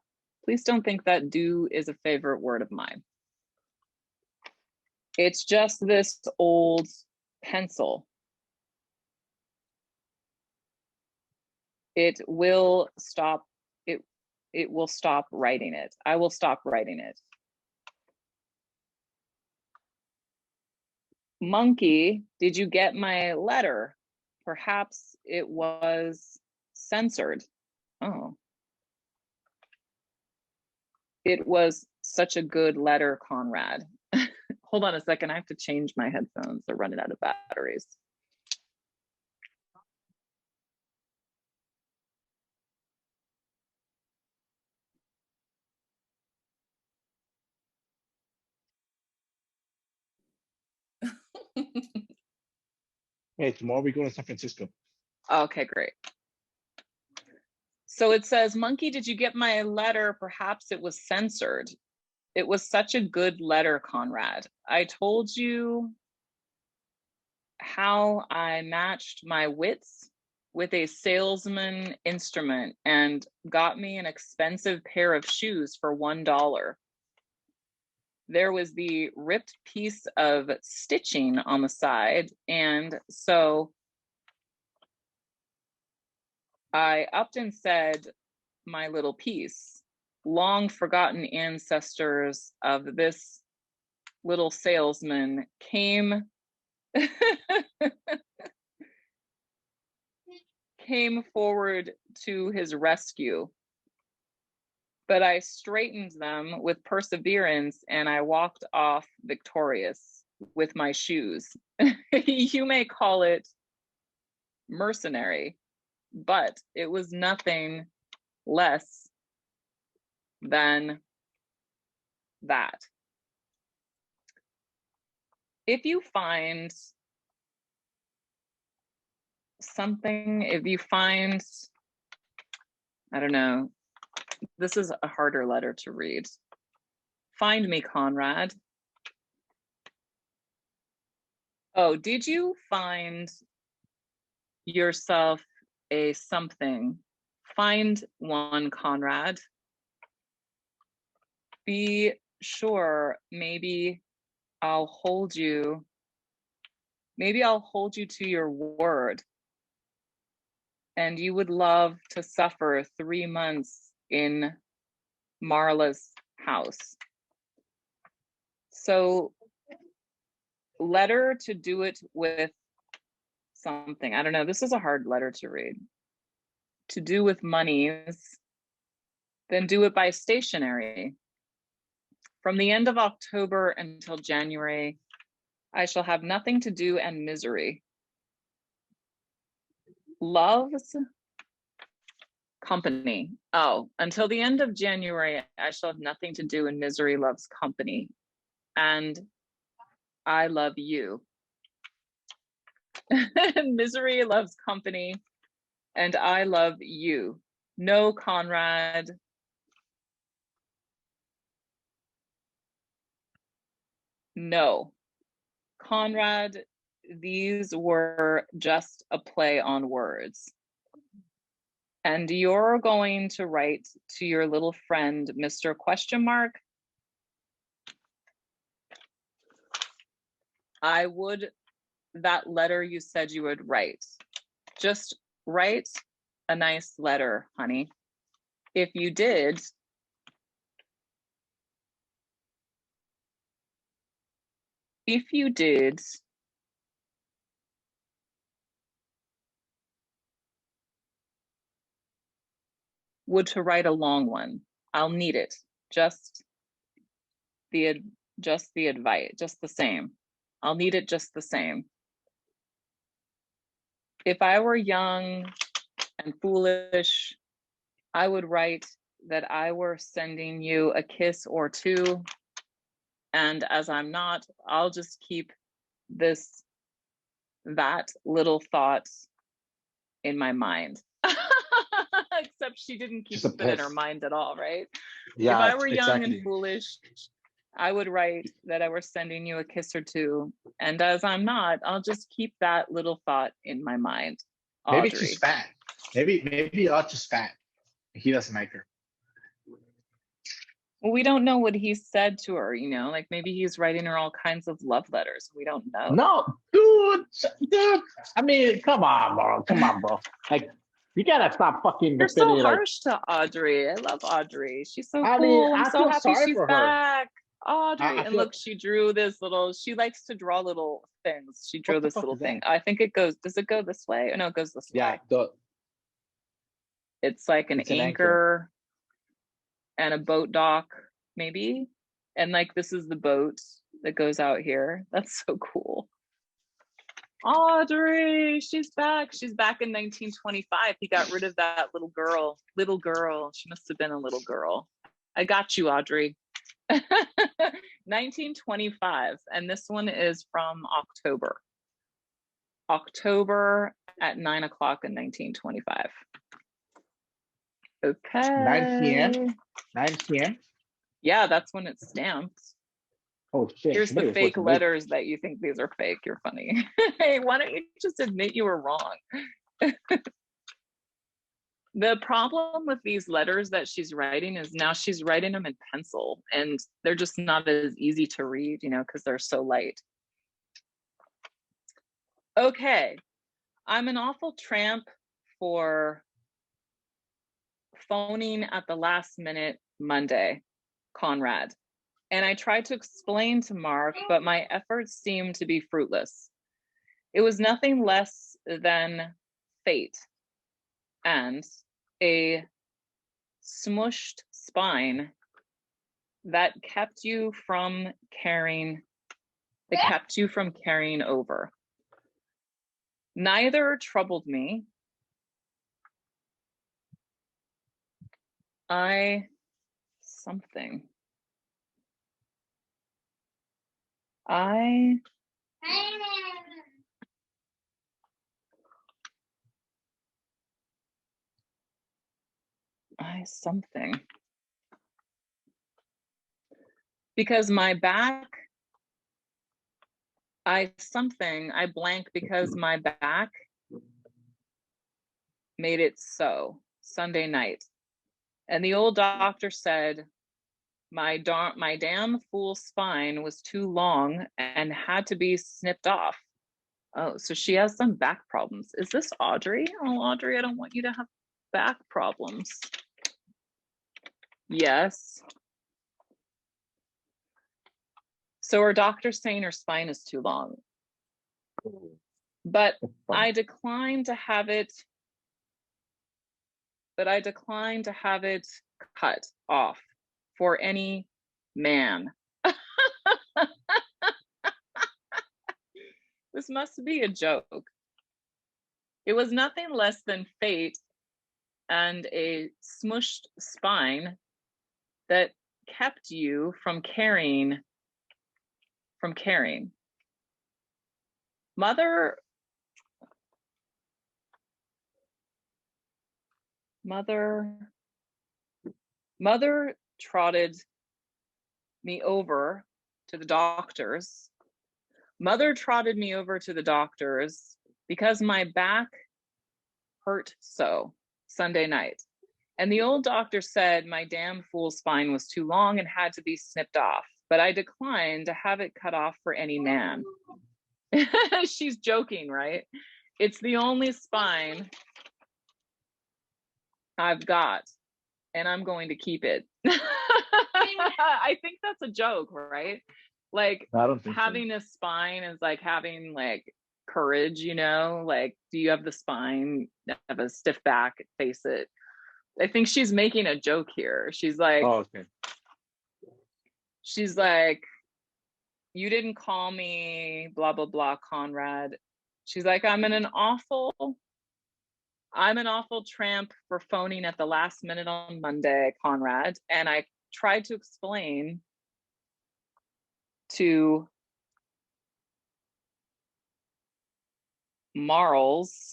please don't think that do is a favorite word of mine. It's just this old pencil. It will stop writing it. I will stop writing it. Monkey, did you get my letter? Perhaps it was censored. Oh. It was such a good letter, Conrad. Hold on a second, I have to change my headphones. They're running out of batteries. Hey, tomorrow we go to San Francisco. Okay, great. So it says, Monkey, did you get my letter? Perhaps it was censored. It was such a good letter, Conrad. I told you how I matched my wits with a salesman instrument and got me an expensive pair of shoes for $1. There was the ripped piece of stitching on the side, and so I upped and said, my little piece, long forgotten ancestors of this little salesman came forward to his rescue. But I straightened them with perseverance and I walked off victorious with my shoes. You may call it mercenary, but it was nothing less than that. If you find something, I don't know, this is a harder letter to read. Find me, Conrad. Oh, did you find yourself a something? Find one, Conrad. Be sure, maybe I'll hold you to your word. And you would love to suffer 3 months in Marla's house. So letter to do it with something. I don't know. This is a hard letter to read. To do with monies, then do it by stationery. From the end of October until January, I shall have nothing to do and misery. Loves company. Oh, until the end of January, I shall have nothing to do and misery loves company. And I love you. Misery loves company. And I love you. No, Conrad. No. Conrad, these were just a play on words. And you're going to write to your little friend, Mr. Question Mark. I would, that letter you said you would write. Just write a nice letter, honey. If you did, would to write a long one. I'll need it. Just the advice, just the same. I'll need it just the same. If I were young and foolish, I would write that I were sending you a kiss or two. And as I'm not, I'll just keep that little thought in my mind. Except she didn't keep it in her mind at all, right? Yeah, if I were young exactly. and foolish, I would write that I were sending you a kiss or two. And as I'm not, I'll just keep that little thought in my mind. Audrey. Maybe she's fat. Maybe Audrey's fat. He doesn't like her. Well, we don't know what he said to her, you know, like maybe he's writing her all kinds of love letters. We don't know. No, dude. I mean, come on, bro. Like, you gotta stop fucking. You're so harsh to Audrey. I love Audrey. She's so cool. I'm so happy she's back. Audrey. And look, she drew this little, she likes to draw little things. She drew this little thing. I think it goes, does it go this way? Oh, no, it goes this way. Yeah. It's like an anchor and a boat dock, maybe. And like, this is the boat that goes out here. That's so cool. Audrey, she's back. She's back in 1925. He got rid of that little girl. She must have been a little girl. I got you, Audrey. 1925. And this one is from October. October at 9 o'clock in 1925. Okay. 9 p.m. 9 p.m. Yeah, that's when it's stamped. Oh shit. Here's the fake letters that you think these are fake. You're funny. Hey, why don't you just admit you were wrong? The problem with these letters that she's writing is now she's writing them in pencil and they're just not as easy to read, you know, because they're so light. Okay, I'm an awful tramp for phoning at the last minute Monday, Conrad. And I tried to explain to Mark, but my efforts seemed to be fruitless. It was nothing less than fate and a smushed spine that kept you from carrying over. Neither troubled me. I something. Because my back, I blank because my back made it so Sunday night. And the old doctor said, my damn fool spine was too long and had to be snipped off. Oh, so she has some back problems. Is this Audrey? Oh, Audrey, I don't want you to have back problems. Yes. So her doctor's saying her spine is too long. But I declined to have it cut off for any man. This must be a joke. It was nothing less than fate and a smushed spine that kept you from caring. Mother trotted me over to the doctors. Mother trotted me over to the doctors because my back hurt so Sunday night. And the old doctor said my damn fool spine was too long and had to be snipped off. But I declined to have it cut off for any man. She's joking, right? It's the only spine I've got, and I'm going to keep it. I think that's a joke, right? Like, I don't think having a spine is like having like courage, you know? Like, do you have the spine, have a stiff back, face it? I think she's making a joke here. She's like, oh, okay. She's like, you didn't call me, blah, blah, blah, Conrad. She's like, I'm an awful tramp for phoning at the last minute on Monday, Conrad. And I tried to explain to Marls,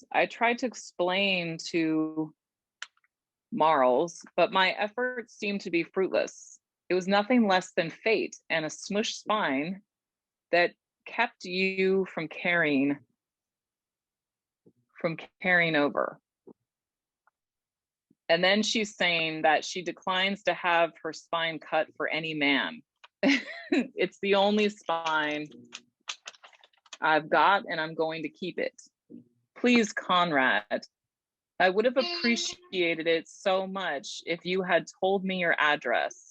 but my efforts seemed to be fruitless. It was nothing less than fate and a smushed spine that kept you from carrying over. And then she's saying that she declines to have her spine cut for any man. It's the only spine I've got, and I'm going to keep it. Please, Conrad, I would have appreciated it so much if you had told me your address.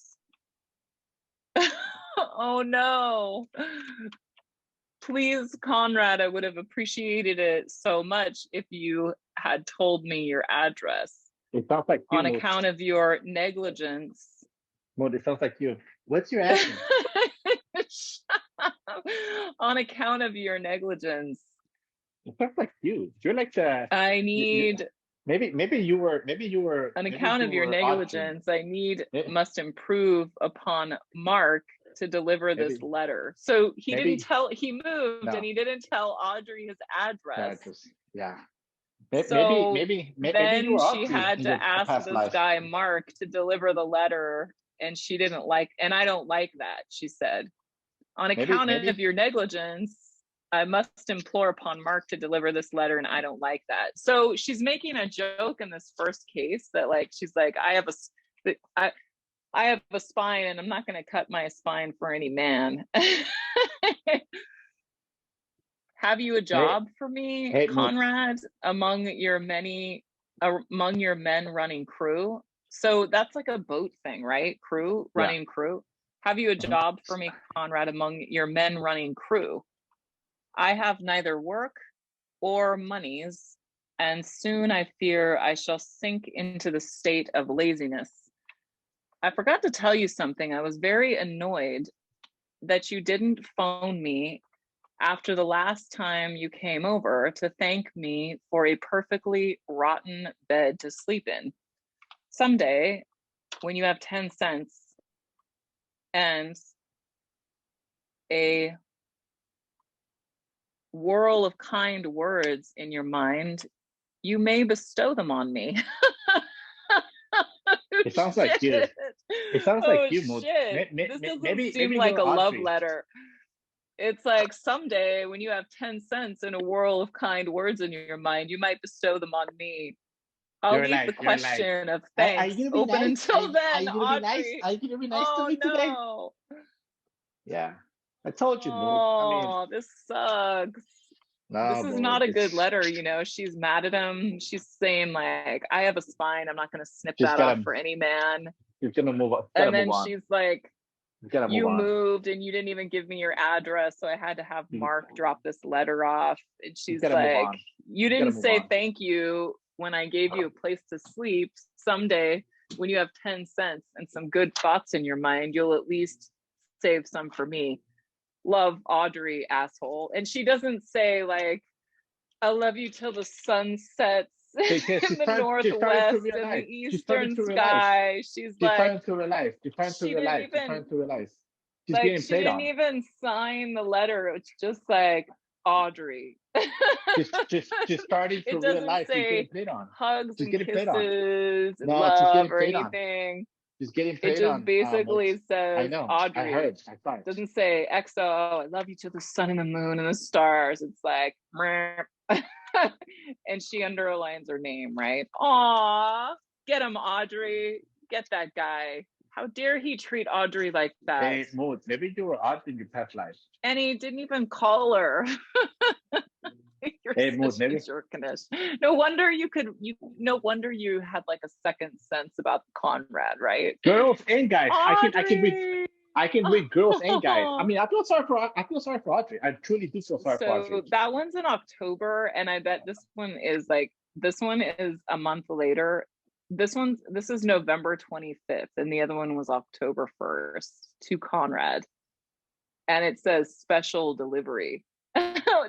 Oh no. Please, Conrad, I would have appreciated it so much if you had told me your address. It sounds like you. On account of your negligence. Maud, it sounds like you. What's your accent? On account of your negligence. It sounds like you. You're like the. I need. Maybe you were. On account of your negligence, I must improve upon Mark to deliver this letter. So he moved and he didn't tell Audrey his address. Yeah. So maybe then she had to ask this guy Mark to deliver the letter, and she didn't like, and I don't like that, she said. On account of your negligence, I must implore upon Mark to deliver this letter, and I don't like that. So she's making a joke in this first case that, like, she's like, I have a spine, and I'm not going to cut my spine for any man. Have you a job for me, Conrad, among your men running crew? So that's like a boat thing, right? Running crew. Have you a job for me, Conrad, among your men running crew? I have neither work or monies, and soon I fear I shall sink into the state of laziness. I forgot to tell you something. I was very annoyed that you didn't phone me after the last time you came over to thank me for a perfectly rotten bed to sleep in. Someday, when you have 10 cents and a whirl of kind words in your mind, you may bestow them on me. It sounds like you. It sounds like you, Maud. This doesn't seem like a love letter. It's like, someday when you have 10 cents and a whirl of kind words in your mind, you might bestow them on me. I'll leave the question of thanks open until then, Audrey. Are you going to be nice to me today? Yeah. I told you, Maud. This sucks. No, this is not a good letter, you know. She's mad at him. She's saying, like, I have a spine. I'm not going to snip that off for any man. You're going to move on. And then she's like, You gotta move You on. moved and you didn't even give me your address, so I had to have Mark drop this letter off. And she's gotta move like, on. you gotta didn't move say on. thank you when I gave you a place to sleep. Someday, when you have 10 cents and some good thoughts in your mind, you'll at least save some for me. Love, Audrey, asshole. And she doesn't say like, I love you till the sun sets Because in the she northwest started to and the realize. She eastern started to realize. sky. She's She like, started to realize. She started to she didn't realize. She even started to realize. She's like getting she played didn't on. even sign the letter. It's just like Audrey. She's starting to It doesn't realize she's getting say played on. hugs She's and getting played on. kisses and No, she's love getting or played on. anything. She's getting It played just on. basically I says know. Audrey. I heard. I saw it. Doesn't say XO, I love you to the sun and the moon and the stars. It's like meh. And she underlines her name, right? Aw, get him, Audrey. Get that guy. How dare he treat Audrey like that? Hey, Mood, maybe you were odd in your past life. And he didn't even call her. You're Hey, Mood, such a maybe. jerkish. No wonder no wonder you had like a second sense about Conrad, right? Girls and guys. Audrey! I can read girls and guys. I mean, I feel sorry for Audrey. I truly do feel sorry for So Audrey. that one's in October, and I bet this one is a month later. This is November 25th, and the other one was October 1st to Conrad. And it says special delivery.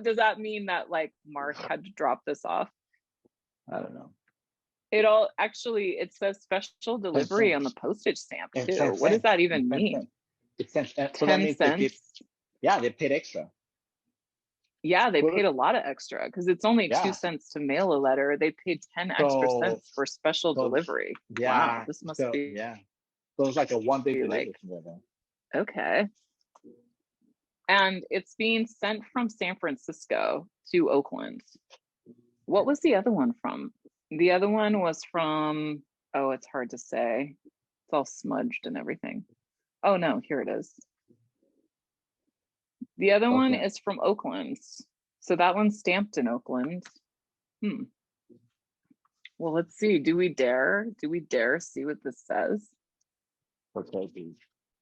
Does that mean that like Mark had to drop this off? I don't know. It says special delivery on the postage stamp too. What does that even mean? It's 10 cents. So 10 that means cents. they paid extra. Yeah, they paid a lot of extra because it's only 2 Yeah. cents to mail a letter. They paid 10 extra cents for special delivery. Yeah. Wow, this must be Yeah. So it's like a one-day delivery. okay. And it's being sent from San Francisco to Oakland. What was the other one from? The other one was from, oh, it's hard to say. It's all smudged and everything. Oh no, here it is. The other one is from Oakland. So that one's stamped in Oakland. Well, let's see. Do we dare see what this says?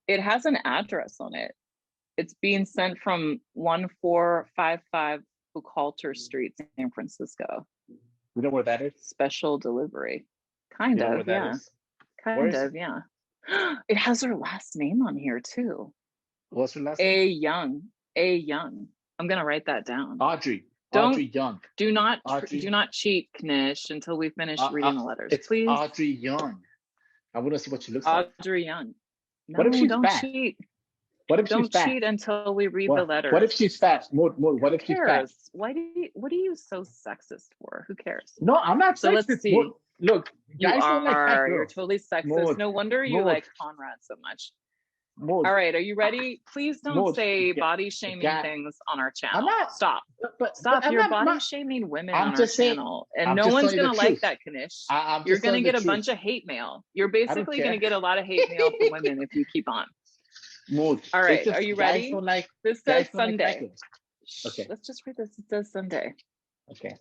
It has an address on it. It's being sent from 1455 Buchalter Street, San Francisco. You know where that is? Special delivery. Kind of, yeah. Kind of, yeah. It has her last name on here too. What's her last name? A Young. I'm gonna write that down. Audrey Young. Do not cheat, Knish, until we finish reading the letters. It's please. Audrey Young. I want to see what she looks like. Audrey Young. No, what if she's don't fat? cheat. What if Don't she's fat? cheat until we read the letters. What if she's fat? What if she's fat? What are you so sexist for? Who cares? No, I'm not So sexist. let's see. Look, You guys don't like fat are. You're girls. totally sexist. No wonder you like Conrad so much. All right, are you ready? Please don't say body shaming things on our channel. Stop. Stop. You're body shaming women on our channel. And no one's going to like that, Kanish. You're going to get a bunch of hate mail. You're basically going to get a lot of hate mail from women if you keep on. All right, are you ready? This says Sunday. Okay. Let's just read this. It says Sunday. Okay.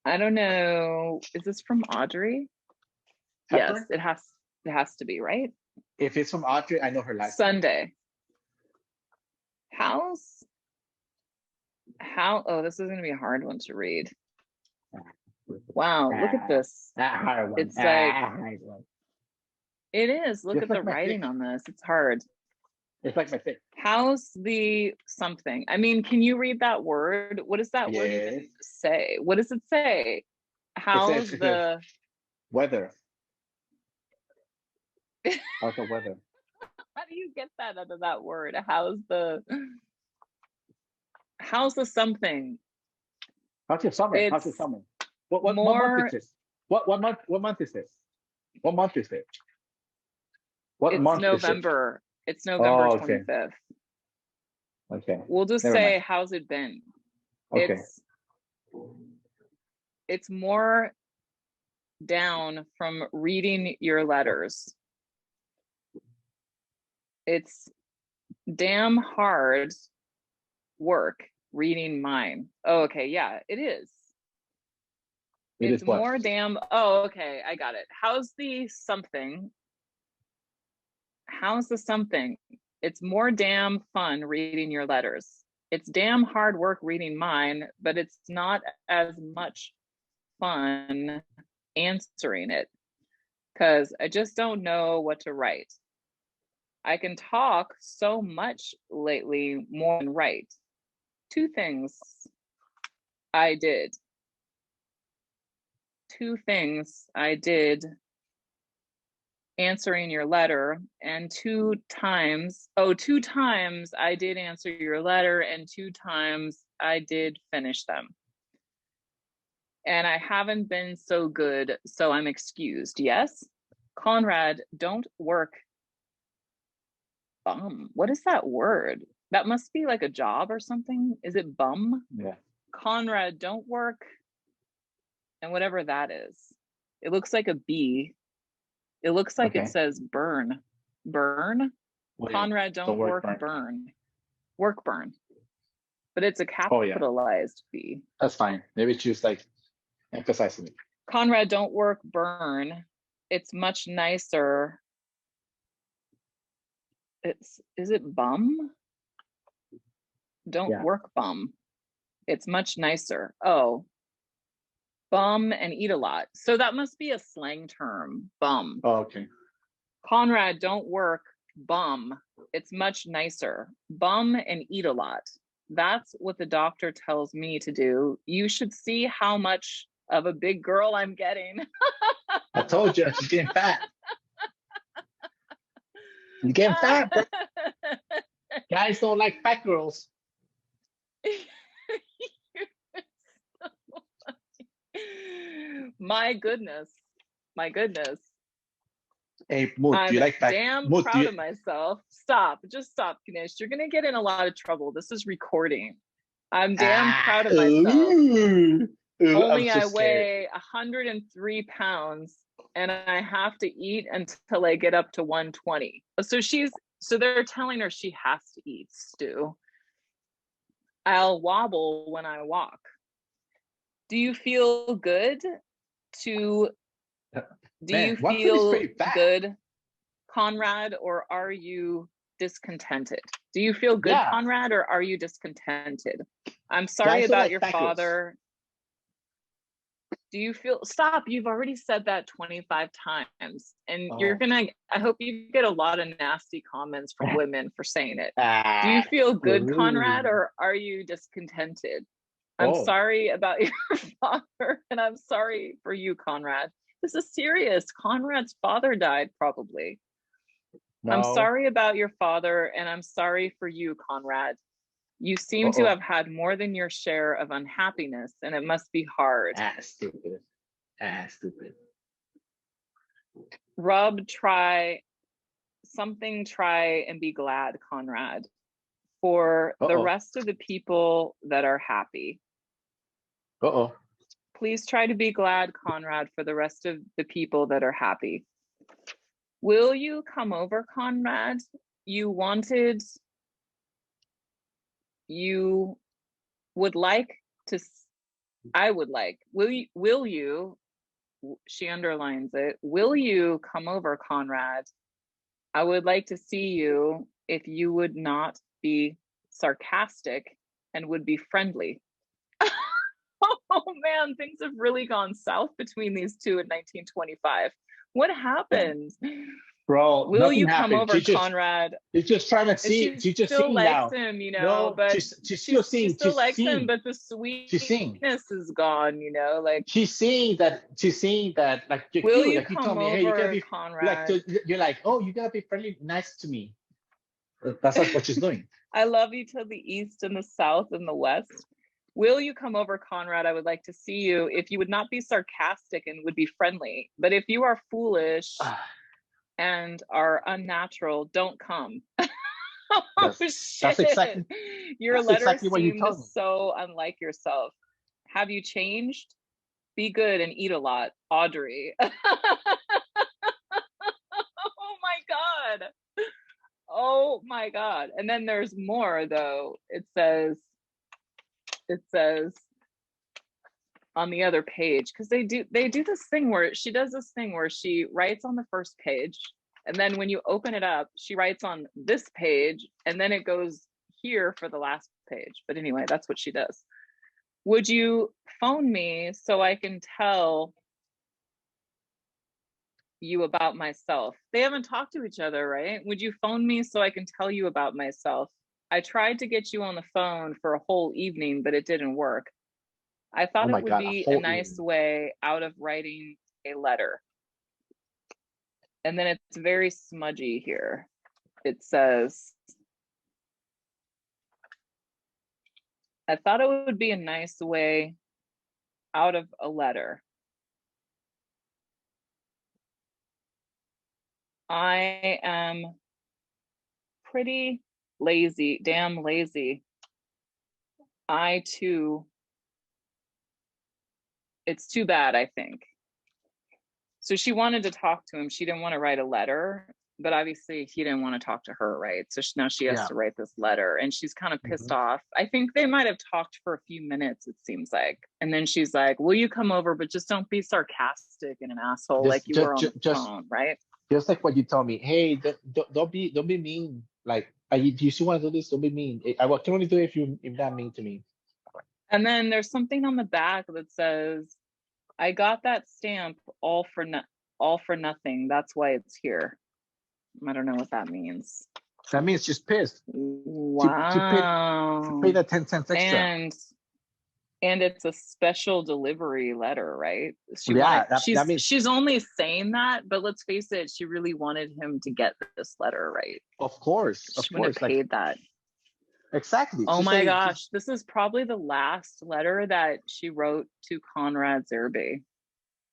I don't know. Is this from Audrey? Yes, it has to be, right? If it's from Audrey, I know her last name. Sunday. Oh, this is going to be a hard one to read. Wow, look at this. It's like, it is. Look at the writing on this. It's hard. It's like my thing. How's the something? I mean, can you read that word? What does that word even say? What does it say? How's the weather? How's the weather? How do you get that out of that word? How's the something? How's the summer? How's the summer? What month is this? What month is this? What month is it? It's November. It's November 25th. Okay. We'll just say, how's it been? Okay. It's more down from reading your letters. It's damn hard work reading mine. Oh, okay. Yeah, it is. It's more damn. Oh, okay. I got it. How's the something? how's the something? It's more damn fun reading your letters. It's damn hard work reading mine, but it's not as much fun answering it because I just don't know what to write. I can talk so much lately more than write. 2 things I did. 2 things I did answering your letter, and 2 times I did answer your letter, and 2 times I did finish them. And I haven't been so good, so I'm excused. Yes? Conrad, don't work. Bum. What is that word? That must be like a job or something. Is it bum? Yeah. Conrad, don't work. And whatever that is. It looks like a B. It looks like Okay. it says burn. Burn? Wait, Conrad, don't work, burn. burn. Work, burn. But it's a Oh, yeah. capitalized B. That's fine. Maybe choose like emphasizing it. Conrad, don't work, burn. It's much nicer. Is it bum? Don't Yeah. work, bum. It's much nicer. Oh, bum and eat a lot. So that must be a slang term, bum. Oh, okay. Conrad, don't work, bum. It's much nicer. Bum and eat a lot. That's what the doctor tells me to do. You should see how much of a big girl I'm getting. I told you, she's getting fat. You're getting fat, bro. Guys don't like fat girls. My goodness. My goodness. Hey, Moot, I'm do you like fat? damn Moot, proud of myself. Stop. Just stop, Ganesh. You're going to get in a lot of trouble. This is recording. I'm damn proud of myself. Only I weigh 103 pounds and I have to eat until I get up to 120. So they're telling her she has to eat, Stu. I'll wobble when I walk. Do you feel good to, do Man, you 120 is feel pretty fat. good, Conrad, or are you discontented? Do you feel good, Yeah. Conrad, or are you discontented? I'm sorry Guys don't about like your fat girls. father. Do you feel, stop, you've already said that 25 times. And you're Oh. gonna, I hope you get a lot of nasty comments from women for saying it. Do Ah, you feel good, Conrad, ooh. or are you discontented? I'm Oh. sorry about your father, and I'm sorry for you, Conrad. This is serious. Conrad's father died, probably. I'm No. sorry about your father, and I'm sorry for you, Conrad. You seem to have had more than your share of unhappiness, and it must be hard. Stupid. Stupid. Rub, try and be glad, Conrad, for the rest of the people that are happy. Please try to be glad, Conrad, for the rest of the people that are happy. Will you come over, Conrad? You would like to, I would like, will you, she underlines it, will you come over, Conrad? I would like to see you if you would not be sarcastic and would be friendly. Oh man, things have really gone south between these two in 1925. What happened? Bro, will you happened. come over, Conrad? She's just trying to see. She's just still seeing likes now. him, you know, No, but she's still seeing. She still she's likes seeing. him, but the sweetness is gone, you know, like she's seeing that like you're will cute. you Like you come told me, over, hey, you gotta be Conrad? you're like, oh, you gotta be friendly, nice to me. That's not what she's doing. I love you to the east and the south and the west. Will you come over, Conrad? I would like to see you if you would not be sarcastic and would be friendly. But if you are foolish and are unnatural, don't come. That's exactly your letter seemed so unlike yourself. Have you changed? Be good and eat a lot, Audrey. Oh my God. Oh my God. And then there's more though. It says on the other page, because they do this thing where she does this thing where she writes on the first page And then when you open it up, she writes on this page, and then it goes here for the last page. But anyway, that's what she does. Would you phone me so I can tell you about myself? They haven't talked to each other, right? Would you phone me so I can tell you about myself? I tried to get you on the phone for a whole evening, but it didn't work. I thought Oh my it would God, a be whole a nice evening. way out of writing a letter. And then it's very smudgy here. It says, I thought it would be a nice way out of a letter. I am pretty lazy, damn lazy. I too, it's too bad, I think. So she wanted to talk to him. She didn't want to write a letter, but obviously he didn't want to talk to her, right? So now she has to write this letter, and she's kind of pissed off. I think they might have talked for a few minutes, it seems like. And then she's like, will you come over, but just don't be sarcastic and an asshole like you were on the phone, right? Just like what you told me. Hey, don't be mean. Like, do you still want to do this? Don't be mean. I can only do it if that mean to me. And then there's something on the back that says, I got that stamp all for nothing. That's why it's here. I don't know what that means. That means she's pissed. Wow. To pay the 10 cents extra. And it's a special delivery letter, right? She's only saying that, but let's face it, she really wanted him to get this letter, right? Of course. She wouldn't have paid that. Exactly. Oh my gosh, this is probably the last letter that she wrote to Conrad Zerbe.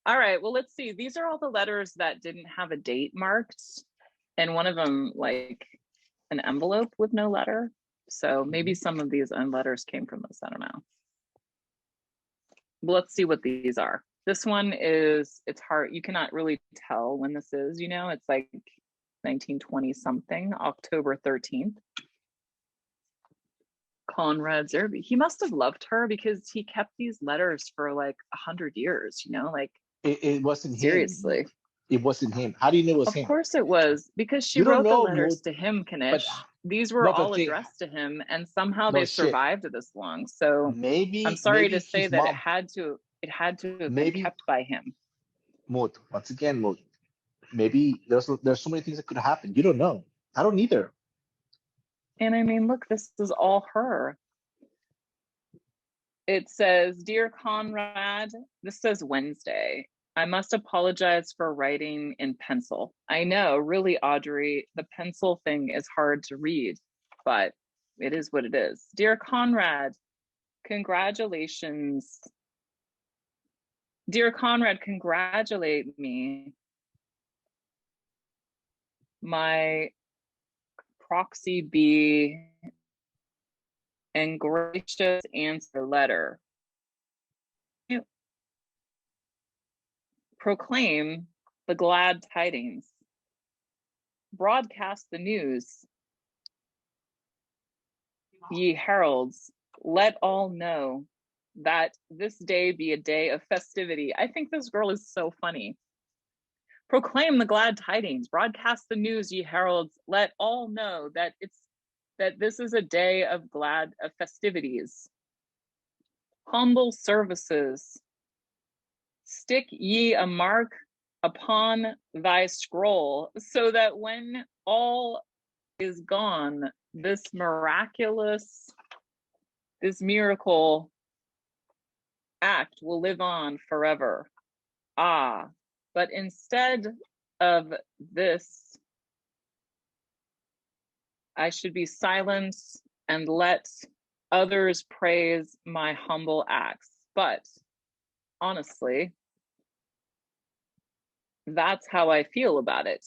All right, well, let's see. These are all the letters that didn't have a date marked, and one of them like an envelope with no letter. So maybe some of these letters came from this. I don't know. But let's see what these are. This one is, it's hard. You cannot really tell when this is, you know, it's like 1920 something, October 13th. Conrad Zerbe. He must have loved her because he kept these letters for like 100 years, you know, like it wasn't seriously. Him. It wasn't him. How do you know it was him? Of course it was, because she wrote the letters to him, Kanish. These were all addressed to him, and somehow they survived this long. So maybe I'm sorry to say that mom, it had to have been kept by him. Mood, once again, Mood. Maybe there's so many things that could happen. You don't know. I don't either. And I mean, look, this is all her. It says, Dear Conrad, this says Wednesday. I must apologize for writing in pencil. I know, really, Audrey, the pencil thing is hard to read, but it is what it is. Dear Conrad, congratulations. Dear Conrad, congratulate me. My proxy be and gracious answer letter. Proclaim the glad tidings. Broadcast the news. Ye heralds, let all know that this day be a day of festivity. I think this girl is so funny. Proclaim the glad tidings. Broadcast the news, ye heralds. Let all know that this is a day of festivities. Humble services. Stick ye a mark upon thy scroll, so that when all is gone, this miracle act will live on forever. Ah, but instead of this, I should be silent and let others praise my humble acts. But honestly, that's how I feel about it.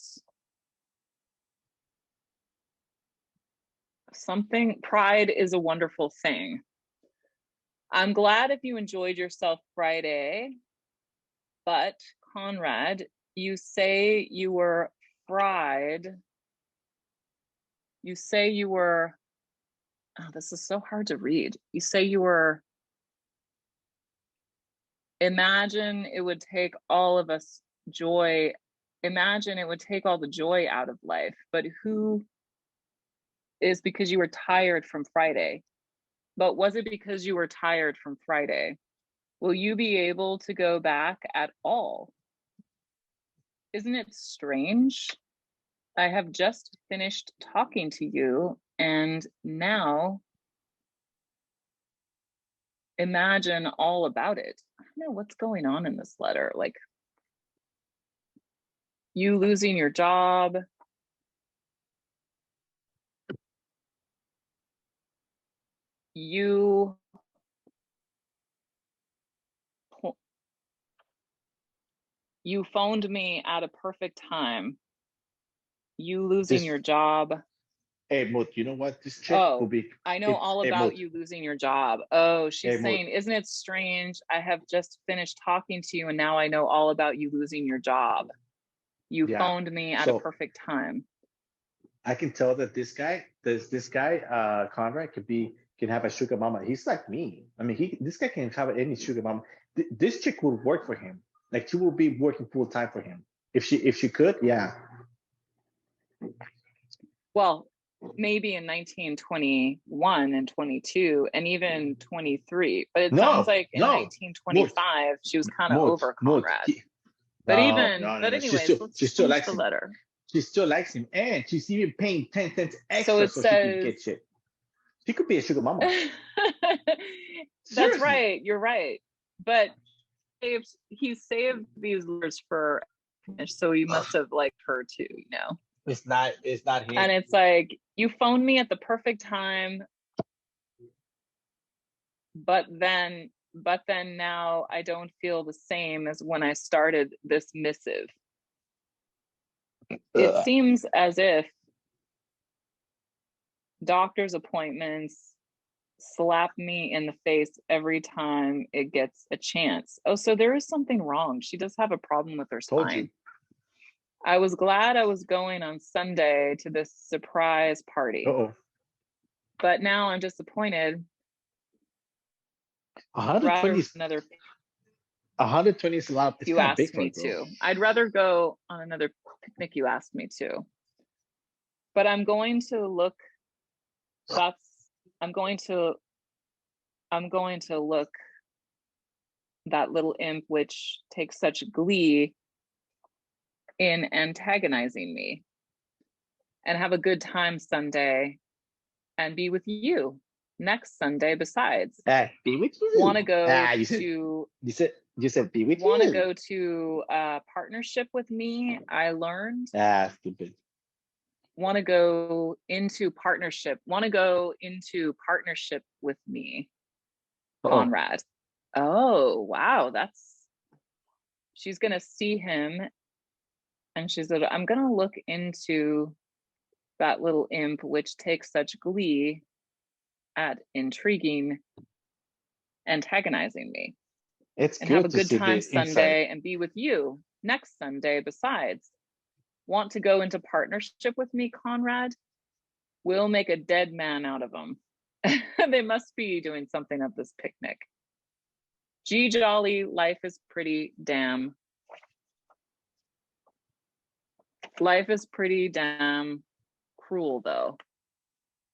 Pride is a wonderful thing. I'm glad if you enjoyed yourself Friday, but Conrad, you say you were fried. You say you were, oh, this is so hard to read. You say you were, imagine it would take all of us joy imagine it would take all the joy out of life, but who is because you were tired from Friday? But was it because you were tired from Friday? Will you be able to go back at all? Isn't it strange? I have just finished talking to you, and now imagine all about it. I don't know what's going on in this letter. Like, you losing your job, you phoned me at a perfect time, you losing This, your job. hey, Moot, you know what? This chick will be. I know all about you losing your job. Oh, she's saying, isn't it strange? I have just finished talking to you and now I know all about you losing your job. You phoned me at a perfect time. I can tell that this guy, Conrad, can have a sugar mama. He's like me. I mean, this guy can have any sugar mama. This chick would work for him. Like, she will be working full time for him if she could. Yeah. Well, maybe in 1921 and 22 and even 23, but it sounds like in 1925 she was kind of over Conrad. But anyways, she still likes the him. letter. She still likes him, and she's even paying 10 cents extra so it so says, she can get shit. She could be a sugar mama. That's right. You're right. But he saved these letters for, so he must have liked her too, you know. It's not him. And it's like, you phoned me at the perfect time, but then now I don't feel the same as when I started this missive. It seems as if doctor's appointments slap me in the face every time it gets a chance. Oh, so there is something wrong. She does have a problem with her spine. I was glad I was going on Sunday to this surprise party. But now I'm disappointed. 120 is a lot. It's you kind of big asked for me a girl. to. I'd rather go on another picnic you asked me to. But I'm going to look. I'm going to look that little imp which takes such glee in antagonizing me, and have a good time Sunday and be with you next Sunday. Besides, be with you. Want to go you said be with you. Want to go to a partnership with me? I learned. Stupid. Want to go into partnership? Want to go into partnership with me, Conrad? Oh wow, she's gonna see him. And she said, I'm going to look into that little imp which takes such glee at antagonizing me. It's and good have a to good see time the Sunday inside. and be with you next Sunday. Besides, want to go into partnership with me, Conrad? We'll make a dead man out of them. They must be doing something at this picnic. Gee jolly, life is pretty damn cruel, though.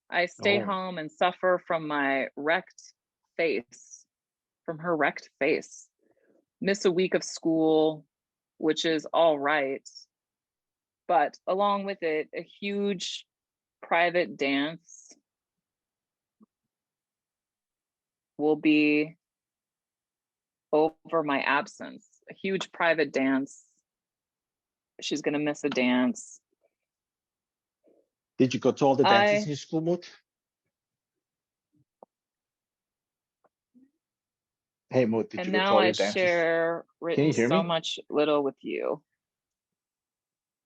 I stay home and suffer from my wrecked face, from her wrecked face. Miss a week of school, which is all right. But along with it, a huge private dance will be over my absence. A huge private dance. She's going to miss a dance. Did you go to all the dances in school, Moot? Hey, Moot, did you go to all your dances? And now I share written so much little with you.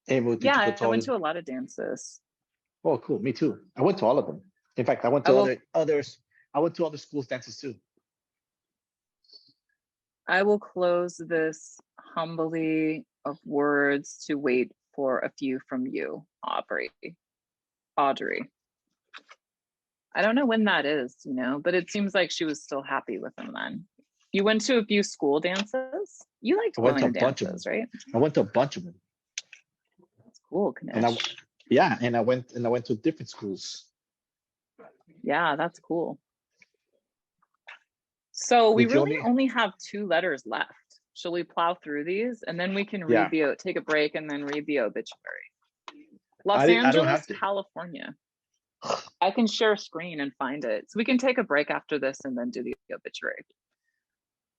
Hey, Moot, did you go to I went to a lot of dances. Oh, cool. Me too. I went to all of them. In fact, I went to others. I went to other schools' dances too. I will close this humbly of words to wait for a few from you, Audrey. I don't know when that is, but it seems like she was still happy with him then. You went to a few school dances? You liked going to dances, right? I went to a bunch of them. cool, And I, Kanish. yeah, and I went to different schools. Yeah, that's cool. So we Did you really only have 2 letters left. Shall we plow through these and then we can Yeah. read take a break and then read the obituary? I Los don't have Angeles, to. California. I can share screen and find it. So we can take a break after this and then do the obituary.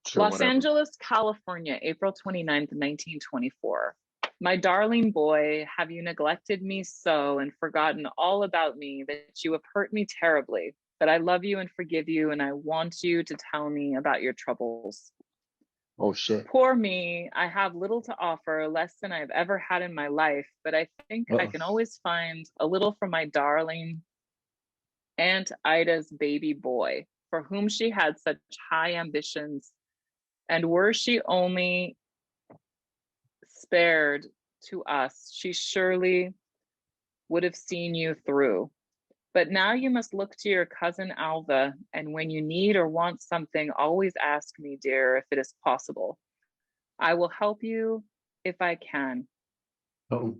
Sure, Los whatever. Angeles, California, April 29th, 1924. My darling boy, have you neglected me so and forgotten all about me that you have hurt me terribly? But I love you and forgive you, and I want you to tell me about your troubles. Oh shit. Poor me, I have little to offer, less than I've ever had in my life, but I think I can always find a little for my darling Aunt Ida's baby boy, for whom she had such high ambitions, and were she only spared to us, she surely would have seen you through. But now you must look to your cousin Alva, and when you need or want something, always ask me, dear, if it is possible. I will help you if I can. Oh.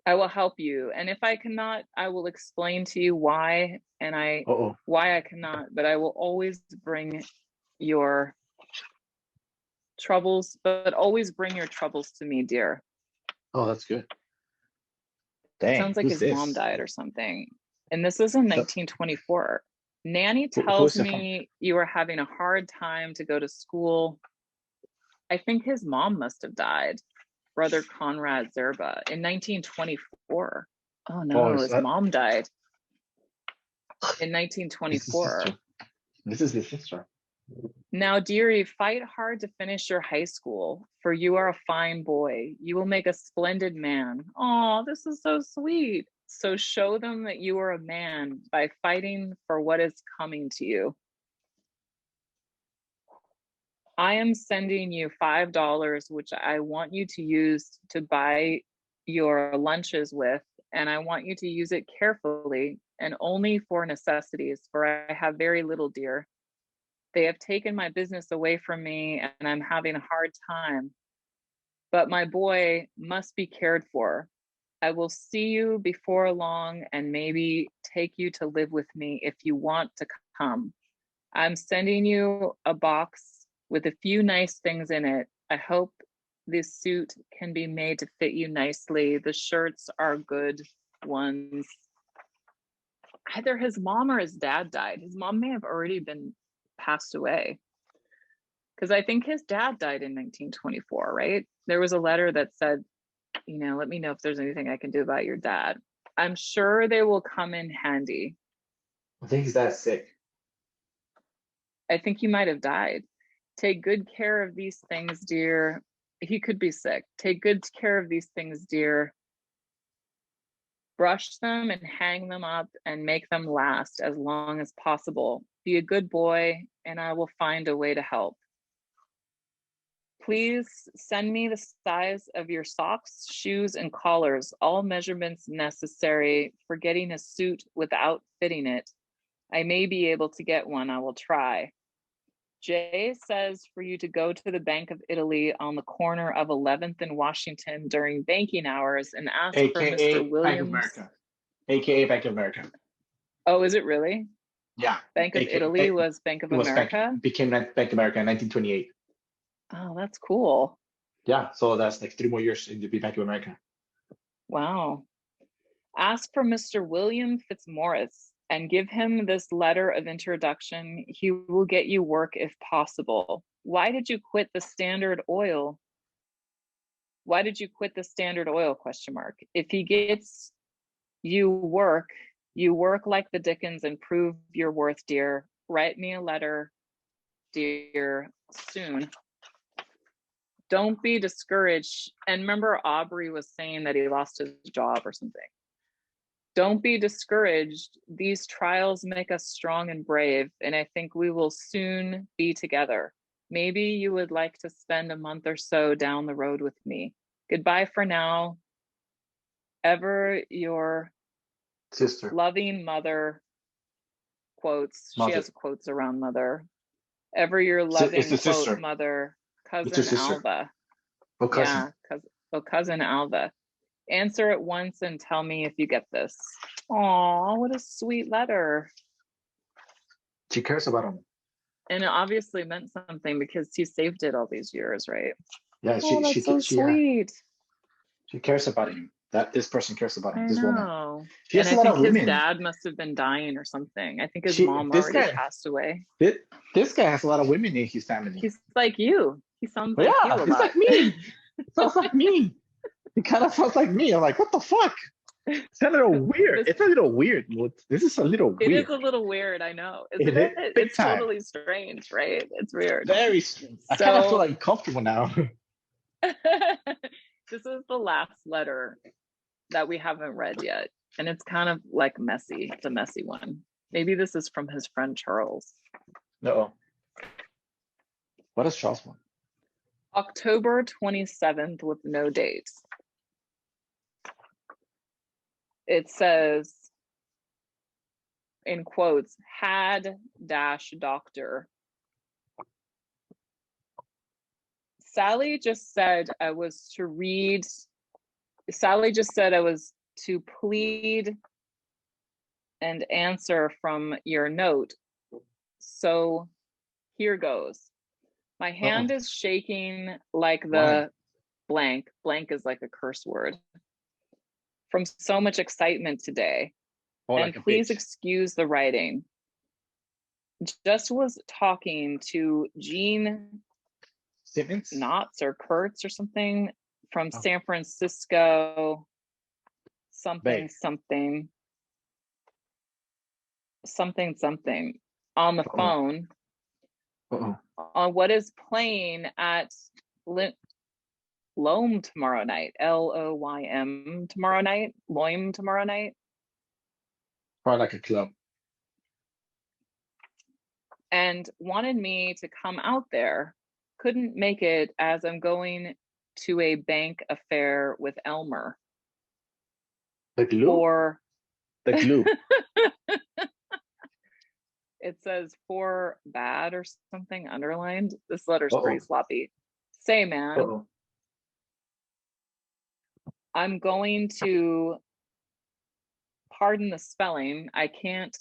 I will help you, and if I cannot, I will explain to you why, and why I cannot. But I will always bring your troubles, but always bring your troubles to me, dear. Oh, that's good. It Dang, sounds like who's his mom this? died or something. And this is in 1924. Nanny tells who's the me you are having a hard time to go to school. I think his mom must have died, Brother Conrad Zerba, in 1924. Oh no, is his that- mom died in This is 1924. sister. This is his sister. Now, dearie, fight hard to finish your high school, for you are a fine boy. You will make a splendid man. Oh, this is so sweet. So show them that you are a man by fighting for what is coming to you. I am sending you $5, which I want you to use to buy your lunches with, and I want you to use it carefully and only for necessities, for I have very little, dear. They have taken my business away from me, and I'm having a hard time. But my boy must be cared for. I will see you before long and maybe take you to live with me if you want to come. I'm sending you a box with a few nice things in it. I hope this suit can be made to fit you nicely. The shirts are good ones. Either his mom or his dad died. His mom may have already been passed away, because I think his dad died in 1924, right? There was a letter that said, let me know if there's anything I can do about your dad. I'm sure they will come in handy. I think he's that sick. I think he might have died. Take good care of these things, dear. He could be sick. Take good care of these things, dear. Brush them and hang them up and make them last as long as possible. Be a good boy, and I will find a way to help. Please send me the size of your socks, shoes, and collars, all measurements necessary for getting a suit without fitting it. I may be able to get one. I will try. Jay says for you to go to the Bank of Italy on the corner of 11th and Washington during banking hours and ask for Mr. Williams. Bank of America. AKA Bank of America. Oh, is it really? Yeah. Bank of Italy was Bank of America? Became Bank of America in 1928. Oh, that's cool. Yeah, so that's like 3 more years in the Bank of America. Wow. Ask for Mr. William Fitzmaurice and give him this letter of introduction. He will get you work if possible. Why did you quit the Standard Oil? Why did you quit the Standard Oil ? If he gets you work like the Dickens and prove your worth, dear. Write me a letter, dear, soon. Don't be discouraged. And remember, Aubrey was saying that he lost his job or something. Don't be discouraged. These trials make us strong and brave, and I think we will soon be together. Maybe you would like to spend a month or so down the road with me. Goodbye for now. Ever your sister. Loving mother. Quotes. Mother. She has quotes around mother. Ever your loving quote, mother, cousin Alva. Oh, cousin. Yeah, cousin Alva. Answer it once and tell me if you get this. Aw, what a sweet letter. She cares about him. And it obviously meant something because he saved it all these years, right? Yeah, Oh, that's so sweet. she cares about him. That this person cares about him. I This woman. know. She has And a I lot think of his women. dad must have been dying or something. I think his She- mom this already guy- passed away. This guy has a lot of women in his family. He's like you. He sounds But like yeah, you a he's lot. like me. Sounds like me. He kind of sounds like me. I'm like, what the fuck? It's a little weird. It's a little weird. This is a little It weird. is a little weird, I know. Isn't It it? is big It's time. totally strange, right? It's weird. Very strange. I kind of feel So like comfortable now. this is the last letter that we haven't read yet. And it's kind of like messy. It's a messy one. Maybe this is from his friend Charles. No. What is Charles want? October 27th with no date. It says, in quotes, had dash doctor. Sally just said I was to read. Sally just said I was to plead and answer from your note. So here goes. My hand is shaking like the blank. Blank is like a curse word. From so much excitement today. And Like please excuse the writing. Just was talking to Gene Simmons? Knotts or Kurtz or something from San Francisco. Something on the phone on what is playing at Loam tomorrow night. Loym tomorrow night. Loim tomorrow night. Probably like a club. And wanted me to come out there. Couldn't make it as I'm going to a bank affair with Elmer. The glue? Or the glue. It says for bad or something underlined. This letter's pretty sloppy. Say, man, I'm going to, pardon the spelling, I can't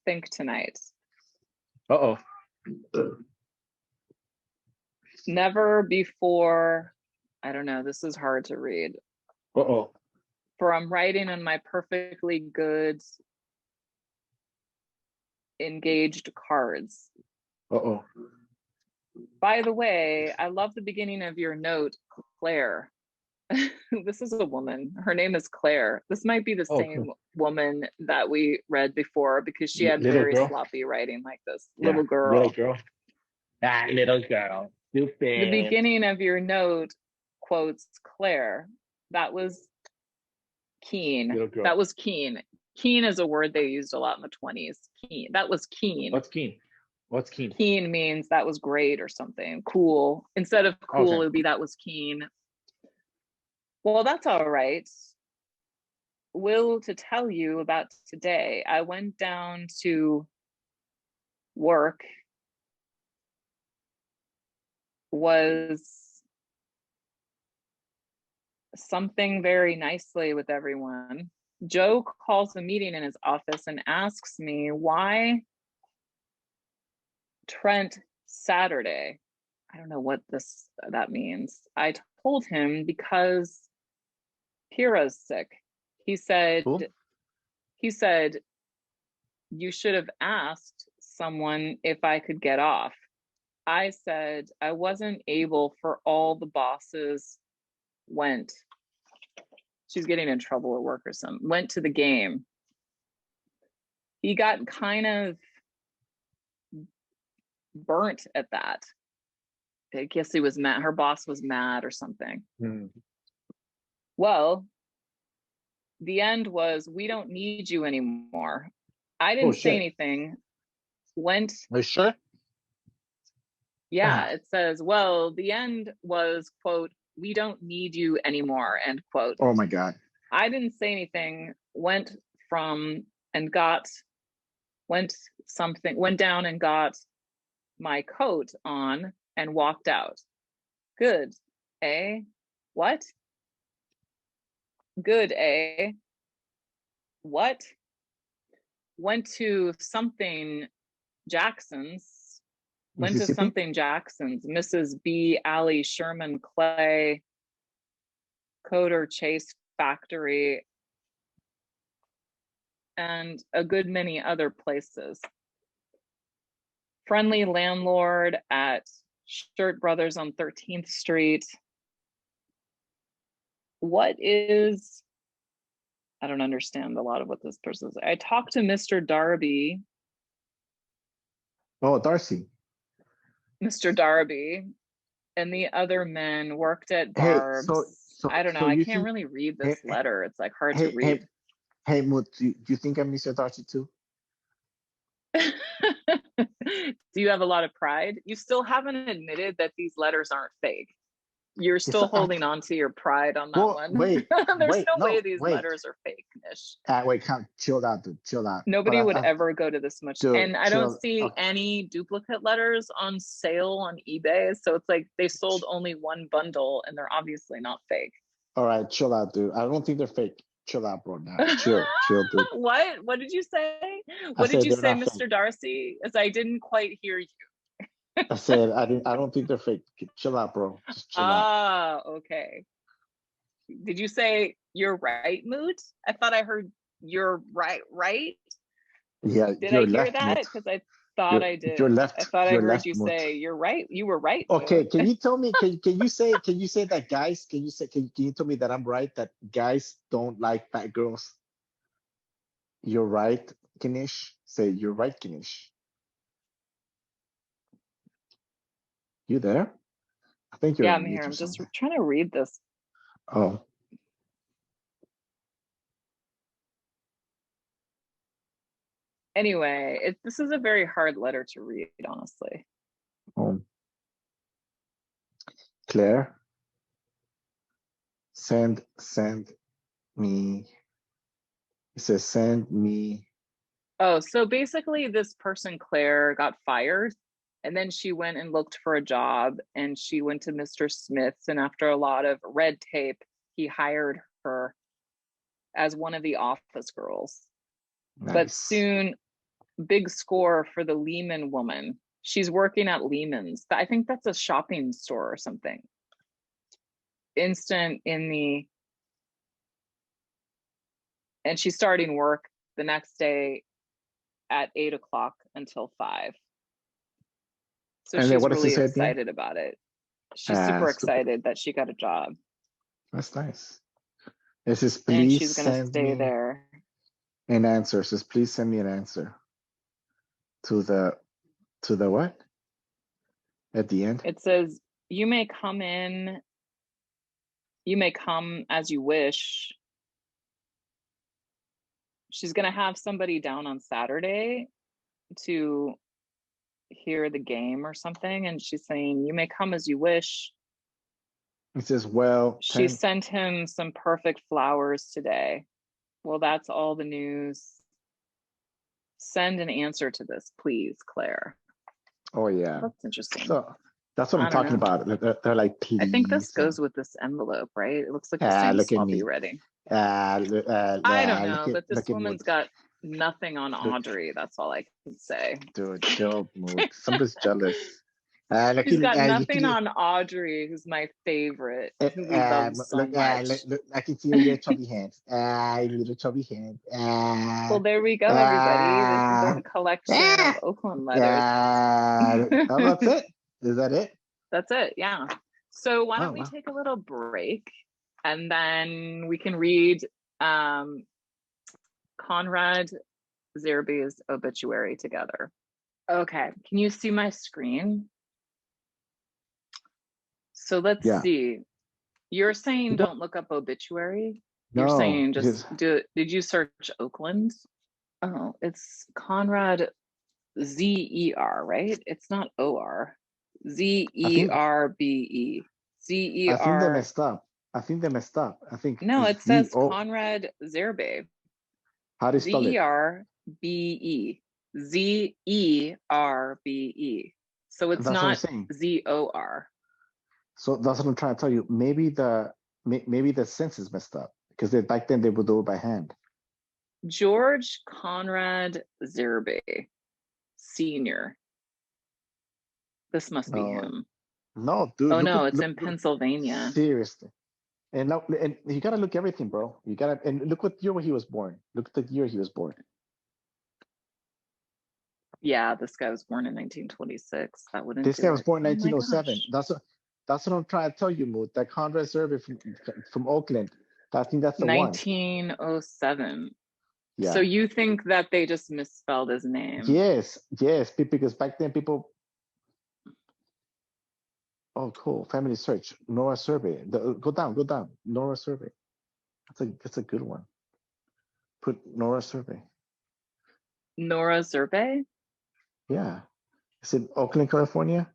think tonight. Never before, I don't know, this is hard to read. For I'm writing on my perfectly good engaged cards. By the way, I love the beginning of your note, Claire. This is a woman. Her name is Claire. This might be the same woman that we read before because she had very sloppy writing like this. Little girl. Little girl. Ah, little girl. Stupid. The beginning of your note quotes Claire. That was keen. That was keen. Keen is a word they used a lot in the 20s. Keen. That was keen. What's keen? What's keen? Keen means that was great or something. Cool. Instead of cool, it would be that was keen. Well, that's all right. Will, to tell you about today, I went down to work, was something very nicely with everyone. Joe calls a meeting in his office and asks me why Trent Saturday. I don't know what that means. I told him because Kira's sick. He said, you should have asked someone if I could get off. I said I wasn't able for all the bosses went. She's getting in trouble at work or something. Went to the game. He got kind of burnt at that. I guess he was mad. Her boss was mad or something. Well, the end was, we don't need you anymore. I didn't say anything. Went. Are you sure? Yeah, it says, well, the end was, quote, we don't need you anymore, end quote. Oh my God. I didn't say anything, went down and got my coat on and walked out. Good. Eh? What? Good, eh? What? Went to something Jackson's. Went to Mississippi? something Jackson's. Mrs. B. Alley Sherman Clay Coder Chase Factory, and a good many other places. Friendly landlord at Shirt Brothers on 13th Street. What is, I don't understand a lot of what this person says. I talked to Mr. Darby. Oh, Darcy. Mr. Darby and the other men worked at Hey, Barb's. so I don't know. so I you can't think really read hey, this letter. It's like hard to hey, hey, read. hey, Moot, do you think I'm Mr. Darcy too? Do you have a lot of pride? You still haven't admitted that these letters aren't fake. You're Yes, still holding on to your pride on that well, one. wait, There's no way no, these wait. letters are fake, Nish. Wait, come, chill out, dude, chill out. Nobody But would ever go to this much. dude, And I don't chill. see Okay. any duplicate letters on sale on eBay. So it's like they sold only one bundle and they're obviously not fake. All right, chill out, dude. I don't think they're fake. Chill out, bro. Now, chill, dude. What? What did you say? I What did said you they're say, not Mr. fake. Darcy? As I didn't quite hear you. I said I don't think they're fake. Chill out, bro. Just chill out. Ah, okay. Did you say you're right, Moot? I thought I heard you're right. Yeah, Did you're I hear left, that? Moot. Because I thought I did. You're left. I thought I You're heard left, you Moot. say you're right. You were right. Okay, Moot. can you tell me? Can you say that guys? Can you tell me that I'm right? That guys don't like fat girls. You're right, Kanish. Say you're right, Kanish. You there? I think you're Yeah, on I'm mute here. or I'm just something. trying to read this. Oh, Anyway, this is a very hard letter to read, honestly. oh. Claire, send me. It says send me. Oh, so basically this person, Claire, got fired and then she went and looked for a job and she went to Mr. Smith's, and after a lot of red tape, he hired her as one of the office girls. But Nice. soon, big score for the Lehman woman. She's working at Lehman's. I think that's a shopping store or something. Instant in the, and she's starting work the next day at 8 o'clock until 5. So And then she's what does it really say at the end? excited about it. She's super excited that she got a job. That's nice. It says And please she's gonna send stay me there. an answer. It says please send me an answer. To the what? At the end? It says, you may come as you wish. She's gonna have somebody down on Saturday to hear the game or something, and she's saying, you may come as you wish. It says, well, She sent him some perfect flowers today. Well, that's all the news. Send an answer to this, please, Claire. oh yeah. That's interesting. So that's what I I'm don't talking know. about. They're like, please. I think this goes with this envelope, right? It looks like the same look at sloppy me. writing. I I don't know, but this woman's got nothing on Look. Audrey. That's all I can say. Dude, chill, Mood. Somebody's jealous. She's got nothing on Audrey, who's my favorite, who we love so much. Look, I can see your little chubby hands. Little chubby hands. Well, there we go, everybody. This is a collection of Oakland letters. Oh, that's it. Is that it? That's it, yeah. So why don't we take a little break and then we can read Conrad Zerbe's obituary together. Okay, can you see my screen? So let's see. You're saying don't look up obituary? You're saying just did you search Oakland? Oh, it's Conrad Z-E-R, right? It's not O-R. Z-E-R-B-E. Z-E-R. I think they messed up. I think no, it says Conrad Zerbe. How do you spell it? Z-E-R-B-E. Z-E-R-B-E. So it's not Z-O-R. So that's what I'm trying to tell you. Maybe the sense is messed up. because back then they would do it by hand. George Conrad Zerbe, Sr. This must be No, him. no, dude. Oh look no, at- it's look- in look- Pennsylvania. Seriously. And now, and you gotta look everything, bro. You gotta, and look what year he was born. Look at the year he was born. Yeah, this guy was born in 1926. That wouldn't This do guy was it. born in Oh my 1907. gosh. That's what I'm trying to tell you, Mood. That Conrad Survey from Oakland. I think that's the one. 1907. Yeah. So you think that they just misspelled his name? Yes, because back then people. Oh, cool. Family search. Nora Survey. Go down. Nora Survey. That's a good one. Put Nora Survey. Nora Zerbe? Yeah. Is it Oakland, California?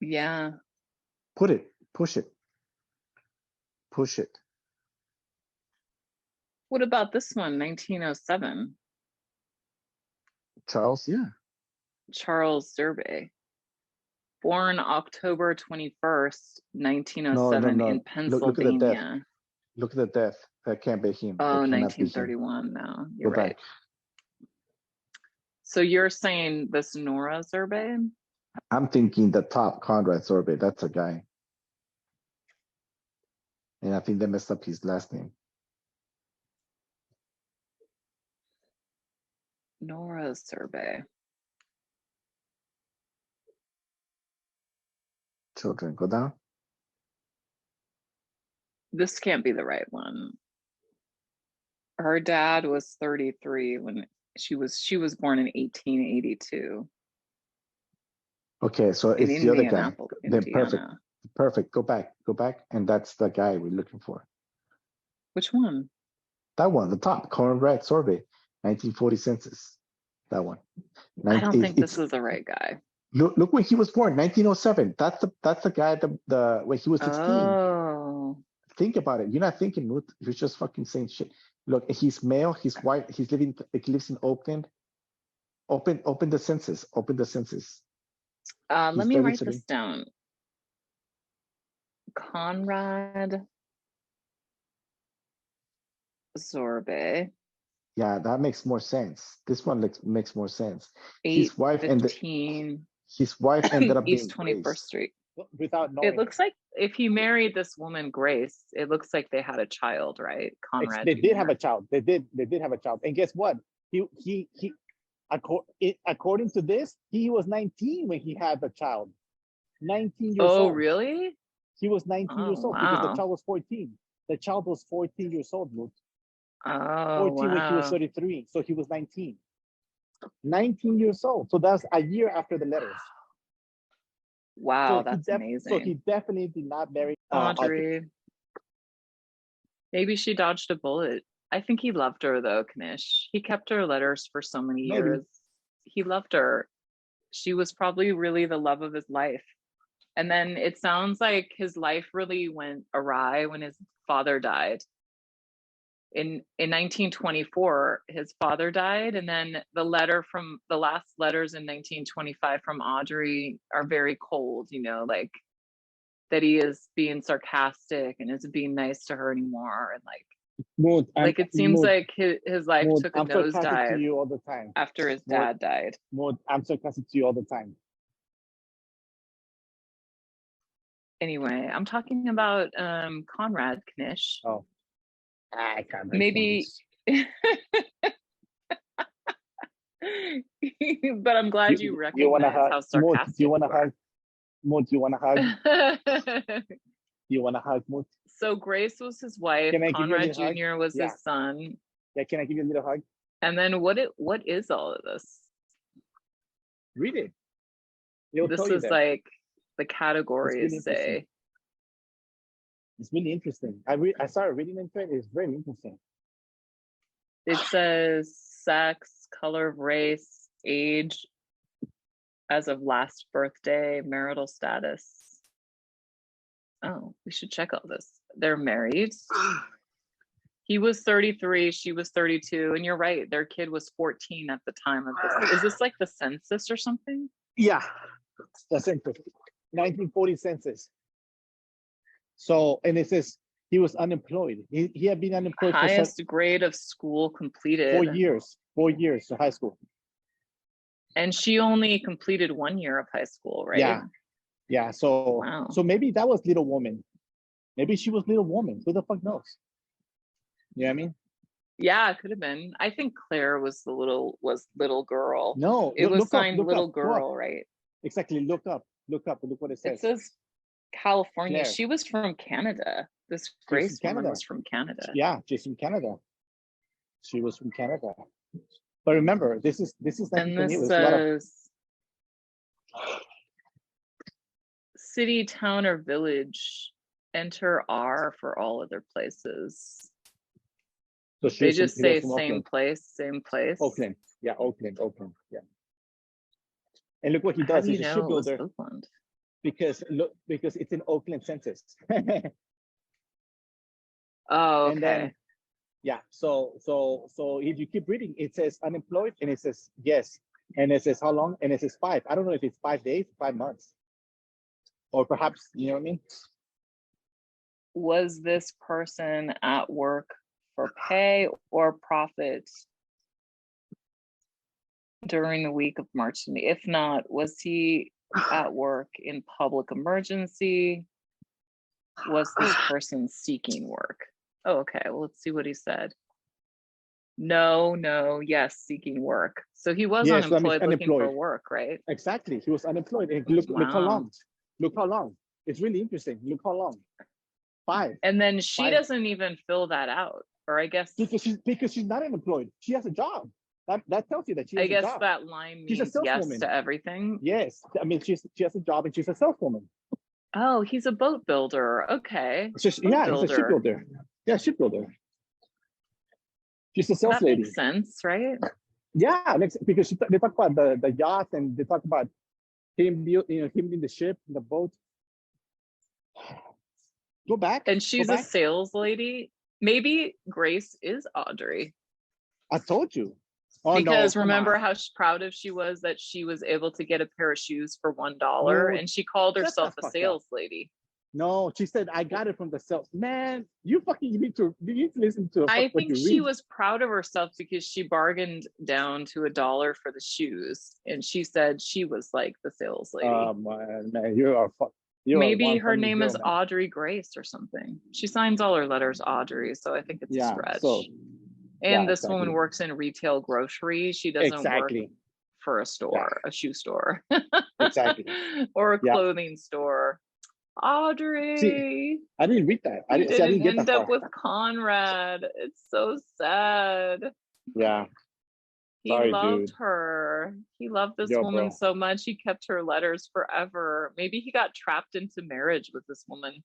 Yeah. Put it. Push it. Push it. What about this one? 1907. Charles, yeah. Charles Zerbe. Born October 21st, No, 1907 no. in Look at the death. Pennsylvania. Look at the death. That can't be him. Oh, That cannot be him. 1931. No, Go you're right. back. So you're saying this Nora Zerbe? I'm thinking the top Conrad Survey. That's a guy. And I think they messed up his last name. Nora Zerbe. Children, go down. This can't be the right one. Her dad was 33 when she was born in 1882 Okay, so in it's the other guy. Indianapolis, Then perfect. Indiana. Perfect. Go back. And that's the guy we're looking for. Which one? That one, the top, Conrad Survey, 1940 census. That one. I don't think this It's- is the right guy. Look when he was born, 1907. That's the guy when he was 16. Oh, Think about it. You're not thinking, Moot. You're just fucking saying shit. Look, he's male, he's white, he lives in Oakland. Open the census. Open the census. let He's me write 33. this down. Conrad Zorbe, Yeah, that makes more sense. This one makes more sense. His wife ended 815 his wife ended up being East 21st Grace. Street. Without knowing. It looks like if he married this woman, Grace, it looks like they had a child, right? Conrad. They did have Jr. a child. They did have a child. And guess what? According to this, he was 19 when he had the child. 19 years Oh, old. really? He was 19 Oh, years old because the wow. child was 14. The child was 14 years old, Luke. Oh, 14 when he was wow. 33. So he was 19. 19 years old. So that's a year after the letters. Wow, So that's So amazing. he definitely did not marry Audrey. Maybe she dodged a bullet. I think he loved her though, Knish. He kept her letters for so many Maybe. years. He loved her. She was probably really the love of his life. And then it sounds like his life really went awry when his father died. In 1924, his father died, and then the last letters in 1925 from Audrey are very cold, like that he is being sarcastic and isn't being nice to her anymore, and like it seems like his life took a I'm sarcastic to nosedive you all the time. after his Maud, dad died. Maud, I'm sarcastic to you all the time. Anyway, I'm talking about Conrad Knish. Oh, I can't. Maybe. But I'm glad you recognize how sarcastic you want to you are. hug? Maud, you want to hug? You want to hug, Maud? So Grace was his wife. Can I give you a Conrad little hug? Jr. was Yeah. his son. Yeah, can I give you a little hug? And then what is all of this? Read it. It'll This tell you is there. like the categories really say. It's really interesting. I started reading into it. It's very interesting. It says sex, color of race, age, as of last birthday, marital status. Oh, we should check all this. They're married. He was 33, she was 32, and you're right, their kid was 14 at the time of this. Is this like the census or something? Yeah, that's interesting. 1940 census. So, and it says He was unemployed. He had been unemployed for Highest grade of school completed. 4 years. 4 years to high school. And she only completed 1 year of high school, right? Yeah. Yeah. So Wow. so maybe that was Little Woman. Maybe she was Little Woman. Who the fuck knows? You know what I mean? Yeah, it could have been. I think Claire was little girl. No, It was look signed up, little go up. girl, right? Exactly. Look up. Look what it It says. says California. Claire. She was from Canada. This from Grace woman Canada. was from Canada. Yeah, she's from Canada. She was from Canada. But remember, this is And 1928. this There's a lot of says city, town, or village. Enter R for all other places. so They she's just from, say from same Oakland. place, same place. Oakland. Yeah, Oakland. Yeah. And look what he How does. do you He's a know it was shipbuilder Oakland? because it's in Oakland census. Oh, And then okay. yeah, so if you keep reading, it says unemployed and it says yes. And it says how long? And it says 5. I don't know if it's 5 days, 5 months. Or perhaps, you know what I mean? Was this person at work for pay or profit during the week of March? And if not, was he at work in public emergency? Was this person seeking work? Oh, okay. Well, let's see what he said. No, yes, seeking work. So he was Yes, unemployed, looking for unemployed. work, right? Exactly. He was unemployed. And look how Wow. long. Look how long. It's really interesting. Look how long. 5. And then she 5. doesn't even fill that out. Or I guess Because she's not unemployed. She has a job. That tells you that she has I a guess job. that line She's a means yes saleswoman. to everything. Yes. I mean, she has a job and she's a saleswoman. Oh, he's a boat builder. Okay. He's Boat a builder. shipbuilder. Yeah, shipbuilder. She's a sales That lady. makes sense, right? Yeah, because they talk about the yacht and they talk about him in the ship, the boat. Go back. And she's go a back. sales lady. Maybe Grace is Audrey. I told you. Oh, Because no, come remember on. how proud of she was that she was able to get a pair of shoes for $1 No, and she called shut herself the a fuck sales lady. No, she said I got it from the sales. Man, you need to listen to I what think you she read. was proud of herself because she bargained down to $1 for the shoes. And she said she was like the sales lady. Man, you are Maybe her funny name girl, is man. Audrey Grace or something. She signs all her letters Audrey, so I think it's a Yeah, stretch. so And yeah, this woman exactly. works in retail grocery. She doesn't Exactly. work for a store, a shoe store. Exactly. Or a Yeah. clothing store. Audrey, See, I didn't read that. I you didn't get end that up far. with Conrad. It's so sad. Yeah. He Sorry, loved dude. her. He loved this Yo, woman bro. so much. He kept her letters forever. Maybe he got trapped into marriage with this woman.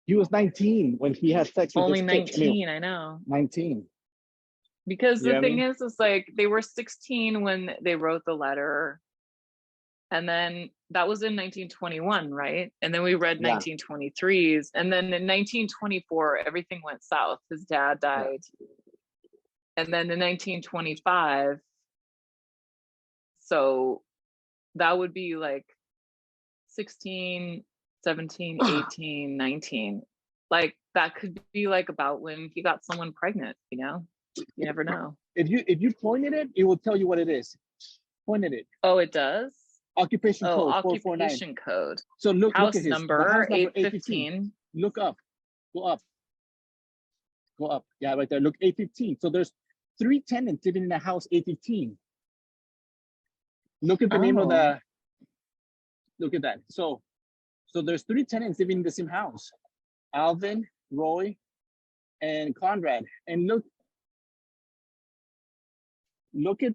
He was 19 when he had sex with Only this chick. 19, I know. 19. Because You know the what I thing mean? is like they were 16 when they wrote the letter. And then that was in 1921, right? And then we read Yeah. 1923s. And then in 1924, everything went south. His dad died. And then in 1925, so that would be like 16, 17, 18, 19. Like that could be like about when he got someone pregnant, you know? You never know. If you pointed it, it will tell you what it is. Pointed it. Oh, it does? Occupation code 449. Occupation code. So look House at his number, the house number 815. Look up. Go up. Go up. Yeah, right there. Look, 815. So there's 3 tenants living in a house 815. Look at the name of the. Look at that. So there's 3 tenants living in the same house. Alvin, Roy, and Conrad. And look at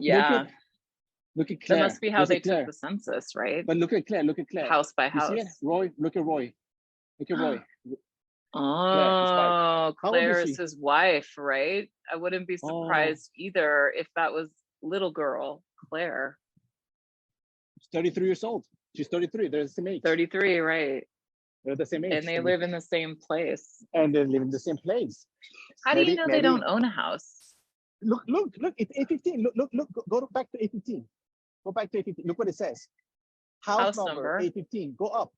Yeah. look at Claire. That must be how Look they at Claire. took the census, right? But look at Claire. Look at Claire. House by You house. see it? Roy. Look at Roy. Look at Roy. Oh, How old Claire is is she? his wife, right? I wouldn't be surprised either if that was little girl, Claire. She's 33 years old. She's 33. They're the same age. 33, right? They're the same age. And they live in the same place. And they live in the same place. How do you know they don't own a house? Look, it's 815. Look, go back to 815. Go back to 815. Look what it says. House number 815. Go up.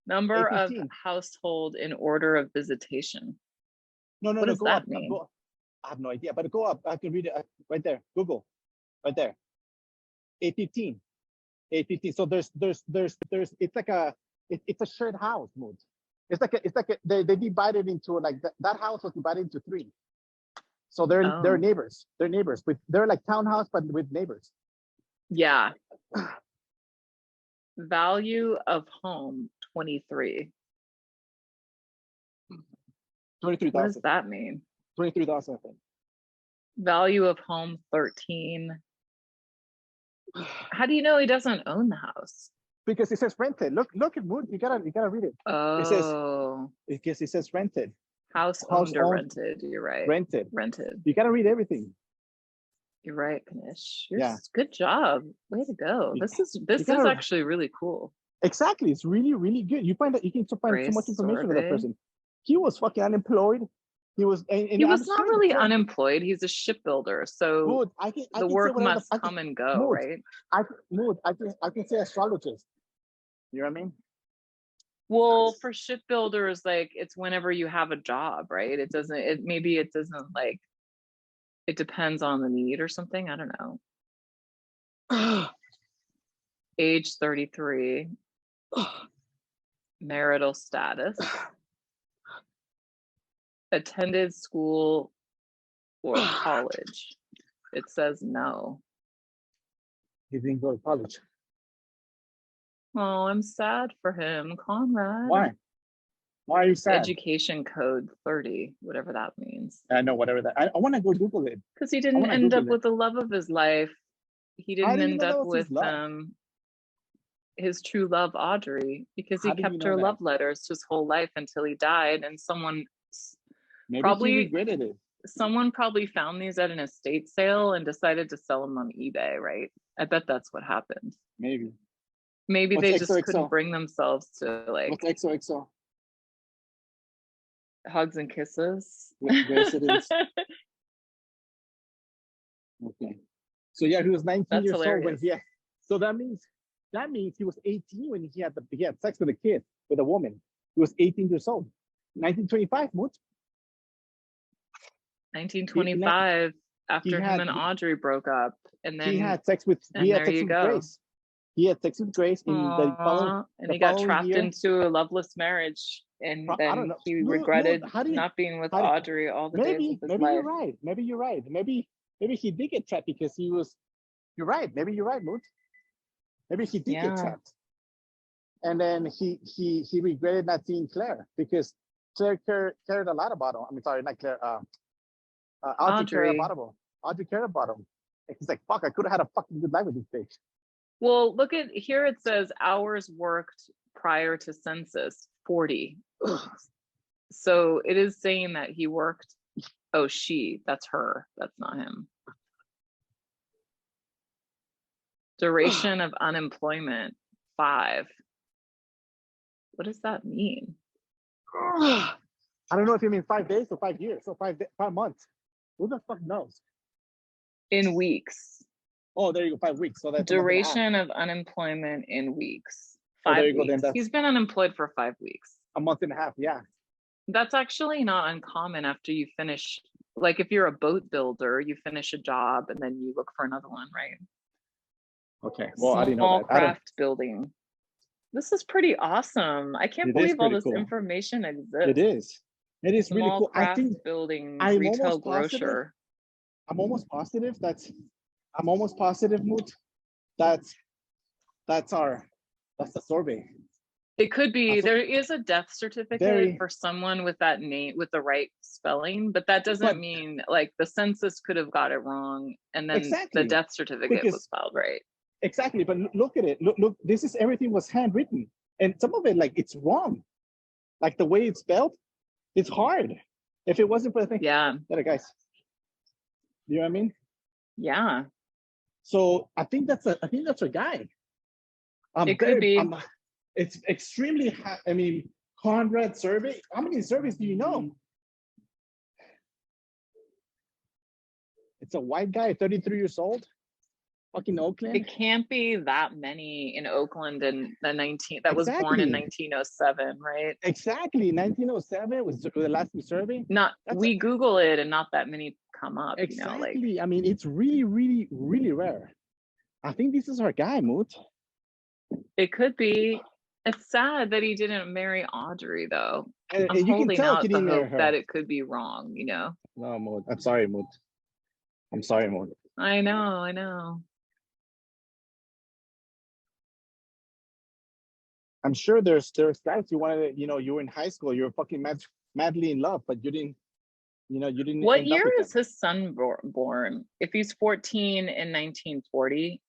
Number of 815. household in order of visitation. No, What does go that up. mean? Go, I have no idea, but go up. I can read it right there. Google, right there. 815. 815. So there's. It's like it's a shared house mood. It's like they divided into like that house was divided into 3. So they're Oh. neighbors. They're neighbors, but they're like townhouse, but with neighbors. Yeah. Value of home 23. What does 23,000. that mean? 23,000, I think. Value of home 13. How do you know he doesn't own the house? Because it says rented. Look at mood. You gotta read it. Oh, Because it says rented. house House owned or owned, rented. You're right. Rented. Rented. You gotta read everything. You're right, Kanish. Yeah. Good job. Way to go. You- This is gotta- actually really cool. Exactly. It's really good. You find that you can find so much Grace information with that Sorbet. person. He was fucking unemployed. He was. And He was I'm not sure really the- unemployed. He's a shipbuilder, so Mood, I can the say work whatever must I can- come and go, Mood, right? I can say astrologist. You know what I mean? Well, for shipbuilders, like it's whenever you have a job, right? It doesn't. It doesn't like. It depends on the need or something. I don't know. Age 33. Marital status. Attended school or college. It says no. He didn't go to college. Oh, I'm sad for him, Conrad. Why? Why are you sad? Education code 30, whatever that means. I know whatever that. I want to go Google it. Because he didn't wanna end up Google it. with the love of his life. He How didn't do you end know that up was his with love? his true love, Audrey, because he How do you kept know her that? love letters his whole life until he died. And someone Maybe Probably- he regretted it. probably found these at an estate sale and decided to sell them on eBay, right? I bet that's what happened. Maybe. Maybe What's they just XOXO? couldn't bring themselves to like What's XOXO? hugs and kisses. Residence. Okay. So yeah, he was 19 That's years old when hilarious. he had, so that means he was 18 when he had sex with a kid, with a woman. He was 18 years old. 1925, Moot. 1925, after had- him and Audrey broke up, and then He had sex with and there you go. Grace. He had sex with Grace in the following. Aw, and the he got following trapped year- into a loveless marriage, and I don't then know. he No, regretted how do you- not being with how do- Audrey all the days Maybe of his maybe life. you're right. Maybe you're right. Maybe he did get trapped because he was. You're right. Maybe you're right, Moot. Maybe he did Yeah. get trapped. And then he regretted not seeing Claire because Claire cared a lot about him. I mean, sorry, not Claire. Audrey cared Audrey. about him. Audrey cared about him. And he's like, fuck, I could have had a fucking good life with this bitch. Well, look at here. It says hours worked prior to census 40. So it is saying that he worked. Oh, she. That's her. That's not him. Duration of unemployment 5. What does that mean? I don't know if you mean 5 days or 5 years or 5 months. Who the fuck knows? In weeks. Oh, there you go, 5 weeks. So that's a month and a half. Duration of unemployment in weeks. Oh, 5 there you go, weeks. then that's- He's been unemployed for 5 weeks. A month and a half, yeah. That's actually not uncommon after you finish. Like if you're a boat builder, you finish a job and then you look for another one, right? Okay. Well, I didn't know Small that. I don't, craft building. This is pretty awesome. I can't It is believe all pretty this cool. information exists. it is. It is really Small cool. I craft think building, I'm retail almost positive- grocer. I'm almost positive Moot. That's the survey. It could be. thought- There is a death certificate Very- for someone with that name, with the right spelling, but that doesn't But- mean like the census could have got it wrong and then Exactly. the death certificate Because- was filed right. Exactly, but look at it. Look. This is everything was handwritten, and some of it like it's wrong, like the way it's spelled. It's hard. If it wasn't for the thing, Yeah. guys. You know what I mean? Yeah. So I think that's a guy. It could be. It's extremely high. I mean, Conrad survey. How many surveys do you know? It's a white guy, 33 years old. fucking Oakland. It can't be that many in Oakland in the 19 that was born in Exactly. 1907, right? Exactly. 1907 was the last survey. Not That's we Google it and not that many come up, you know, like exactly. I mean, it's really, really, really rare. I think this is our guy, Moot. it could be. It's sad that he didn't marry Audrey though. And I'm you can holding tell he out the didn't marry hope her. that it could be wrong, you know. No, Moot. I'm sorry, Moot. I'm sorry, Moot. I know. I'm sure there's guys you wanted to, you know, you were in high school, you were fucking madly in love, but you didn't, you know, you didn't What end up year with is them. his son born? If he's 14 in 1940,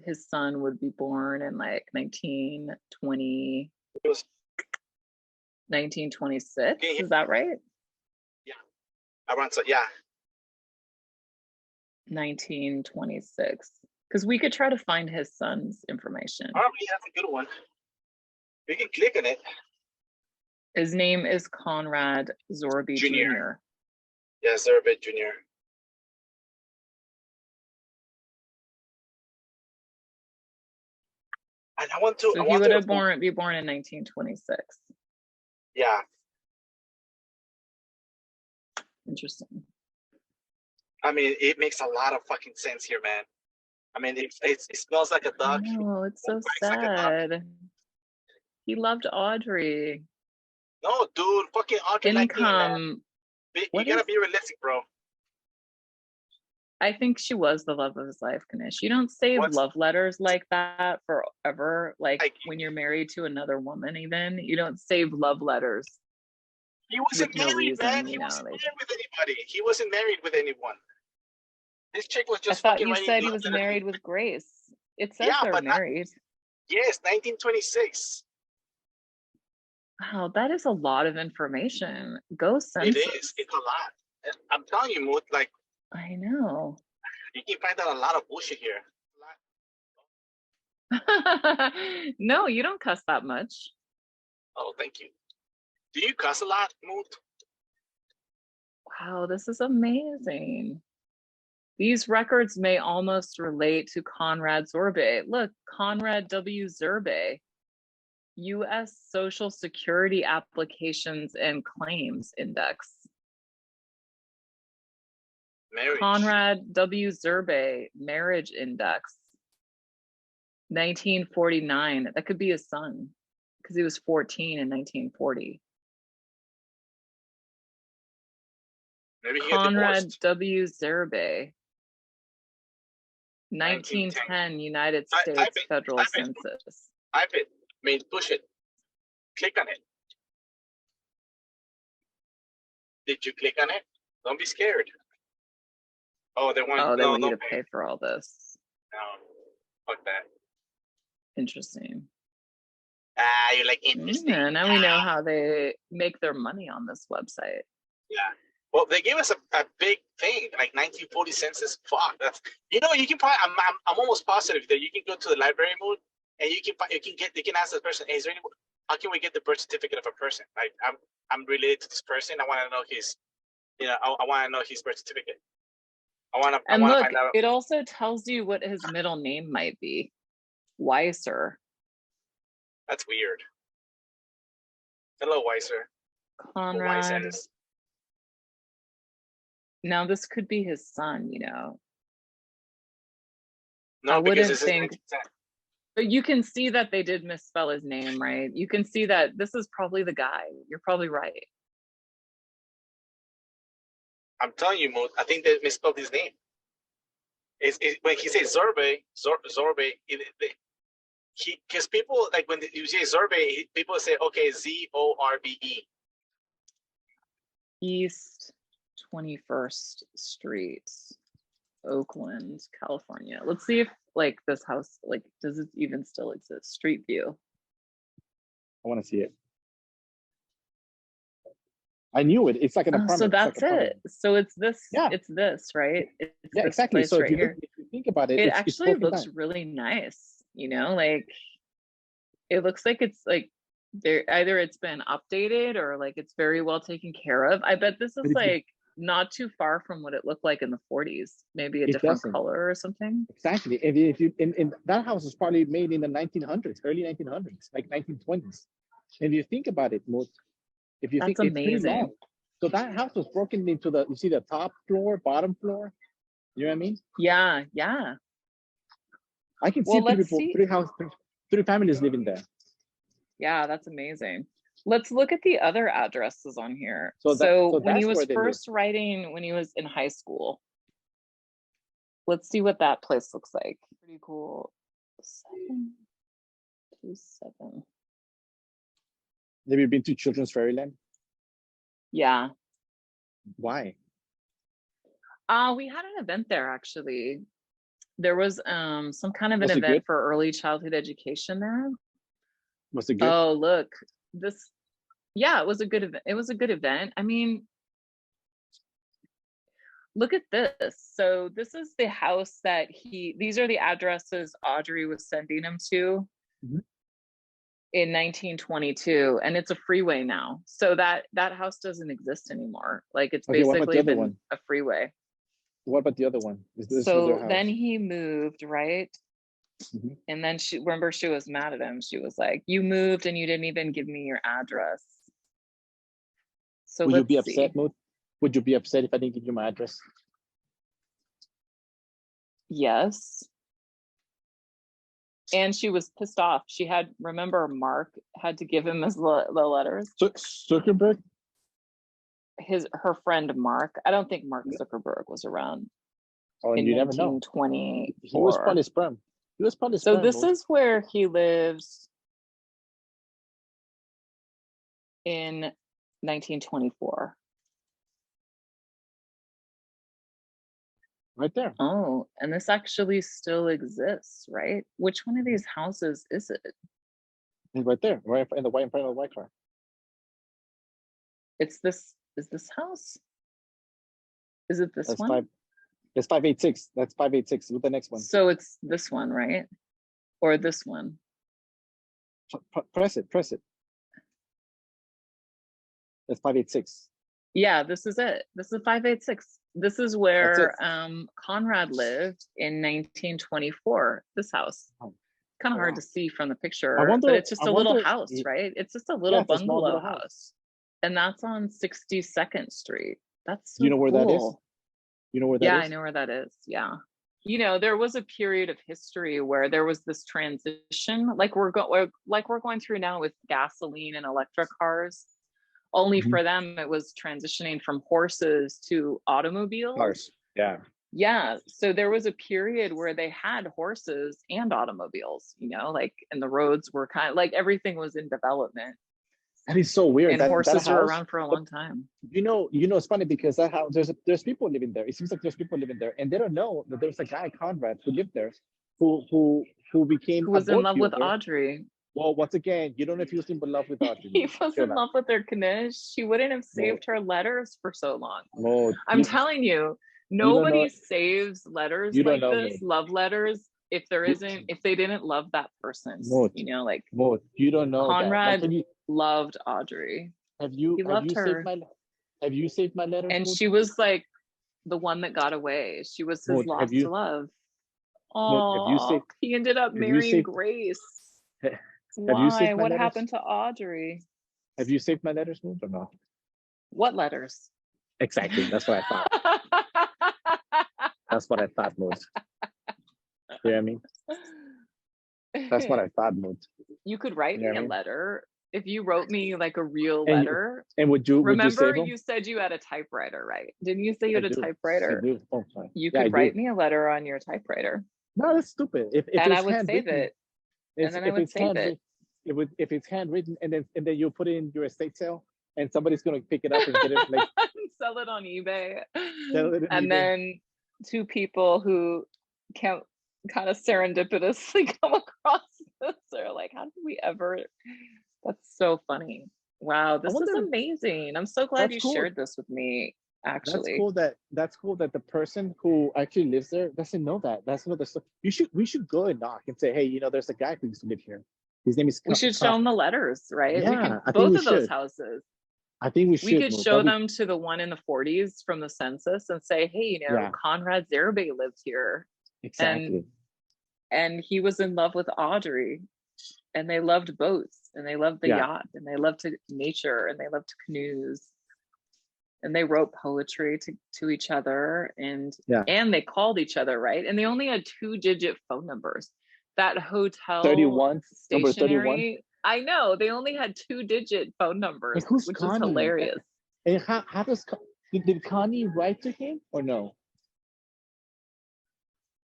his son would be born in like 1920, It was 1926. Yeah, yeah. Is that right? around, so yeah. 1926. Because we could try to find his son's information. All right, that's a good one. You can click on it. His name is Conrad Zorby Junior. Jr. Yeah, Zerbit Jr. And I want to. So I he want would to have be born in 1926. Yeah. Interesting. I mean, it makes a lot of fucking sense here, man. I mean, it smells like a duck. No, it's so Quacks like a duck. sad. He loved Audrey. No, dude, fucking Audrey like me, man. Income. You What gotta is- be realistic, bro. I think she was the love of his life, Ganesh. You don't save What's- love letters like that forever. Like Like- when you're married to another woman, even you don't save love letters. He wasn't With no married, reason, man. you He know, wasn't like- married with anybody. He wasn't married with anyone. This chick was I just thought fucking you writing said he love was letters. married with Grace. It says Yeah, they're but not- married. Yes, 1926. Wow, that is a lot of information. Go It census. is. It's a lot. And I'm telling you, Moot, like, I know. you can find out a lot of bullshit here. No, you don't cuss that much. Oh, thank you. Do you cuss a lot, Moot? Wow, this is amazing. These records may almost relate to Conrad Zorbe. Look, Conrad W. Zorbe, U.S. Social Security Applications and Claims Index. Marriage. Conrad W. Zorbe, Marriage Index. 1949. That could be his son because he was 14 in 1940. Maybe he got Conrad divorced. W. Zerbe, 1910 United Type States it, Federal type it. Census. Type it. I mean, push it. Click on it. Did you click on it? Don't be scared. Oh, they want. Oh, they no, want you to don't pay for all this. No, fuck that. Interesting. Ah, you're like interesting. Yeah, now we know how they make their money on this website. Yeah. Well, they gave us a big thing, like 1940 census. Fuck, that's, you know, you can probably, I'm almost positive that you can go to the library mode and you can ask the person, hey, is there any, how can we get the birth certificate of a person? Like, I'm related to this person. I want to know his, you know, I want to know his birth certificate. I want to And look, find out. it also tells you what his middle name might be. Weiser. That's weird. Hello, Weiser. Conrad. Weisens. Now this could be his son, you know. No, I because wouldn't this is think- 1910. But you can see that they did misspell his name, right? You can see that this is probably the guy. You're probably right. I'm telling you, Moot, I think they misspelled his name. When he says Zorbe, because people, like when you say Zorbe, people say, okay, Zorbe. East 21st Street, Oakland, California. Let's see if like this house, like, does it even still exist? Street View. I want to see it. I knew it. It's like an Oh, apartment. so It's like that's an apartment. it. So it's this. Yeah. It's this, right? It's Yeah, this exactly. place So right here. if you think about it, It it's actually broken looks down. really nice. You know, like it looks like it's like there either it's been updated or like it's very well taken care of. I bet this is But if you- like not too far from what it looked like in the 40s, maybe a It different doesn't. color or something. Exactly. If you in that house was probably made in the 1900s, early 1900s, like 1920s. And if you think about it, most if you That's think it's pretty amazing. long. So that house was broken into the, you see the top floor, bottom floor. You know what I mean? Yeah, yeah. I can see Well, three let's people, see. three families living there. Yeah, that's amazing. Let's look at the other addresses on here. So So when he that's was where they live. first writing, when he was in high school, let's see what that place looks like. Pretty cool. 727. Have you been to Children's Fairyland? Yeah. Why? We had an event there actually. There was some kind of an Was it event good? for early childhood education there. Was it good? Oh, look. This yeah, it was a good event. It was a good event. I mean, look at this. So this is the house that these are the addresses Audrey was sending him to Mhm. in 1922, and it's a freeway now. So that house doesn't exist anymore. Like it's Okay, what about the basically other been one? a freeway. What about the other one? Is this their So house? then he moved, right? Mhm. And then she was mad at him. She was like, "You moved and you didn't even give me your address." So Would you be let's see. upset, Mood? Would you be upset if I didn't give you my address? Yes. And she was pissed off. Remember, Mark had to give him the letters. Zuckerberg? Her friend Mark. I don't think Mark Zuckerberg was around Oh, in you never know. 1924. He was probably sperm. He was probably So sperm. this Mood. is where he lives in 1924. Right there. Oh, and this actually still exists, right? Which one of these houses is it? He's right there, right in the white, in front of the white car. It's this. Is this house? Is it this That's one? It's 586. That's 586. What's the next one? So it's this one, right? Or this one? Press it. That's 586. Yeah, this is it. This is 586. This is where Conrad lived in 1924. This house. Oh, Kind of hard wow. to see from the picture, wonder- but it's just I a little wonder- house, right? It's just a little Yeah, it's a small bungalow little house. And that's on 62nd Street. That's so You know where that is? cool. You know where that Yeah, is? I know where that is. Yeah. You know, there was a period of history where there was this transition, like we're going through now with gasoline and electric cars. Only Mhm. for them, it was transitioning from horses to automobiles. Cars. Yeah. Yeah. So there was a period where they had horses and automobiles, you know, like, and the roads were kind of like everything was in development. That is so weird. And that horses were house, around for a long time. You know, it's funny because that house, there's people living there. It seems like there's people living there, and they don't know that there's a guy, Conrad, who lived there, who became Who was a in boat love with builder. Audrey. Well, once again, you don't know if he was in love with Audrey. He was Sure in not. love with her, Kanish. She wouldn't have saved her letters for so long. No, I'm telling you, don't nobody know- saves letters you don't like know this, me. love letters, if they didn't love that person. No. You know, like Mo, you don't know Conrad that. Like, loved Audrey. He loved her. Have you saved my letters? And Mo? she was like the one that got away. She was his Mo, have lost you- love. Mo, have you Oh, saved- he ended up you marrying saved- Grace. Have you saved Why? my What letters? happened to Audrey? Have you saved my letters, Mo, or no? What letters? Exactly. That's what I thought. That's what I thought, Mo. You know what I mean? That's what I thought, Mo. You could write You know me what I a mean? letter if you wrote me like a real And- letter. And would you Remember, save them? you said you had a typewriter, right? Didn't you say you I had a do. typewriter? I do. Oh, sorry. You Yeah, I could do. write me a letter on your typewriter, No, that's stupid. If and it's I would save handwritten, it. And then I if would it's save it. if it's handwritten and then you put it in your estate sale and somebody's gonna pick it up and get it like Sell it on eBay. Sell it on And eBay. then two people who can't kind of serendipitously come across this are like, how did we ever? That's so funny. Wow, this is wonder- amazing. I'm so glad That's you cool. shared this with me, actually. That's cool that the person who actually lives there doesn't know that. That's another stuff. We should go and knock and say, hey, you know, there's a guy who used to live here. His name is We should show them the letters, right? Yeah, We can, I think both we of those should. houses. I think we We should. could show them to the one in the 40s from the census and say, hey, you know, Yeah. Conrad Zerbay lived here. Exactly. And he was in love with Audrey, and they loved boats, and they loved the Yeah. yacht, and they loved nature, and they loved canoes, and they wrote poetry to each other, and Yeah. and they called each other, right? And they only had 2-digit phone numbers. That hotel 31, number 31. stationery, I know, they only had 2-digit phone numbers, And who's which Connie? is hilarious. And how does did Connie write to him or no?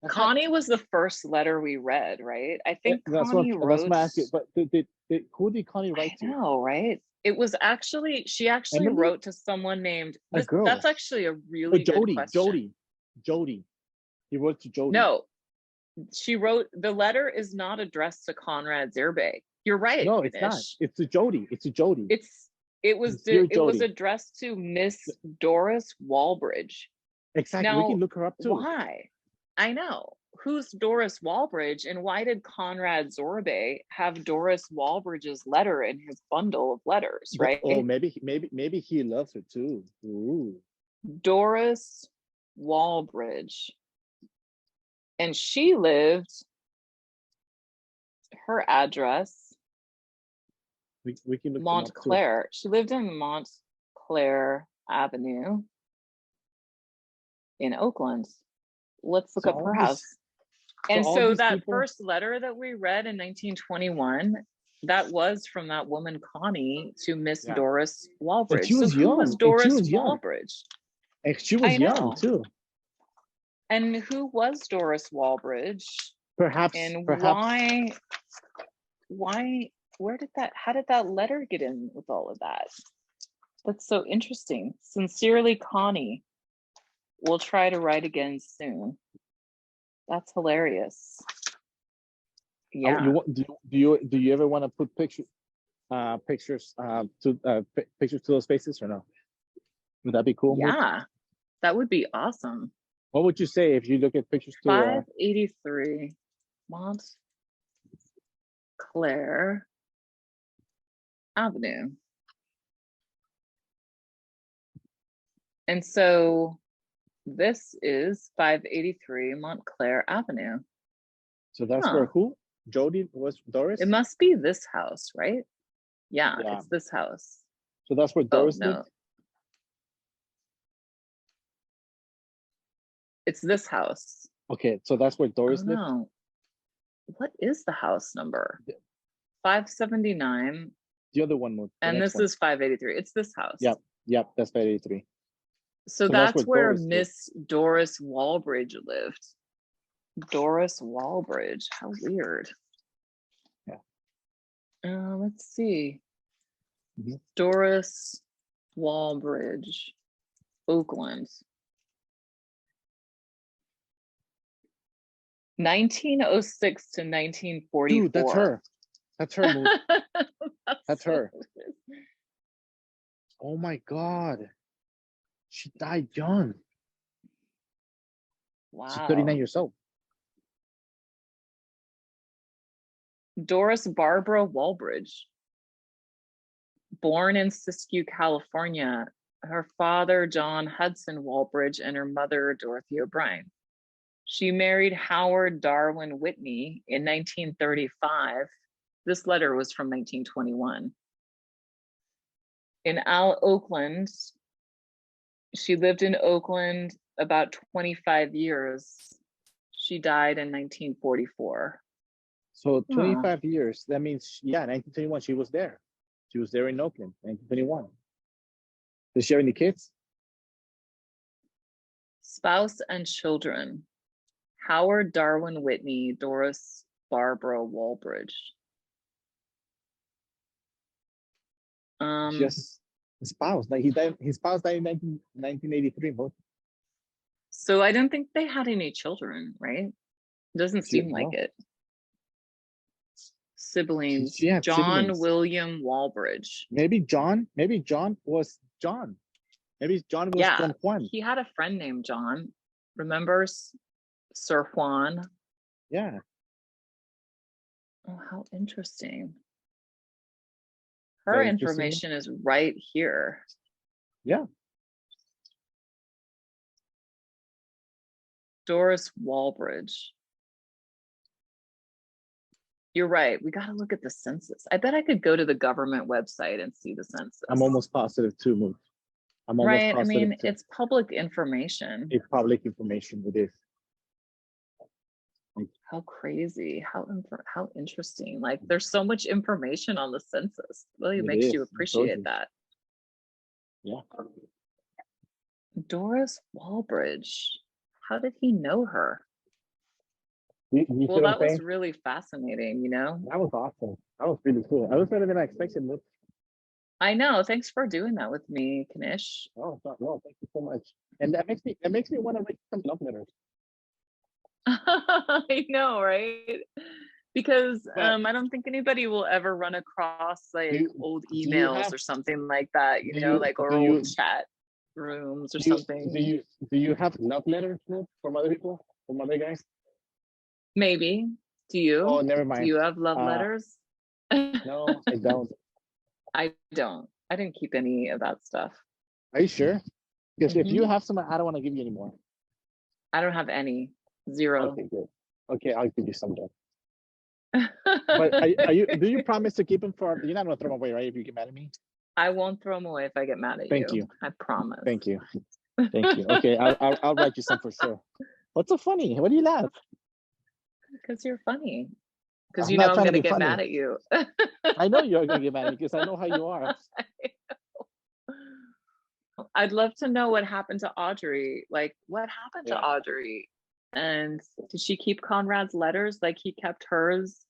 Connie was the first letter we read, right? I think Connie wrote. That's my asking. But who did Connie write I to? know, right? It was actually, she actually Emily? wrote to someone named, A girl. that's actually a really good question. Jody. He wrote to Jody. No, she wrote, the letter is not addressed to Conrad Zerbay. You're right. No, it's not. It's to Jody. It was addressed to Miss Doris Walbridge. Exactly. Now, we can look her up too. Why? I know. Who's Doris Walbridge, and why did Conrad Zerbay have Doris Walbridge's letter in his bundle of letters, right? Oh, maybe he loves her too. Ooh. Doris Walbridge. And she lived, her address, we can look Montclair. She lived in Montclair Avenue in Oakland. Let's look up her house. And so that first letter that we read in 1921, that was from that woman Connie to Miss Doris Walbridge. And she was young. Who was Doris Walbridge? And she was young too. And who was Doris Walbridge? Perhaps. Why? How did that letter get in with all of that? That's so interesting. Sincerely, Connie. We'll try to write again soon. That's hilarious. Yeah. Do you ever want to put pictures to those faces or no? Would that be cool? Yeah, that would be awesome. What would you say if you look at pictures to 583 Montclair Avenue? And so this is 583 Montclair Avenue. So that's where who? Jody was Doris? It must be this house, right? Yeah, it's this house. So that's where Doris lived? It's this house. Okay, so that's where Doris lived? No. What is the house number? 579. The other one. And this is 583. It's this house. Yep, that's 583. So that's where Miss Doris Walbridge lived. Doris Walbridge. How weird. Yeah. Let's see. Doris Walbridge, Oakland. 1906 to 1944. Dude, that's her. That's her. That's her. Oh my God. She died young. Wow. She's 39 years old. Doris Barbara Walbridge. Born in Siskiyou, California. Her father, John Hudson Walbridge, and her mother, Dorothy O'Brien. She married Howard Darwin Whitney in 1935. This letter was from 1921. In Oakland, she lived in Oakland about 25 years. She died in 1944. So 25 years. That means, 1921, she was there. She was there in Oakland, 1921. Does she have any kids? Spouse and children. Howard Darwin Whitney, Doris Barbara Walbridge. Just his spouse. Like his spouse died in 1983. Both. So I don't think they had any children, right? Doesn't seem like it. Siblings. John William Walbridge. Maybe John was John. Maybe John was Don Juan. He had a friend named John. Remember Sir Juan? Yeah. Oh, how interesting. Her Very interesting. information is right here. Yeah. Doris Walbridge. You're right. We got to look at the census. I bet I could go to the government website and see the census. I'm almost positive too, Moot. I'm almost Right. I positive mean, too. it's public information. It's public information. It is. How crazy. How interesting. Like there's so much information on the census. Really It makes is. you I told appreciate you. that. Yeah. Doris Walbridge. How did he know her? You Well, see what I'm that was saying? really fascinating, you know? That was awesome. That was really cool. I was better than I expected. Moot. I know. Thanks for doing that with me, Kanish. Oh, no, thank you so much. And that makes me want to write some love letters. I know, right? Because But I don't think anybody will ever run across like old do you emails have- or something like that, you do know, you- like or do old you- chat rooms or Do you, something. do you have love letters Moot, from other people, from other guys? Maybe. Do you? Oh, never Do mind. you have love letters? No, I don't. I don't. I didn't keep any of that stuff. Are you sure? Because if Mhm. you have some, I don't want to give you any more. I don't have any. Zero. Okay, good. Okay, I'll give you some then. But are you? Do you promise to keep them for? You're not gonna throw them away, right? If you get mad at me. I won't throw them away if I get mad at Thank you. I promise. Thank you. Thank you. Okay, I'll write you some for sure. What's so funny? What do you laugh? Because you're funny. Because I'm you not know I'm trying to gonna be get funny. mad at you. I know you're gonna get mad at me because I know how you are. I'd love to know what happened to Audrey. Like, what happened to Yeah. Audrey? And did she keep Conrad's letters? Like he kept hers?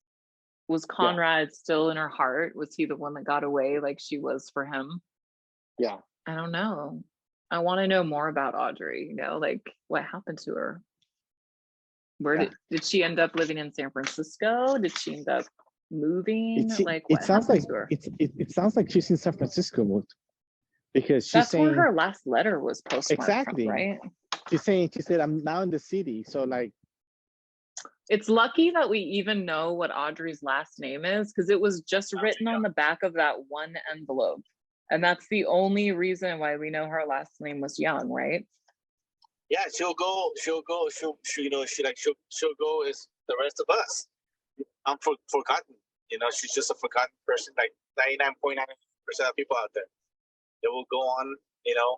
Was Conrad still in her heart? Was he the one that got away like she was for him? Yeah. I don't know. I want to know more about Audrey, you know, like what happened to her? Where Yeah. did she end up living in San Francisco? Did she end up moving? Like It what sounds happened like to her? it sounds like she's in San Francisco, Moot, because she's That's saying where her last letter was postmarked exactly. from, right? She said I'm now in the city, so like It's lucky that we even know what Audrey's last name is because it was just written on the back of that one envelope. And that's the only reason why we know her last name was Young, right? Yeah, she'll go, you know, she'll go as the rest of us. I'm forgotten. You know, she's just a forgotten person, like 99.9% of people out there. They will go on, you know,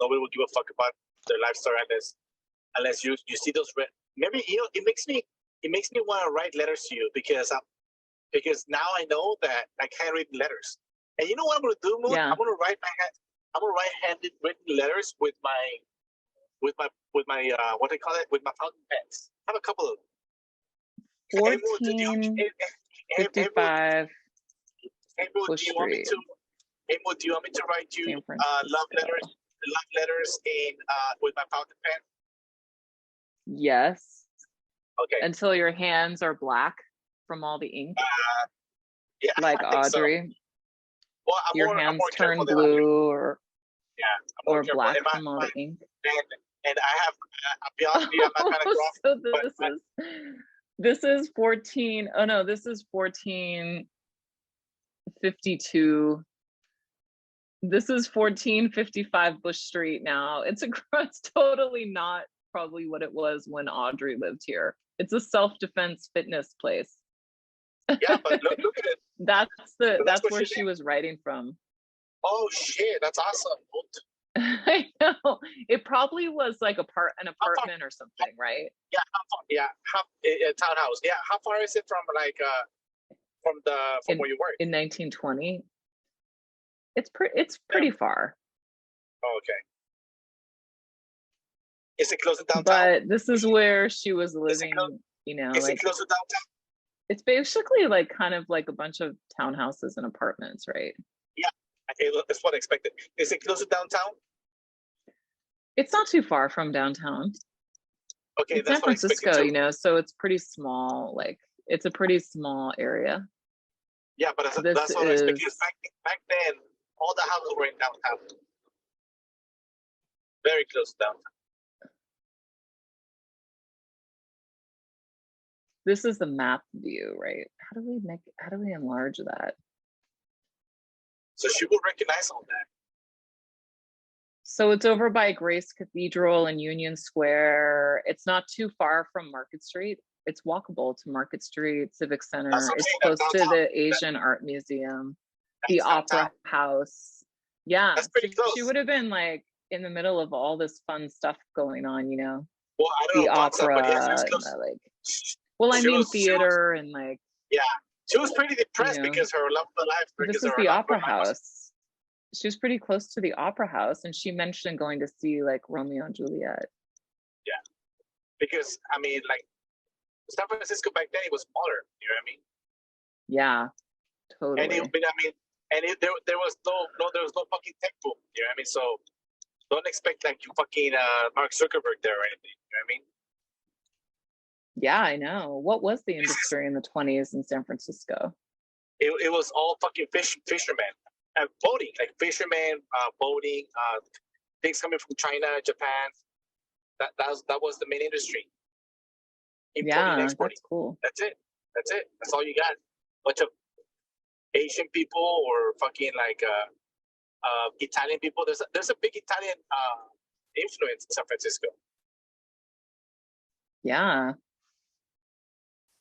nobody will give a fuck about their life story unless you see those maybe, you know, it makes me want to write letters to you because now I know that I can't read letters. And you know what I'm gonna do, Moon? Yeah. I'm gonna write handed written letters with my what do you call it? With my fountain pens. I have a couple of them. 1455 Hey, Moon, Bush do you want me Street. to? Hey, Moon, do you want me to write you San Francisco. love letters in with my fountain pen? Yes. Okay. Until your hands are black from all the ink, Yeah, like I think so. Audrey. Well, Your I'm hands more turn careful than Audrey. blue or more or careful. black And from all the ink. and I have, I'll be honest with you, I'm not trying to So but this is 14. Oh no, this is 1452. This is 1455 Bush Street now. It's totally not probably what it was when Audrey lived here. It's a self-defense fitness place. yeah, but look at it. That's That's what where she she was writing from. Oh shit, that's awesome. I know. It probably was like an apartment or something, right? Yeah, how far? Yeah, a townhouse. Yeah, how far is it from from where you work? In 1920. It's pretty far. Oh, okay. Is it close to downtown? But this is where she was living, you know, Is like it close to downtown? it's basically like kind of like a bunch of townhouses and apartments, right? Yeah, okay, that's what I expected. Is it close to downtown? It's not too far from downtown. Okay, It's that's San what I expected Francisco, too. you know, so it's pretty small. Like it's a pretty small area. Yeah, but that's This what I expected. is- Back then, all the houses were in downtown. Very close to downtown. This is the map view, right? How do we enlarge that? So she will recognize all that. So it's over by Grace Cathedral and Union Square. It's not too far from Market Street. It's walkable to Market Street, Civic Center. That's what I'm It's saying, close that's to downtown. the Asian Art Museum, the That's Opera downtown. House. Yeah, That's pretty so close. she would have been like in the middle of all this fun stuff going on, you know, Well, I don't the know about that, but yes, opera it's and close. the, like, well, I She mean was, theater and like, yeah, she was pretty you depressed know, because her love of the life, this because is her the love of Opera her life was, House. She was pretty close to the Opera House, and she mentioned going to see like Romeo and Juliet. yeah, because I mean, like San Francisco back then, it was smaller. You know what I mean? Yeah, totally. And there was no fucking tech boom. You know what I mean? So don't expect like you fucking Mark Zuckerberg there or anything. You know what I mean? Yeah, I know. What was the industry in the 20s in San Francisco? It was all fucking fishermen and boating, like fishermen, boating, things coming from China, Japan. That was the main industry. Importing and Yeah, exporting. that's cool. That's it. That's all you got. Bunch of Asian people or fucking like Italian people. There's a big Italian influence in San Francisco. Yeah.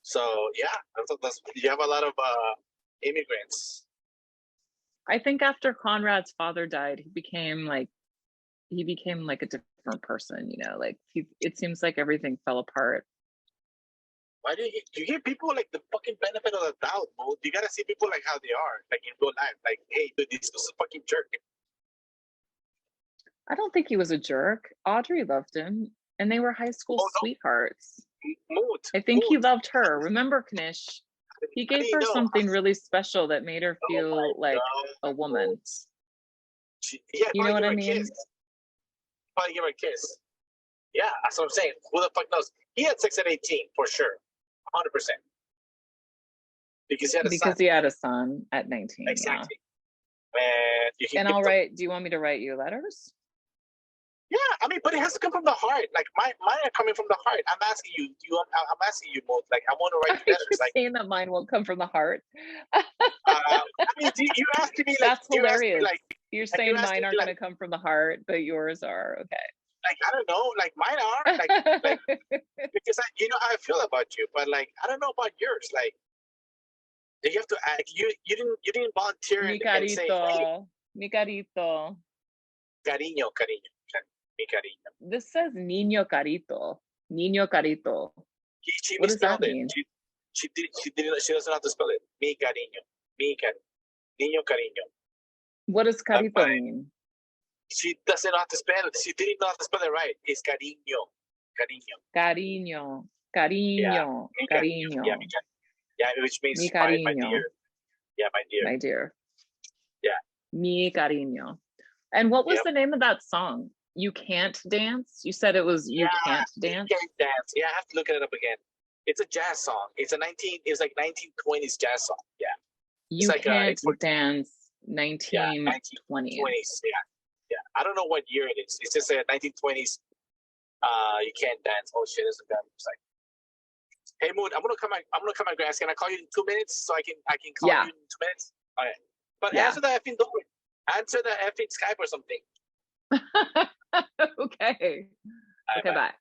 So yeah, you have a lot of immigrants. I think after Conrad's father died, he became like a different person, you know, like it seems like everything fell apart. Why do you give people like the fucking benefit of the doubt, bro? You gotta see people like how they are, like in real life. Like, hey, dude, this was a fucking jerk. I don't think he was a jerk. Audrey loved him, and they were high school Oh, no. sweethearts. Mood. I think he mood. loved her. Remember, Knish? He How do gave you her know? something really special that made her Oh feel my like God. a woman. Yeah, You know what I probably give her a mean? kiss. Probably give her a kiss. Yeah, that's what I'm saying. Who the fuck knows? He had sex at 18 for sure, 100%. Because he had a son. Because he had a son at 19. Exactly. And you Yeah. can And give do you want me to write you letters? Yeah, I mean, but it has to come from the heart. Like mine are coming from the heart. I'm asking you. I'm asking you both. Like I want to write you letters. You're Like saying that mine won't come from the heart. I mean, you asking me like That's you asking me hilarious. like You're like, saying you're asking mine me, aren't like- going to come from the heart, but yours are. like I don't know. Like mine are like because you know how I feel about you, but like I don't know about yours. Like you have to act. You didn't volunteer Mi and say, hey, carito. Mi carito. cariño, mi cariño. This says niño carito. Niño carito. She What does that misspelled it. mean? She doesn't know how to spell it. Mi cariño, niño cariño. What does carito fine. mean? She doesn't know how to spell it. She didn't know how to spell it right. It's cariño. Cariño. Cariño. Mi Cariño. Yeah, yeah, which means Mi my cariño. dear. Yeah, my dear. My dear. Yeah. Mi cariño. And what was Yep. the name of that song? You Can't Dance? You said it was You Can't Dance? You Can't Dance. Yeah, I have to look it up again. It's a jazz song. It's like 1920s jazz song. Yeah. You like, Can't it's for- Dance Yeah, 1920s. 1920s. Yeah. I don't know what year it is. It's just a 1920s. You Can't Dance. Oh shit, it's a gun. It's like, hey Moon, I'm gonna come at grass. Can I call you in 2 minutes so I can call Yeah. you in 2 minutes? All right. But Yeah. answer the effing door. Answer the effing Skype or something. Okay. All right, Okay, bye. bye.